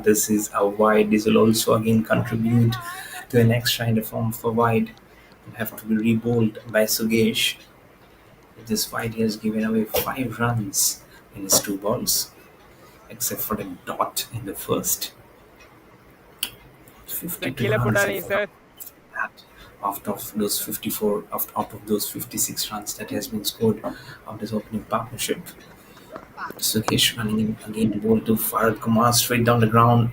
This is a wide. This will also again contribute to an extra in the form for wide. Will have to be rebowled by Sugesh. With this wide, he has given away 5 runs in his 2 balls, except for the dot in the first. 52 runs that out of those 54, out of those 56 runs that has been scored of this opening partnership. Sukesh running in again, ball to Farad Kumar straight down the ground.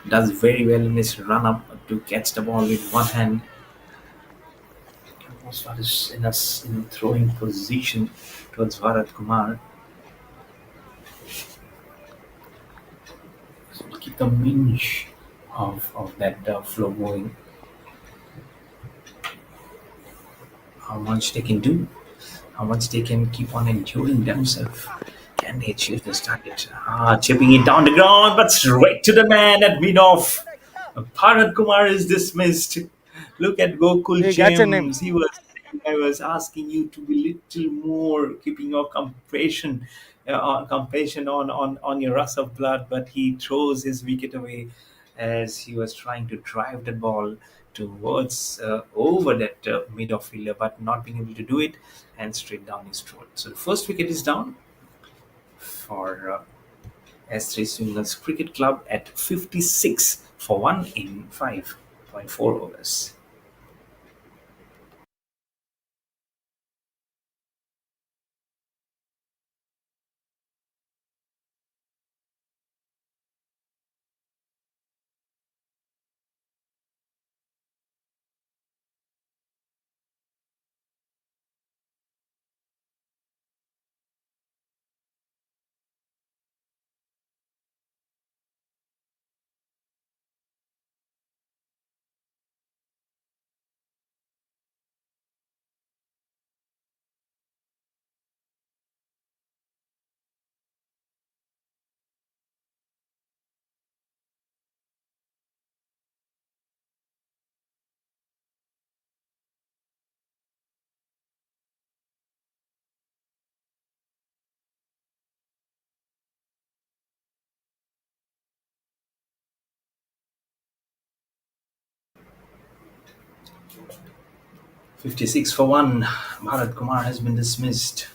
Does very well in his run up to catch the ball with one hand. Almost is in throwing position towards Farad Kumar. So we'll keep the minge of that flow going. How much they can do, how much they can keep on enduring themselves. Can they achieve this target? Chipping it down the ground, but straight to the man at mid-off. Bharat Kumar is dismissed. Look at Gokul Hey, catch a name. James. I was asking you to be little more, keeping your compassion on your rush of blood, but he throws his wicket away as he was trying to drive the ball towards over that mid-off fielder, but not being able to do it, and straight down his throat. So the first wicket is down for S3 Swingers Cricket Club at 56 for 1 in 5.4 overs. "56 for 1. Bharat Kumar has been dismissed.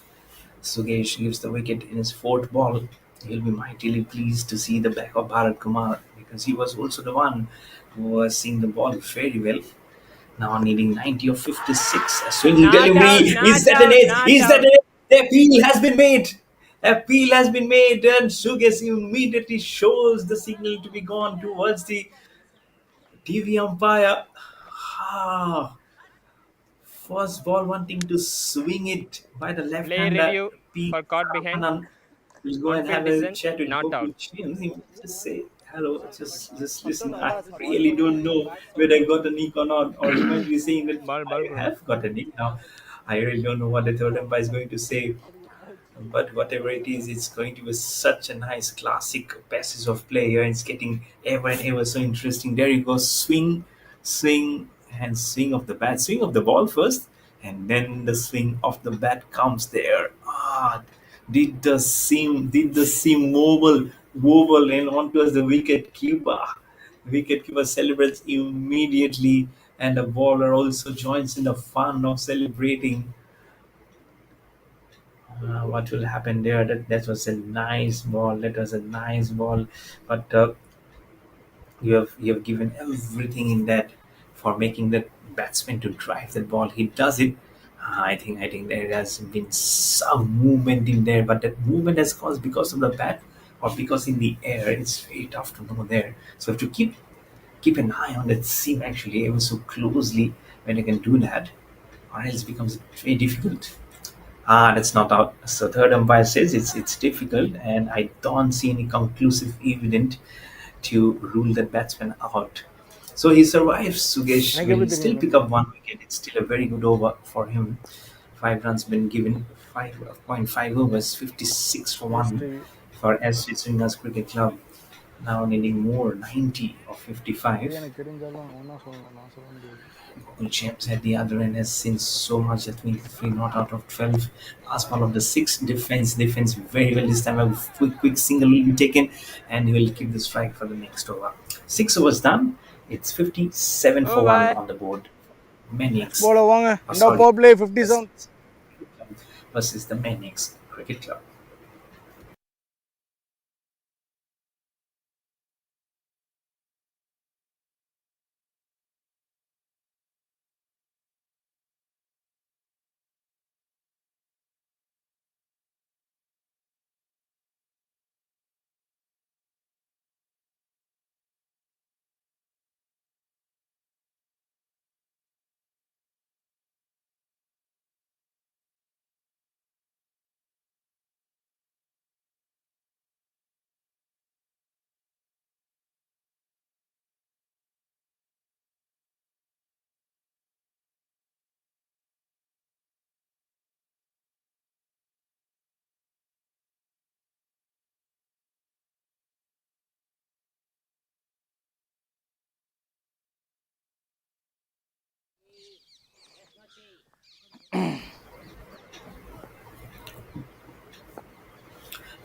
Sugesh gives the wicket in his 4th ball. He'll be mightily pleased to see the back of Bharat Kumar because he was also the one who was seeing the ball very well. Now needing 90 or 56. A swinging delivery. Is that an edge? Is that an edge? The appeal has been made. Appeal has been made, and Suges immediately shows the signal to be gone towards the TV umpire. Ah, first ball wanting to swing it by the left Play hander. review P. for caught behind. Anand will go On and field have a decision, chat with not Gokul out. James. He will just say, hello, just listen. I really don't know whether I got a nick or not. Or he might be saying that Ball I good. have got a nick now. I really don't know what the third umpire is going to say. But whatever it is, it's going to be such a nice classic passage of play here. It's getting ever and ever so interesting. There you go, swing, swing, and swing of the bat, swing of the ball first, and then the swing of the bat comes there. Did the seam wobble and onto the wicket keeper. Wicket keeper celebrates immediately, and the bowler also joins in the fun of celebrating. What will happen there? That was a nice ball. That was a nice ball, but you have given everything in that for making that batsman to drive the ball. He does it. I think there has been some movement in there, but that movement has caused because of the bat or because in the air. It's very tough to know there. So you have to keep an eye on that seam actually ever so closely when you can do that, or else it becomes very difficult. That's not out. So third umpire says it's difficult, and I don't see any conclusive evidence to rule that batsman out. So he survives. Sugesh எனக்கு will எப்படி still தெரியும் pick up one wicket. It's still a very good over for him. 5 runs been given. 5.5 overs, 56 for one history for SC Swingers Cricket Club. Now needing more, 90 or இது 55. எனக்கு தெரிஞ்சாலும் ஒன்றா சொல்லணும் நான் சொல்ல முடியாது. James at the other end has seen so much at 23 not out of 12. Last ball of the sixth defense very well this time. A quick single will be taken, and he will keep the strike for the next over. 6 overs done. It's 57 for Oh, 1 bye. on the board. Maniax, போல வாங்க oh, இந்த sorry, power play 57 versus the Maniax Cricket Club.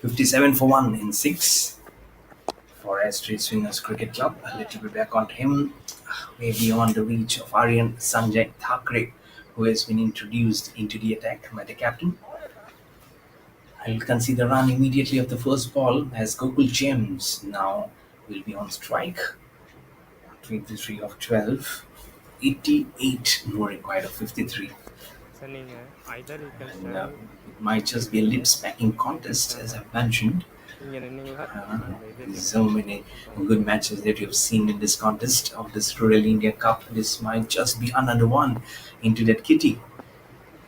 Fifty-seven for 1 in 6 for Street Swingers Cricket Club. A little bit back on him, way beyond the reach of Aryan Sanjay Thakre, who has been introduced into the attack by the captain. I'll concede the run immediately of the first ball as Gokul James now will be on strike. 23 of 12, 88 more required of 53. So either you can And stand it might just be a lip smacking contest, as I've mentioned. இங்க நின்னீங்களா So many good matches that you've seen in this contest of this Rural India Cup. This might just be another one into that kitty.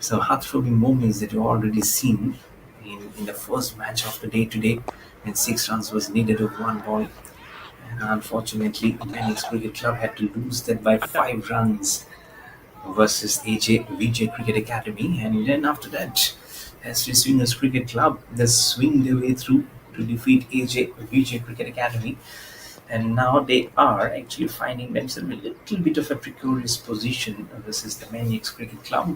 So heart-throbbing moments that you've already seen in the first match of the day today, when 6 runs was needed of one ball. And unfortunately, Maniacx Cricket Club had to lose that by 5 runs versus AJ Cricket Academy. And then after that, as the Swingers Cricket Club, they swing their way through to defeat AJ Cricket Academy. And now they are actually finding themselves a little bit of a precarious position versus the Maniacx Cricket Club.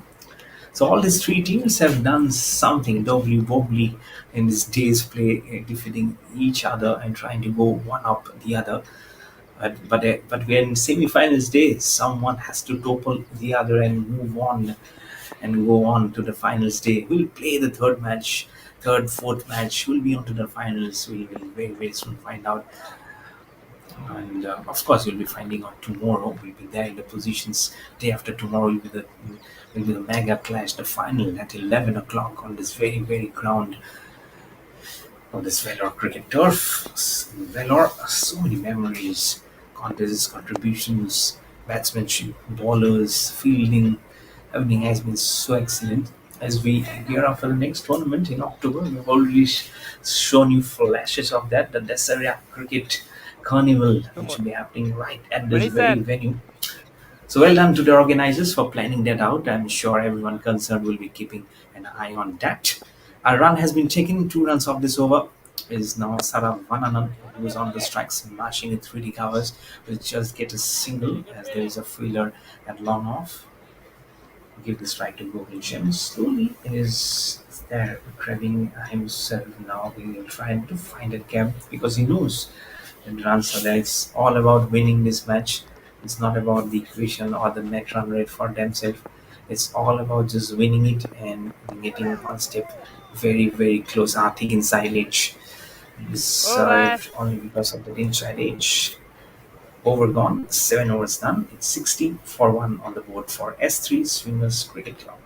So all these three teams have done something doubly wobbly in this day's play, defeating each other and trying to go one up the other. But when semi-finals day, someone has to topple the other and move on and go on to the finals day. We'll play the fourth match. We'll be on to the finals. We will very, very soon find out. And of course, you'll be finding out tomorrow. We'll be there in the positions. Day after tomorrow will be the mega clash, the final at 11 o'clock on this very, very ground. on this Vellore cricket turf. Vellore, so many memories, contests, contributions, batsmanship, bowlers, fielding. Everything has been so excellent. As we gear up for the next tournament in October, we've already shown you flashes of that. The Desaria Cricket Carnival, which will be happening right at this very venue. So well done to the organizers for planning that out. I'm sure everyone concerned will be keeping an eye on that. A run has been taken, 2 runs of this over. Is now Sarah Vananan, who is on the strike, smashing in 3D covers, will just get a single as there is a fielder at long off. Give the strike to Gokul Shem. Slowly is there grabbing himself now. He will try to find a gap because he knows and runs so that it's all about winning this match. It's not about the equation or the net run rate for themselves. It's all about just winning it and getting one step very close. Arctic inside edge is served only because of the inside edge. Over gone, 7 overs done. It's 60 for 1 on the board for S3 Swingers Cricket Club.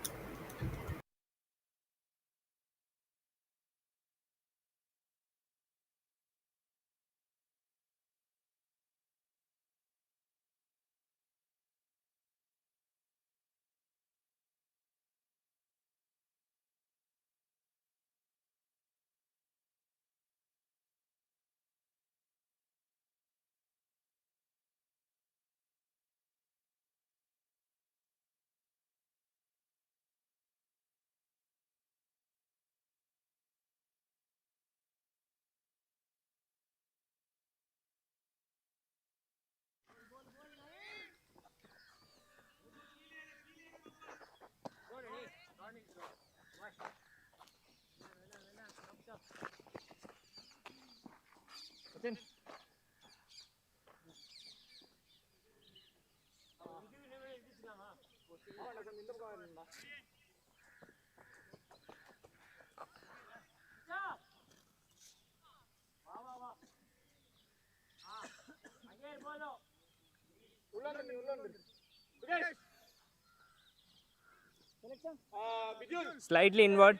Slightly inward.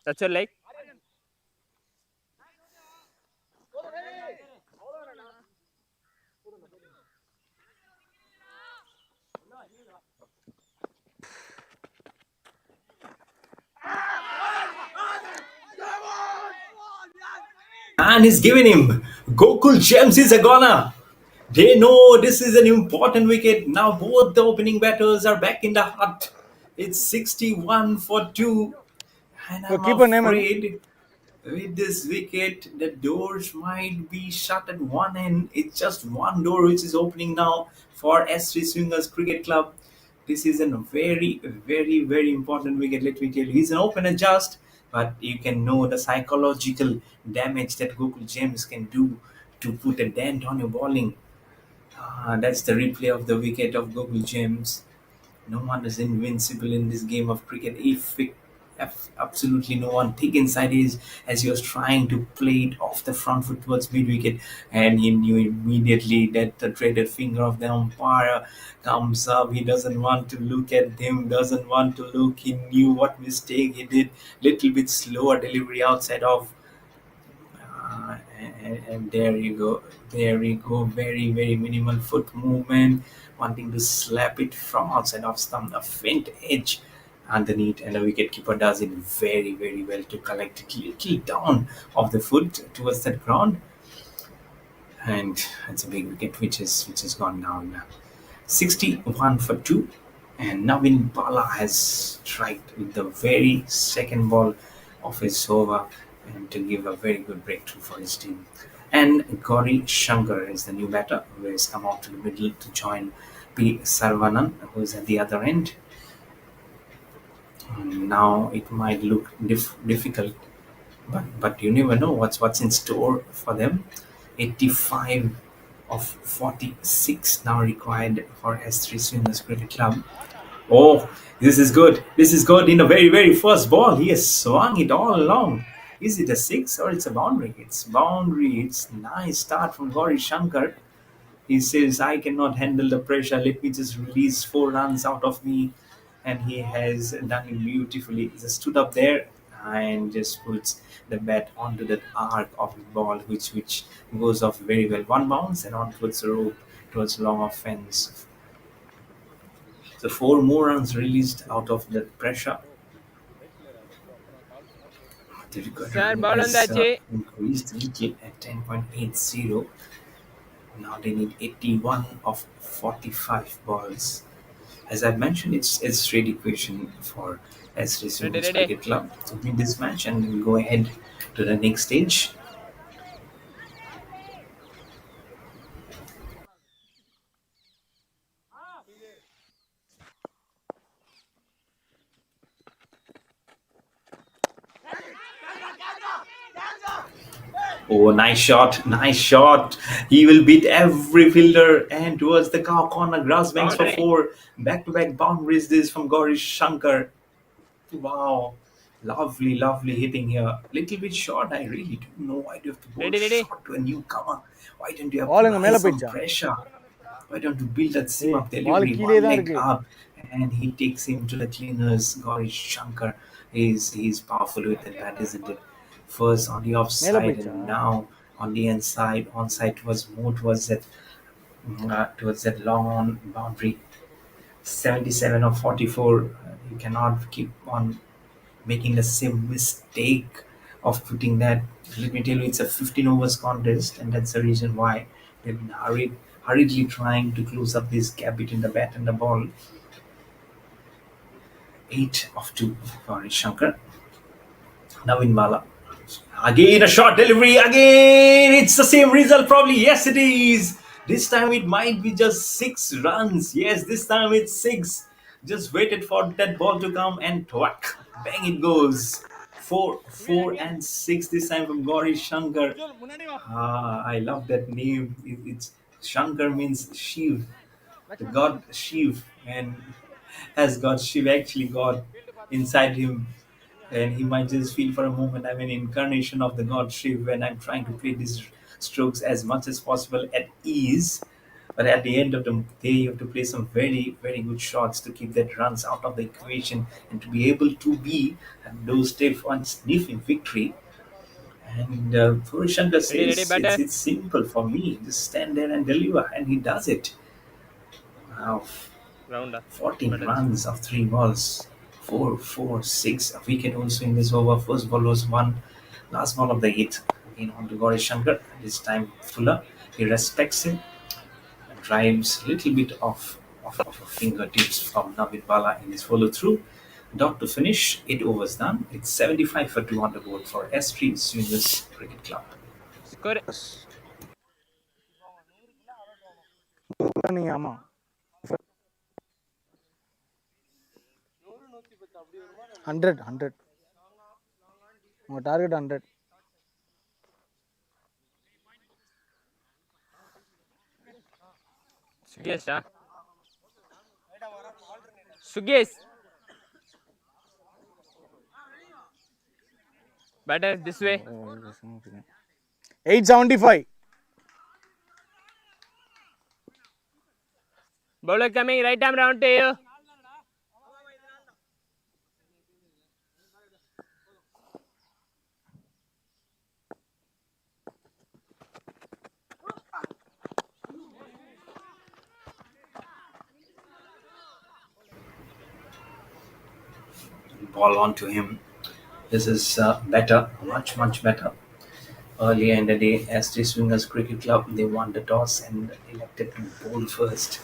Touch your leg. And he's giving him. Gokul Gems is a goner. They know this is an important wicket. Now both the opening batters are back in the hut. It's 61 for 2. And I'm keeper name, afraid with this wicket, the doors might be shut at one end. It's just one door which is opening now for S3 Swingers Cricket Club. This is a very important wicket, let me tell you. He's an opener just, but you can know the psychological damage that Gokul James can do to put a dent on your bowling. That's the replay of the wicket of Gokul James. No one is invincible in this game of cricket. If absolutely no one, thick inside is as he was trying to play it off the front foot towards mid wicket, and he knew immediately that the traded finger of the umpire comes up. He doesn't want to look at him, doesn't want to look. He knew what mistake he did. Little bit slower delivery outside of and there you go. There you go. Very minimal foot movement, wanting to slap it from outside of stump, a faint edge underneath, and the wicketkeeper does it very well to collect it little down of the foot towards the ground, and it's a big wicket which is gone down. 61 for 2, and Navin Bala has striked with the very second ball of his over and to give a very good breakthrough for his team. And Gauri Shankar is the new batter who has come out to the middle to join P. Sarvanan, who is at the other end. Now it might look difficult, but you never know what's in store for them. 85 of 46 now required for S3 Swingers Cricket Club. Oh, this is good. This is good. In the very first ball, he has swung it all along. Is it a six or it's a boundary? It's boundary. It's nice start from Gauri Shankar. He says, I cannot handle the pressure. Let me just release 4 runs out of me. And he has done it beautifully. He just stood up there. and just puts the bat onto that arc of the ball, which goes off very well. One bounce and on towards the rope towards long offense. So four more runs released out of the pressure. The record Sir, run ball has வந்தாச்சு. increased little at 10.80. Now they need 81 of 45 balls. As I mentioned, it's straight equation for S. Ready, Racing ready. Cricket Club to win this match, and we'll go ahead to the next stage. Oh, nice shot, nice shot. He will beat every fielder and towards the corner grass banks for Boundary. four. Back-to-back boundaries this from Gaurish Shankar. Wow. Lovely, lovely hitting here. Little bit short. I really don't know why do you have to bowl Ready, ready. short to a newcomer. Why don't you பால் எங்க apply மேல some போயிடுச்சா? pressure? Why don't you build that seam ஏய் up பால் delivery, கீழே one தான் leg இருக்கு. up, and he takes him to the cleaners. Gaurish Shankar is powerful with that bat, isn't it? First on the மேல offside போயிடுச்சா? and now on the inside. Onside was more towards that long on boundary. 77 or 44. You cannot keep on making the same mistake of putting that. Let me tell you, it's a 15 overs contest, and that's the reason why they've been hurriedly trying to close up this gap between the bat and the ball. 8 of 2 for Shankar. Navin Bala. Again a short delivery. Again, it's the same result probably. Yes, it is. This time it might be just 6 runs. Yes, this time it's 6. Just waited for that ball to come and whack. Bang it goes. 4 and 6 this time from Gauri Shankar. I love that name. It's Shankar means Shiv, the god Shiv, and has got Shiv actually got inside him, and he might just feel for a moment I'm an incarnation of the god Shiv when I'm trying to play these strokes as much as possible at ease. But at the end of the day, you have to play some very, very good shots to keep that runs out of the equation and to be able to be at those step one sniffing victory. And Puri Shankar Ready, ready, says batter. it's simple for me. Just stand there and deliver, and he does it. Wow, Rounder. 14 Batter. runs of 3 balls. 4, 4, 6. A wicket also in this over. First ball was 1. Last ball of the 8th. Again on to Gauri Shankar. This time Fuller. He respects him. And drives a little bit of a fingertips from Navid Bala in his follow through. Dot to finish. 8 overs done. It's 75 for 2 on the board for S3 Swingers Cricket Club. Score. நீங்க ஆமா. Hundred hundred உங்கள் target 100. Sugesh, Sugesh. Batter this way. 875. Bowler coming, right arm round to you. Ball on to him. This is better, much better. Earlier in the day, as the Swingers Cricket Club, they won the toss and elected to bowl first.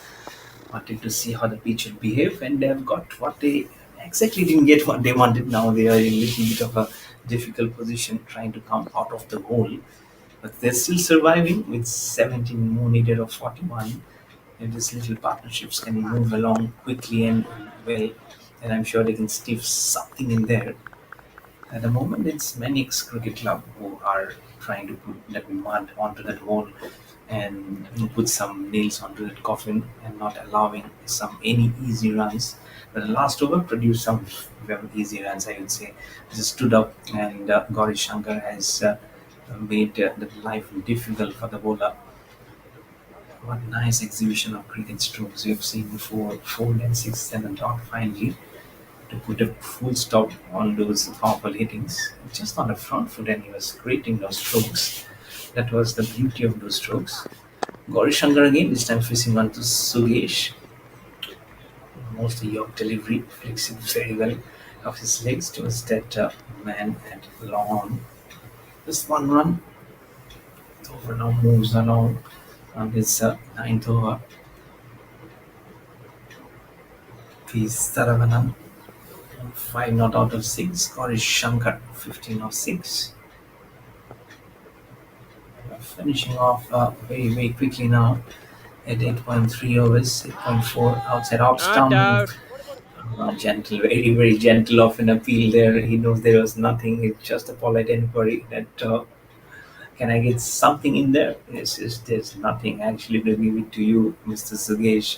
Wanted to see how the pitch would behave, and they have got what they exactly didn't get what they wanted. Now they are in a little bit of a difficult position trying to come out of the hole. But they're still surviving with 17 more needed of 41. If these little partnerships can move along quickly and well, then I'm sure they can stiff something in there. At the moment, it's Maniacx Cricket Club who are trying to put that mud onto that hole and put some nails onto that coffin and not allowing any easy runs. But the last over produced some very easy runs, I would say. Just stood up, and Gauri Shankar has made the life difficult for the bowler. What nice exhibition of cricket strokes we have seen before. 4 and 6 and a dot finally. to put a full stop on those powerful hittings. Just on the front foot, and he was creating those strokes. That was the beauty of those strokes. Gauri Shankar again, this time facing on to Sugesh. Most York delivery, flexing very well of his legs towards that man at long on. Just one run. Over now moves along on his ninth over. P. Saravanan, 5 not out of 6. Gauri Shankar, 15 of 6. Finishing off very, very quickly now at 8.3 overs, 8.4 outside off Not stump. out. Gentle, very, very gentle off an appeal there. He knows there was nothing. It's just a polite inquiry that can I get something in there? Yes, there's nothing. Actually, to give it to you, Mr. Sugesh.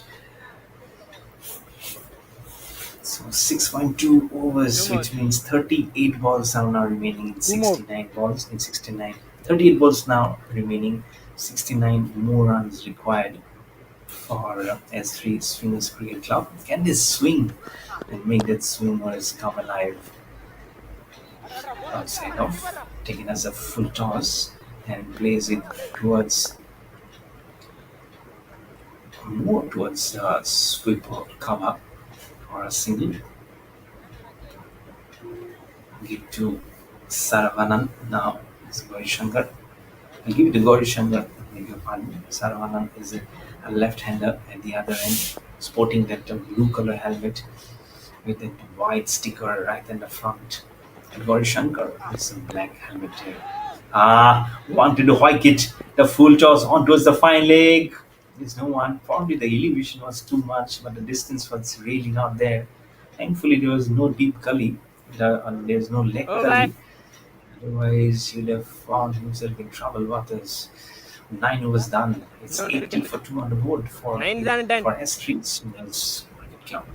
So 6.2 overs, Two more. which means 38 balls are now remaining in Two more. 69 balls. In 69, 38 balls now remaining. 69 more runs required for S3 Swingers Cricket Club. Can they swing and make that swingers come alive? Outside of taking as a full toss and plays it towards more towards sweep or cover or a single. Give to Saravanan now. Is Gauri Shankar. I'll give it to Gauri Shankar. Beg your pardon. Saravanan is a left-hander at the other end, sporting that blue color helmet with that white sticker right in the front. And Gauri Shankar is a black helmet here. Wanted to hike it. The full toss on towards the fine leg. There's no one. Probably the elevation was too much, but the distance was really not there. Thankfully, there was no deep gully. There's no leg Oh, gully. bye. Otherwise, you'd have found himself in trouble waters. 9 overs done. It's No, 80 for 2 on the board for 9 than 10. S Streets Mills Cricket Club.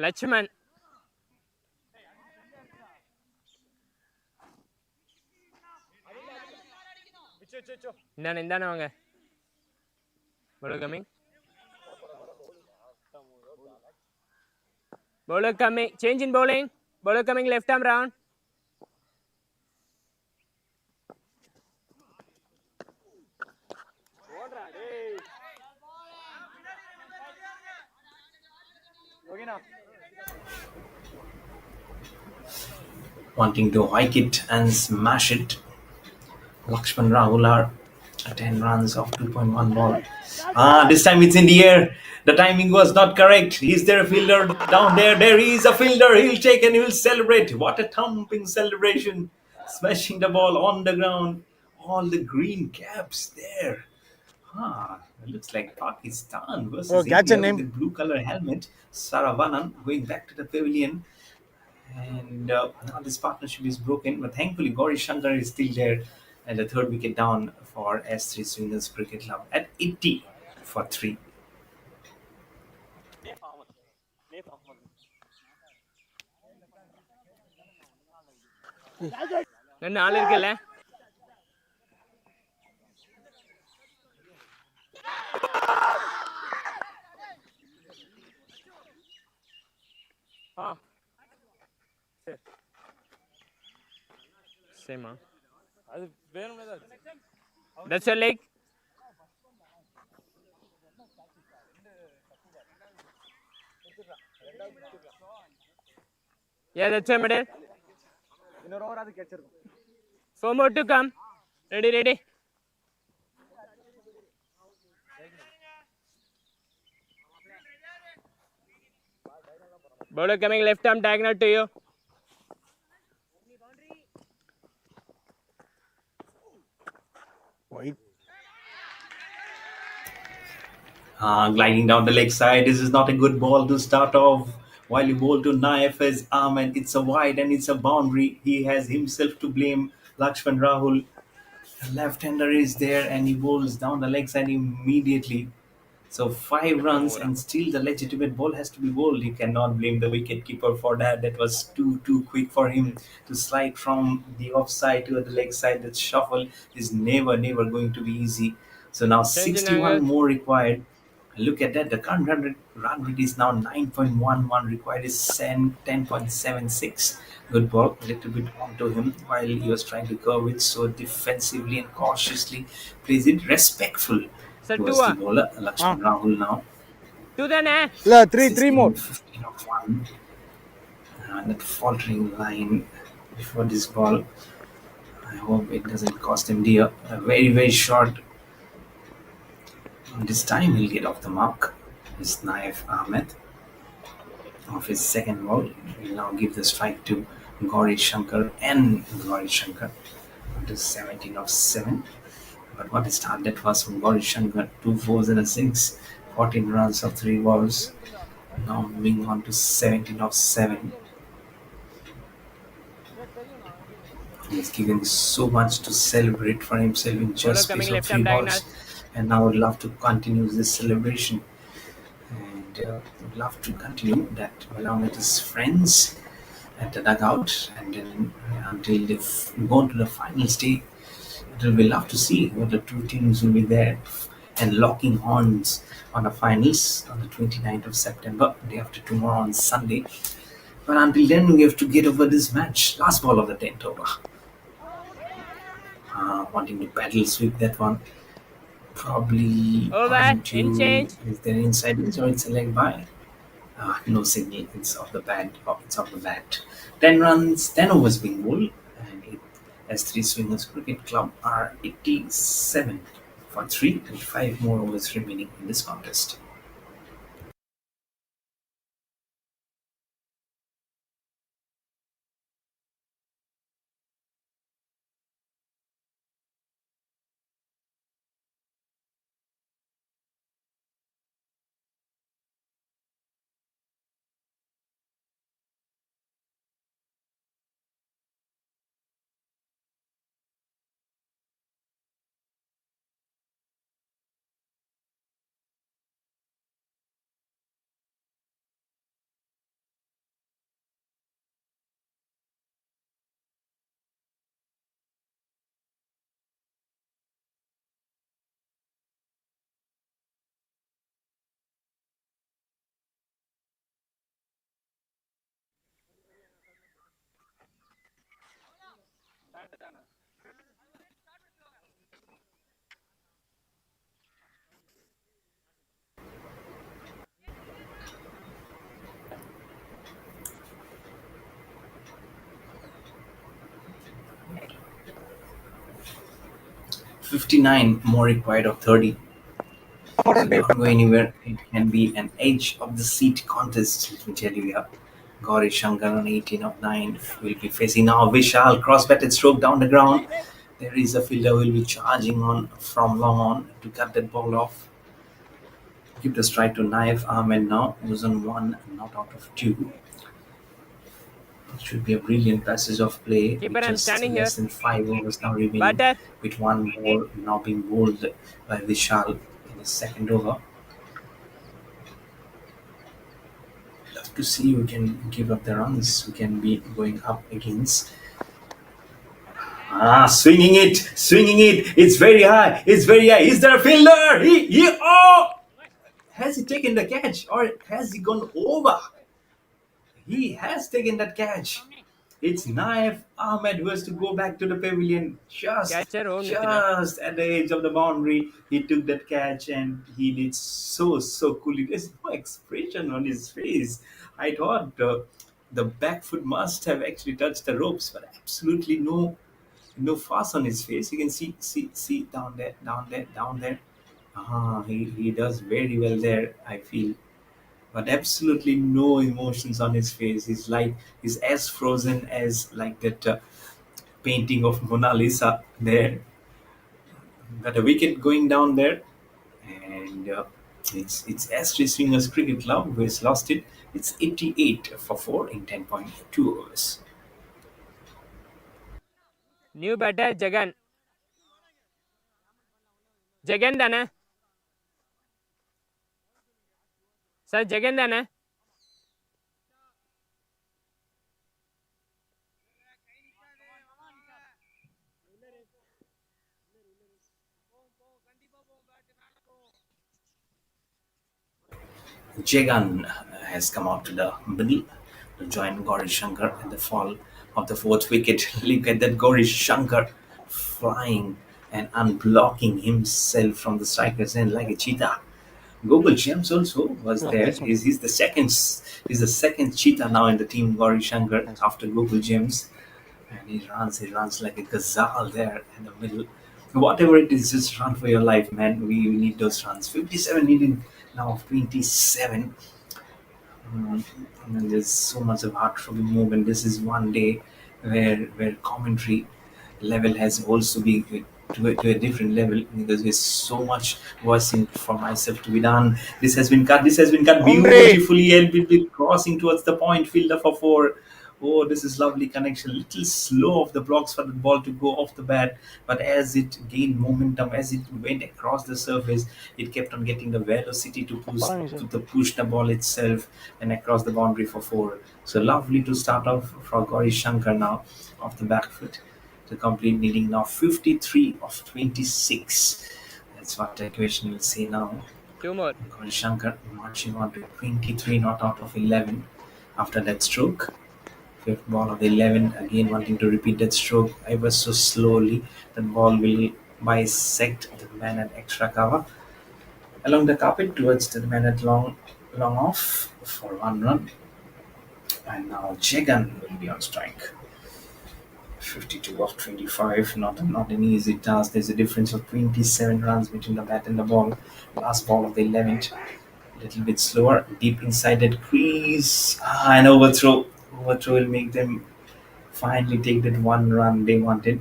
Lachman. இந்தானே வாங்க. Bowler coming. Bowler coming. Change in bowling. Bowler coming left arm round. Wanting to hike it and smash it. Lakshman Rahul are 10 runs off 2.1 ball. This time it's in the air. The timing was not correct. Is there a fielder down there? There is a fielder. He'll take and he'll celebrate. What a thumping celebration. Smashing the ball on the ground. All the green caps there. It looks like Pakistan versus Oh, catch a India name. with the blue color helmet. Saravanan going back to the pavilion. And now this partnership is broken, but thankfully Gauri Shankar is still there, and the third wicket down for S3 Swingers Cricket Club at 80 for 3. இன்னும் ஆள் இருக்குல்ல? சேமா அது வேணும்னே தான். That's your leg. Yeah, that's your middle. இன்னொரு over அது கேட்சிருக்கும். 4 more to come. Ready. Bowler coming left arm diagonal to you. White. Gliding down the leg side. This is not a good ball to start off. While you bowl to Naif his arm, and it's a wide and it's a boundary. He has himself to blame. Lakshman Rahul, the left-hander, is there and he bowls down the leg side immediately. So 5 runs and still the legitimate ball has to be bowled. You cannot blame the wicket keeper for that. That was too quick for him to slide from the offside to the leg side. That shuffle is never going to be easy. So now 61 more required. Look at that. The current run rate is now 9.11. Required is 10.76. Good ball. A little bit onto him while he was trying to curve it. So defensively and cautiously plays it respectful Sir, two towards the bowler. Lakshman Rahul now. two then இல்ல three 16, more 15 of 1. That faltering line before this ball. I hope it doesn't cost him dear. Very short. This time he'll get off the mark. Is Naif Ahmed of his second ball. Will now give the strike to Gauri Shankar and Gauri Shankar to 17 of 7. But what a start that was from Gauri Shankar. 2 fours and a 6. 14 runs of 3 balls. Now moving on to 17 of 7. He's given so much to celebrate for himself in just coming space of left 3 arm balls. And now would love to continue this celebration. And would love to continue that along with his friends at the dugout. And then until they go to the final stage, it will be love to see what the two teams will be there and locking horns on the finals on the 29th of September, day after tomorrow on Sunday. But until then, we have to get over this match. Last ball of the 10th over. Wanting to paddle sweep that one. Probably Over, going in to. change. Is there inside it or it's a leg by? No signal. It's off the bat. It's off the bat. 10 runs, 10 overs being bowled. And it, as 3 Swingers Cricket Club are 87 for 3 and 5 more overs remaining in this contest. .59 more required of 30. So don't go anywhere. It can be an edge of the seat contest. Let me tell you, yeah. Gauri Shankar on 18 of 9 will be facing now Vishal cross-batted stroke down the ground. There is a fielder who will be charging on from long on to cut that ball off. Give the strike to Naif Ahmed now, who's on 1, not out of 2. It should be a brilliant passage of play. Keeper, With I'm just standing less here. than 5 overs now remaining. Butter. With 1 ball now being bowled by Vishal in the second over. Love to see who can give up the runs, who can be going up against. Swinging it. It's very high. Is there a fielder? Has he taken the catch or has he gone over? He has taken that catch. It's Naif Ahmed who has to go back to the pavilion Catcher own just at the edge of the boundary. He took that catch and he did so coolly. There's no expression on his face. I thought the back foot must have actually touched the ropes, but absolutely no fuss on his face. You can see down there. He does very well there, I feel. But absolutely no emotions on his face. He's as frozen as like that painting of Mona Lisa there. Got a wicket going down there, and It's S.J. Swingers Cricket Club who has lost it. It's 88 for 4 in 10.2 overs. New batter Jagan Jagan దానా sir Jagan దానా Jagan has come out to the middle to join Gauri Shankar at the fall of the fourth wicket. Look at that Gauri Shankar flying and unblocking himself from the striker's end like a cheetah. Google James also was Yeah, there. nice one. He's the second cheetah now in the team, Gauri Shankar, Nice. after Google James. And he runs like a gazelle there in the middle. Whatever it is, just run for your life, man. We need those runs. 57 needing now of 27. And then there's so much of heartful movement. This is one day where commentary level has also been to a different level because there's so much voicing for myself to be done. This has been cut. This has been cut Boundary. beautifully and will be crossing towards the point. Fielder for four. Oh, this is lovely connection. Little slow of the blocks for the ball to go off the bat, but as it gained momentum, as it went across the surface, it kept on getting the velocity Fine, sir. to push the ball itself and across the boundary for four. So lovely to start off for Gauri Shankar now off the back foot to complete needing now 53 of 26. That's what the equation will say now. 2 more Gauri Shankar marching on to 23 not out of 11 after that stroke. Fifth ball of the 11, again wanting to repeat that stroke ever so slowly. The ball will bisect the man at extra cover along the carpet towards the man at long off for 1 run. And now Jagan will be on strike. 52 of 25, not an easy task. There's a difference of 27 runs between the bat and the ball. Last ball of the 11th, a little bit slower, deep inside that crease. An overthrow. Overthrow will make them finally take that 1 run they wanted.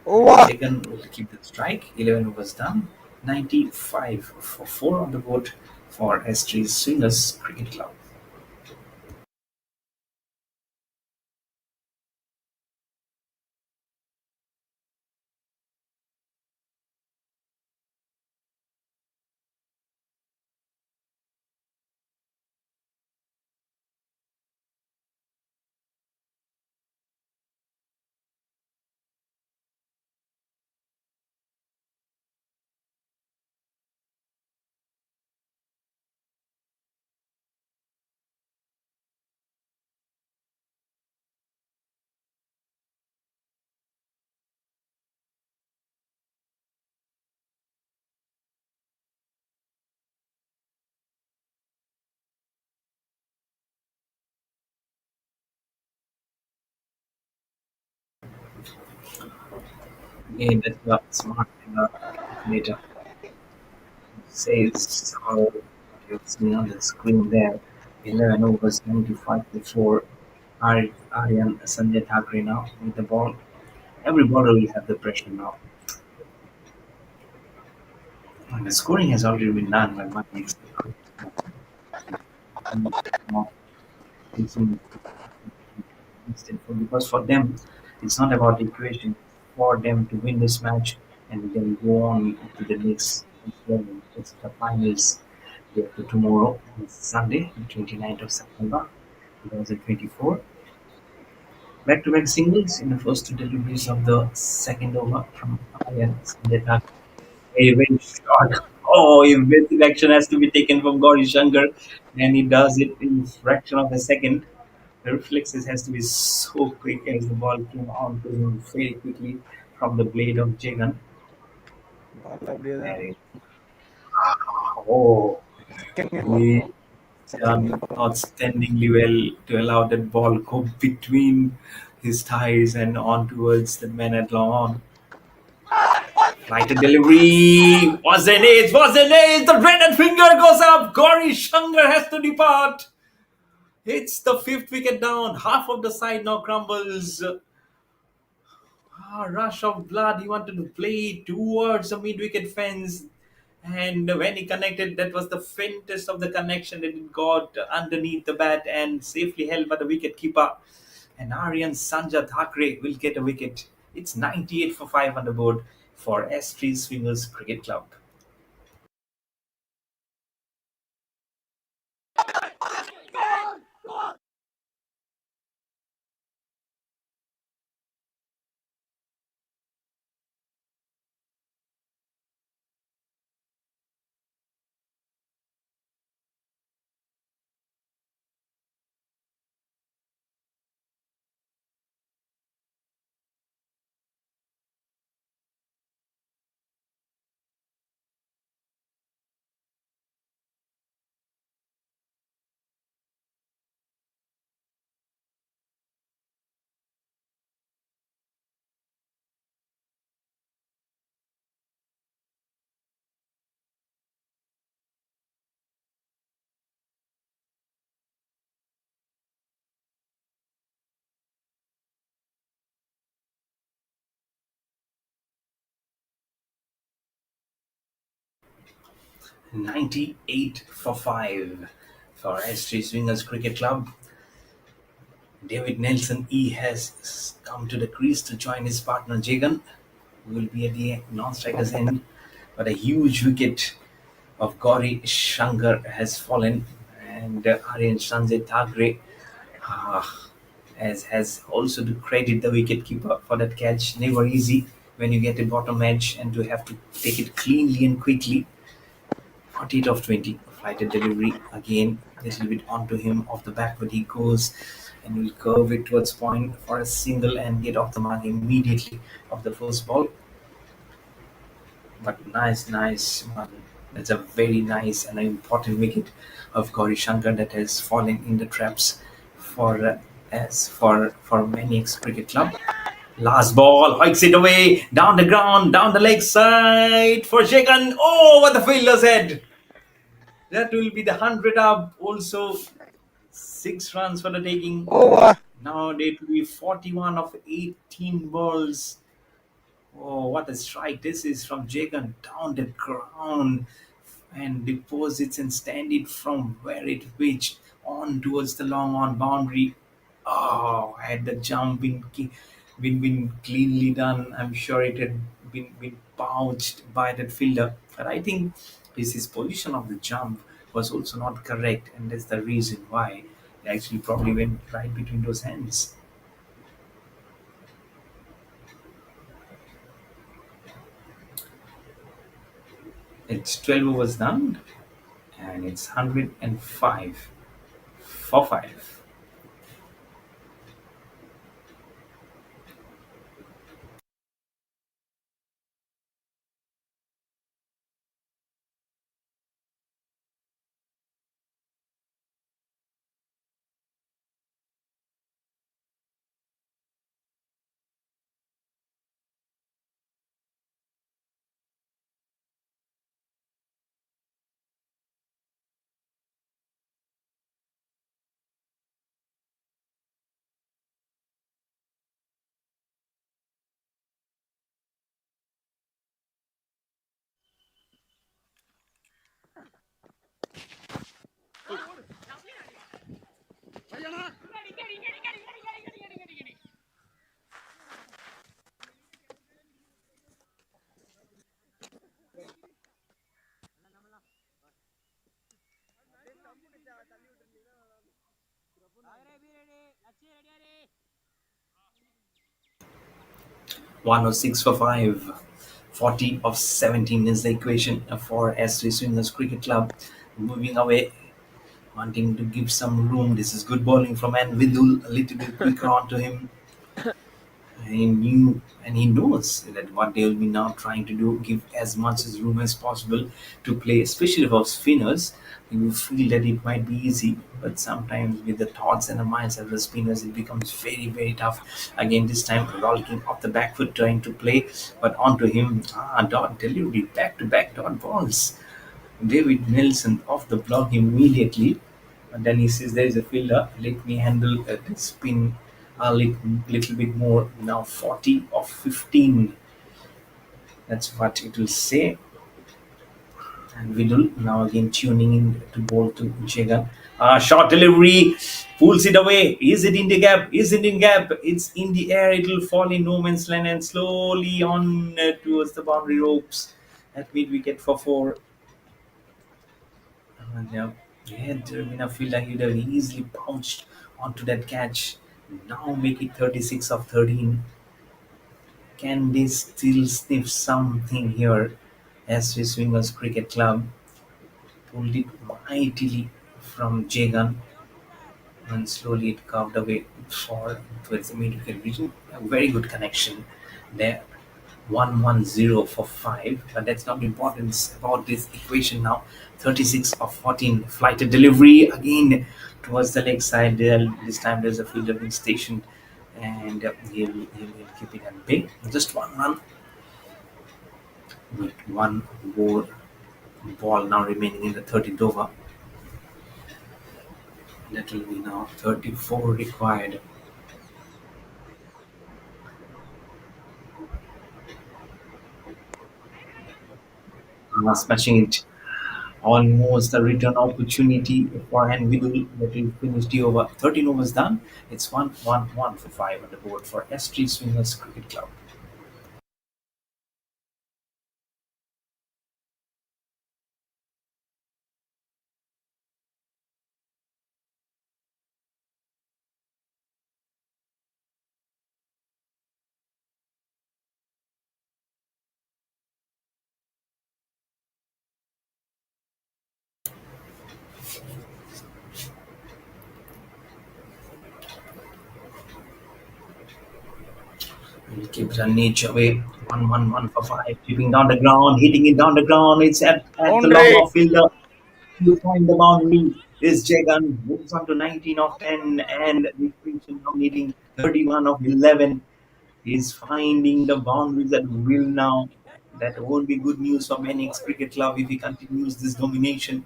Over. Jagan will keep the strike. 11 was done. 95 for 4 on the board for S3 Swingers Cricket Club. Again, that's what smart calculator says how you've seen on the screen there. 11 overs, 95 before Aryan Sanjay Thakre now with the ball. Every bowler will have the pressure now. And the scoring has already been done by Maniacx CC. Because for them, it's not about equation. For them to win this match and then go on to the next level. It's the finals day after tomorrow. It's Sunday, the 29th of September, 2024. Back-to-back singles in the first two deliveries of the second over from Aryan Sanjay Thakre. Very short. Oh, evasive action has to be taken from Gauri Shankar, and he does it in fraction of a second. The reflexes has to be so quick as the ball came on to him very quickly from the blade of Jagan. பால் அப்படியே தான் And oh, second he பார்க்கணும் done second பார்க்கணும் outstandingly well to allow that ball go between his thighs and on towards the man at long on. Right delivery was an ace, was an ace. The red finger goes up. Gauri Shankar has to depart. It's the fifth wicket down. Half of the side now crumbles. Rush of blood. He wanted to play towards the mid-wicket fence, And when he connected, that was the faintest of the connection that it got underneath the bat and safely held by the wicket keeper. And Aryan Sanja Thakre will get a wicket. It's 98 for 5 on the board for S3 Swingers Cricket Club. 98 for 5 for S3 Swingers Cricket Club. David Nelson E has come to the crease to join his partner Jagan, who will be at the non-striker's end. But a huge wicket of Gauri Shankar has fallen, and Aryan Sanjay Thakre has also to credit the wicketkeeper for that catch. Never easy when you get a bottom edge and to have to take it cleanly and quickly. 48 of 20, flighted delivery again, a little bit onto him off the back, but he goes and will curve it towards point for a single and get off the mark immediately of the first ball. But nice one. That's a very nice and important wicket of Gauri Shankar that has fallen in the traps for for Maniacx Cricket Club. Last ball, hikes it away, down the ground, down the leg side for Shagan. Oh, what the fielder said! That will be the 100 up. Also, 6 runs for the taking. Over. Now it will be 41 of 18 balls. Oh, what a strike this is from Jagan down the ground and deposits and stand it from where it pitched on towards the long on boundary. Oh, had the jump been cleanly done, I'm sure it had been pounced by that fielder. But I think his position of the jump was also not correct, and that's the reason why it actually probably went right between those hands. It's 12 overs done, and it's 105 for 5. One or 6 for 5. 40 of 17 is the equation for S3 Swingers Cricket Club. Moving away, wanting to give some room. This is good bowling from Vidul, a little bit quicker onto him. He knew and he knows that what they will be now trying to do, give as much as room as possible to play, especially for spinners. You feel that it might be easy, but sometimes with the thoughts and the minds of the spinners, it becomes very tough. Again, this time rolling off the back foot, trying to play, but onto him, dot delivery, back to back dot balls. David Nelson off the block immediately. And then he says, there is a fielder, let me handle the spin a little bit more. Now 40 of 15. That's what it will say. And Vidul now again tuning in to bowl to Jagan. Short delivery, pulls it away. Is it in the gap? Is it in gap? It's in the air. It will fall in no man's land and slowly on towards the boundary ropes at mid wicket for four. And had been a fielder, he'd have easily bounced onto that catch. Now make it 36 of 13. Can they still sniff something here? As we Swingers Cricket Club pulled it mightily from Jagan and slowly it carved away for towards the mid-wicket region. A very good connection there. 110 for 5, but that's not important. It's about this equation now. 36 of 14. Flighted delivery again towards the leg side. There, this time there's a fielder being stationed, and he'll keep it at bay. Just one run with one more ball now remaining in the 13th over. That will be now 34 required. Smashing it. Almost a return opportunity for Vidul that will finish the over. 13 overs done. It's 1-1-1 for 5 on the board for ST Swingers Cricket Club. We'll keep Ranich away. 1-1-1 for 5. Keeping down the ground, hitting it down the ground. It's at the long Boundary. off fielder. To find the boundary is Jagan. Moves on to 19 of 10 and the equation now needing 31 of 11. He's finding the boundaries at will now. That won't be good news for Maniacx Cricket Club if he continues this domination.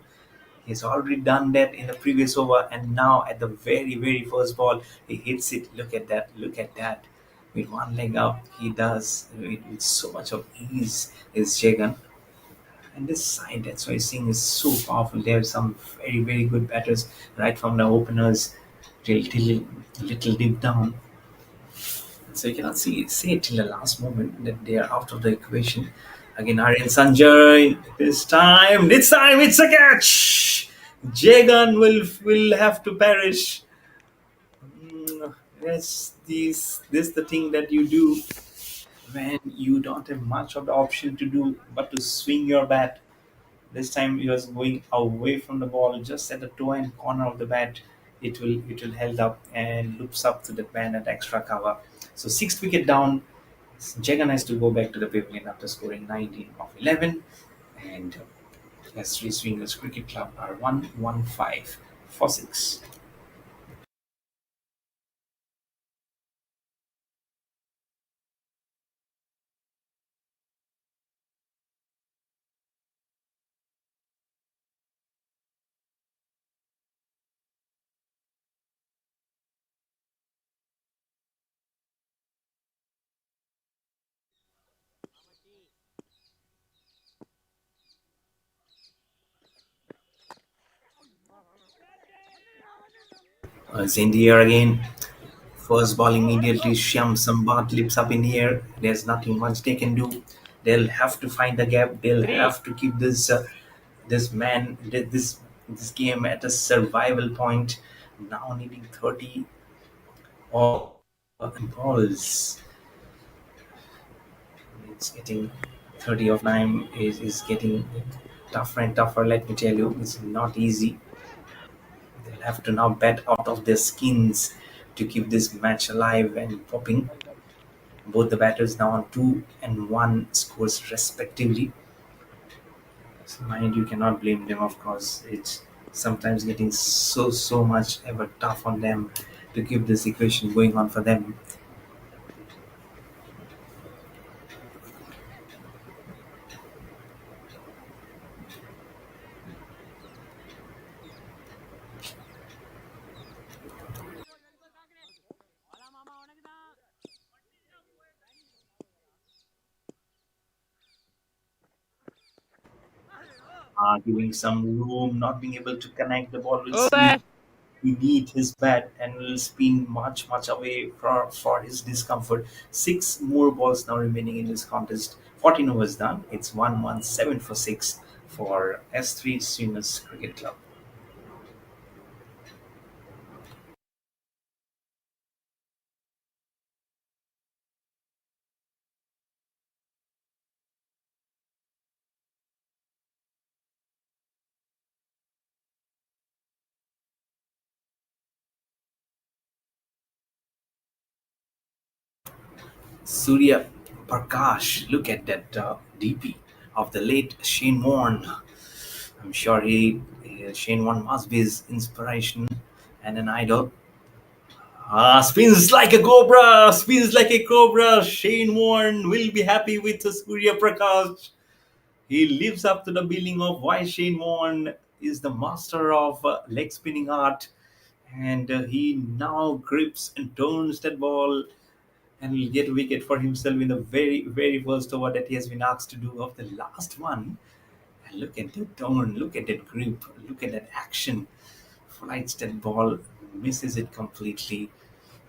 He's already done that in the previous over, and now at the very, very first ball, he hits it. Look at that! Look at that! With one leg up, he does it with so much of ease. Is Jagan, and this side, that's why seeing is so powerful. There are some very, very good batters right from the openers till little deep down. So you cannot say till the last moment that they are out of the equation. Again, Aryan Sanjay. This time it's a catch. Jagan will have to perish. Yes, this the thing that you do when you don't have much of the option to do but to swing your bat. This time he was going away from the ball, just at the toe end corner of the bat. It will held up and loops up to the band at extra cover. So sixth wicket down. Jagan has to go back to the pavilion after scoring 19 of 11, and S3 Swingers Cricket Club are 1-1-5 for 6. It's in the air again. First ball immediately, Shyam Sambat lips up in the air. There's nothing much they can do. They'll have to find the gap. They'll have to keep this game at a survival point. Now needing 30 or balls. It's getting 30 of 9 is getting tougher and tougher. Let me tell you, it's not easy. They'll have to now bet out of their skins to keep this match alive and popping. Both the batters now on 2 and 1 scores respectively. So mind you cannot blame them, of course. It's sometimes getting so much ever tough on them to keep this equation going on for them. giving some room, not being able to connect. The ball will Over. slip beneath his bat and will spin much, much away for his discomfort. Six more balls now remaining in this contest. 14 overs done. It's 117 for 6 for S3 Swingers Cricket Club. Surya Prakash, look at that DP of the late Shane Warne. I'm sure Shane Warne must be his inspiration and an idol. Spins like a cobra, spins like a cobra. Shane Warne will be happy with Surya Prakash. He lives up to the billing of why Shane Warne is the master of leg spinning art, and he now grips and turns that ball and will get a wicket for himself in the very, very first over that he has been asked to do of the last one. And look at that turn, look at that grip, look at that action. Flights that ball, misses it completely.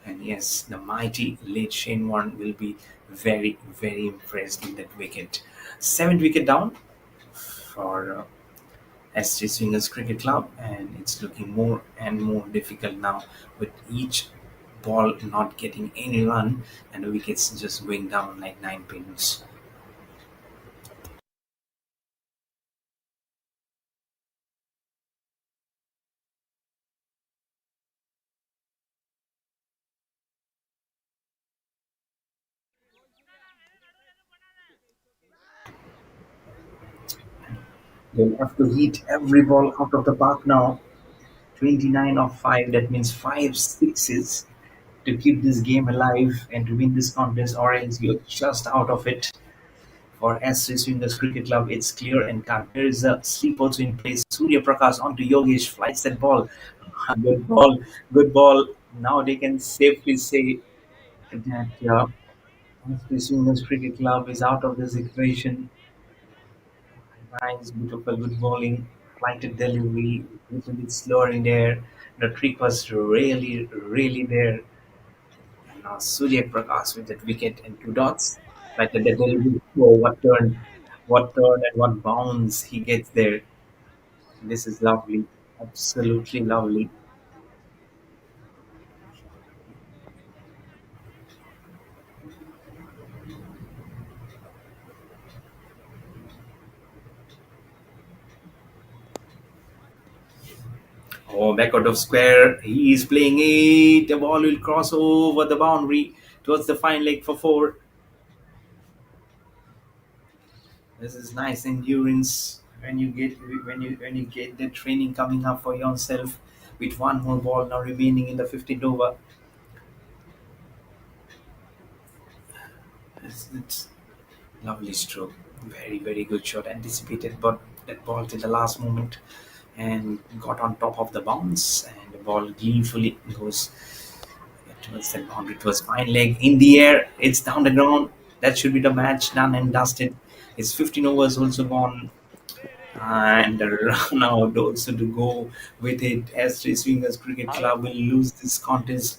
And yes, the mighty late Shane Warne will be very, very impressed with that wicket. Seventh wicket down for SG Swingers Cricket Club, and it's looking more and more difficult now with each ball not getting any run and the wickets just going down like 9 pins. They'll have to hit every ball out of the park now. 29 of 5, that means 5 sixes to keep this game alive and to win this contest, or else you're just out of it. For SC Swingers Cricket Club, it's clear and cut. There is a sleep also in place. Surya Prakash onto Yogesh, flights that ball. Good ball, good ball. Now they can safely say that SC Swingers Cricket Club is out of this equation. Nice, beautiful, good bowling, flighted delivery, a little bit slower in there. The trick was really, really there. And now Surya Prakash with that wicket and 2 dots. Flighted the delivery. Oh, what turn and what bounce he gets there. This is lovely, absolutely lovely. Oh, back out of square. He is playing it. The ball will cross over the boundary towards the fine leg for 4. This is nice endurance when you get the training coming up for yourself with one more ball now remaining in the 15th over. It's lovely stroke, very very good shot, anticipated but that ball till the last moment and got on top of the bounce and the ball gleefully goes towards that boundary. It was fine leg in the air. It's down the ground. That should be the match done and dusted. It's 15 overs also gone and the run out also to go with it. As Three Swingers Cricket Club will lose this contest,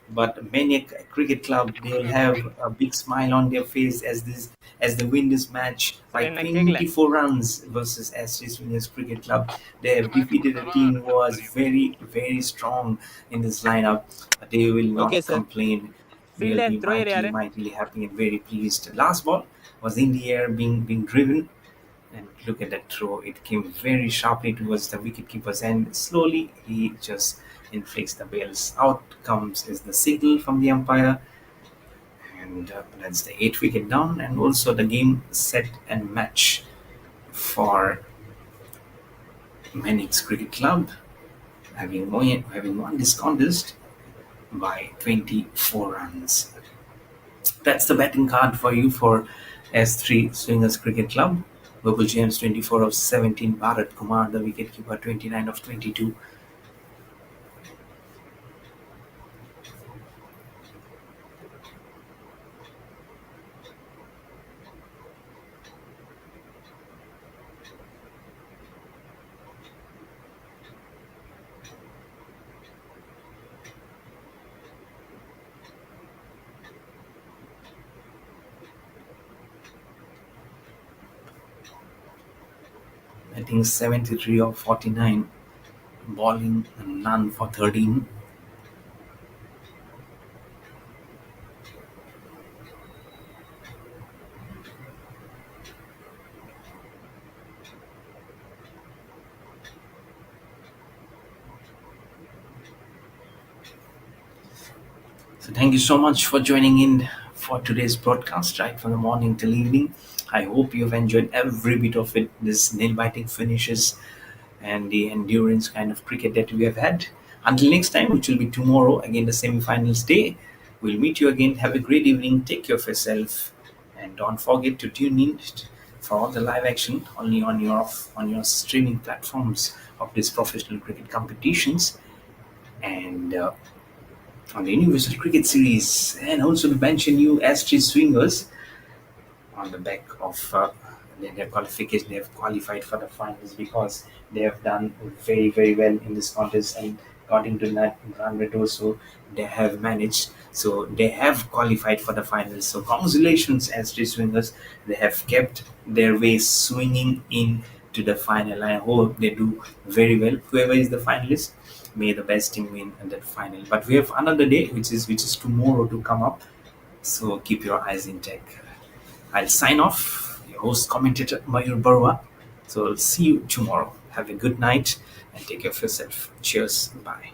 but Maniac Cricket Club they'll have a big smile on their face as they win this match by Sorry, நான் கேக்கல. 24 runs versus Ashes Winners Cricket Club. They have defeated a team who was very very strong in this lineup. They will Okay, not sir. complain. They'll Field be and thrower mightily யாரு? mightily happy and very pleased. Last ball was in the air being driven and look at that throw. It came very sharply towards the wicketkeeper's end. Slowly, he just inflicts the bails. Out comes is the signal from the umpire, and that's the 8th wicket down, and also the game set and match for Maniacx Cricket Club, having won this contest by 24 runs. That's the batting card for you for S3 Swingers Cricket Club. Global James 24 of 17, Bharat Kumar the wicketkeeper 29 of 22. hitting 73 of 49, bowling none for 13. So thank you so much for joining in for today's broadcast, right from the morning till evening. I hope you've enjoyed every bit of it. This nail-biting finishes and the endurance kind of cricket that we have had. Until next time, which will be tomorrow, again the semi-finals day. We'll meet you again. Have a great evening. Take care of yourself, and don't forget to tune in for all the live action only on your streaming platforms of these professional cricket competitions. And on the Universal Cricket Series, and also to mention you Astrid Swingers on the back of their qualification. They have qualified for the finals because they have done very very well in this contest, and according to that run rate also they have managed. So they have qualified for the finals. So congratulations, Astrid Swingers. They have kept their way swinging in to the final. I hope they do very well. Whoever is the finalist, may the best team win in that final. But we have another day, which is tomorrow to come up. So keep your eyes in tech. I'll sign off, your host commentator Mayur Barua. So I'll see you tomorrow. Have a good night and take care of yourself. Cheers. Bye.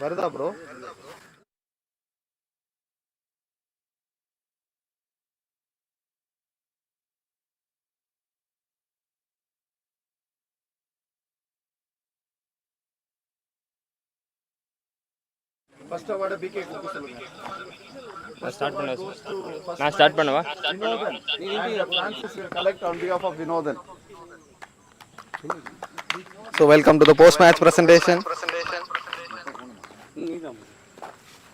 வருதா bro? First award PK கொடுக்க சொல்லுங்க. நான் start பண்ணவா? நான் start பண்ணவா? Vinodhan. Francis will collect on behalf of Vinodhan. So welcome to the post-match presentation.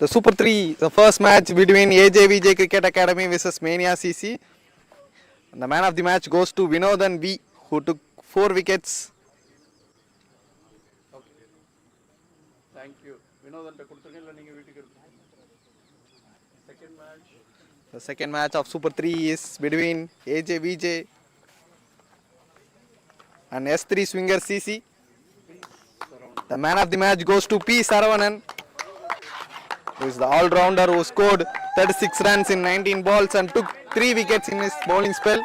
The Super 3, the first match between AJVJ Cricket Academy versus Maniacx CC. And the man of the match goes to Vinodhan V, who took 4 wickets. Okay. Thank you. Vinodhan ta kuduthirunga neenga veetukku. Second match. The second match of Super 3 is between AJVJ and S3 Swinger CC. The man of the match goes to P. Saravanan, who is the all-rounder who scored 36 runs in 19 balls and took 3 wickets in his bowling spell.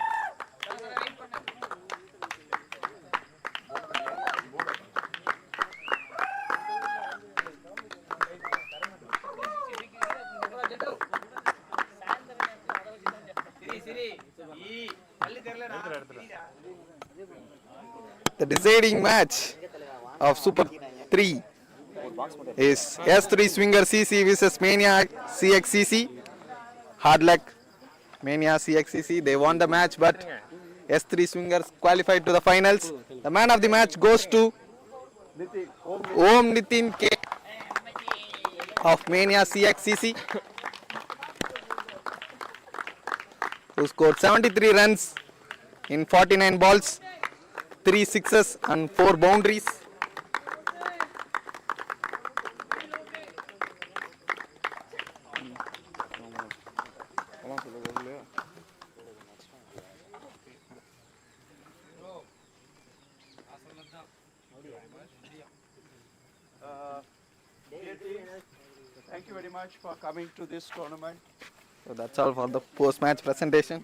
The deciding match of Super 3 is S3 Swinger CC versus Maniacx CC. Hard luck, Mania CC. They won the match, but S3 Swingers qualified to the finals. The man of the match goes to Om Nitin K of Mania CC, who scored 73 runs in 49 balls, 3 sixes and 4 boundaries. Thank you very much for coming to this tournament. So that's all for the post-match presentation.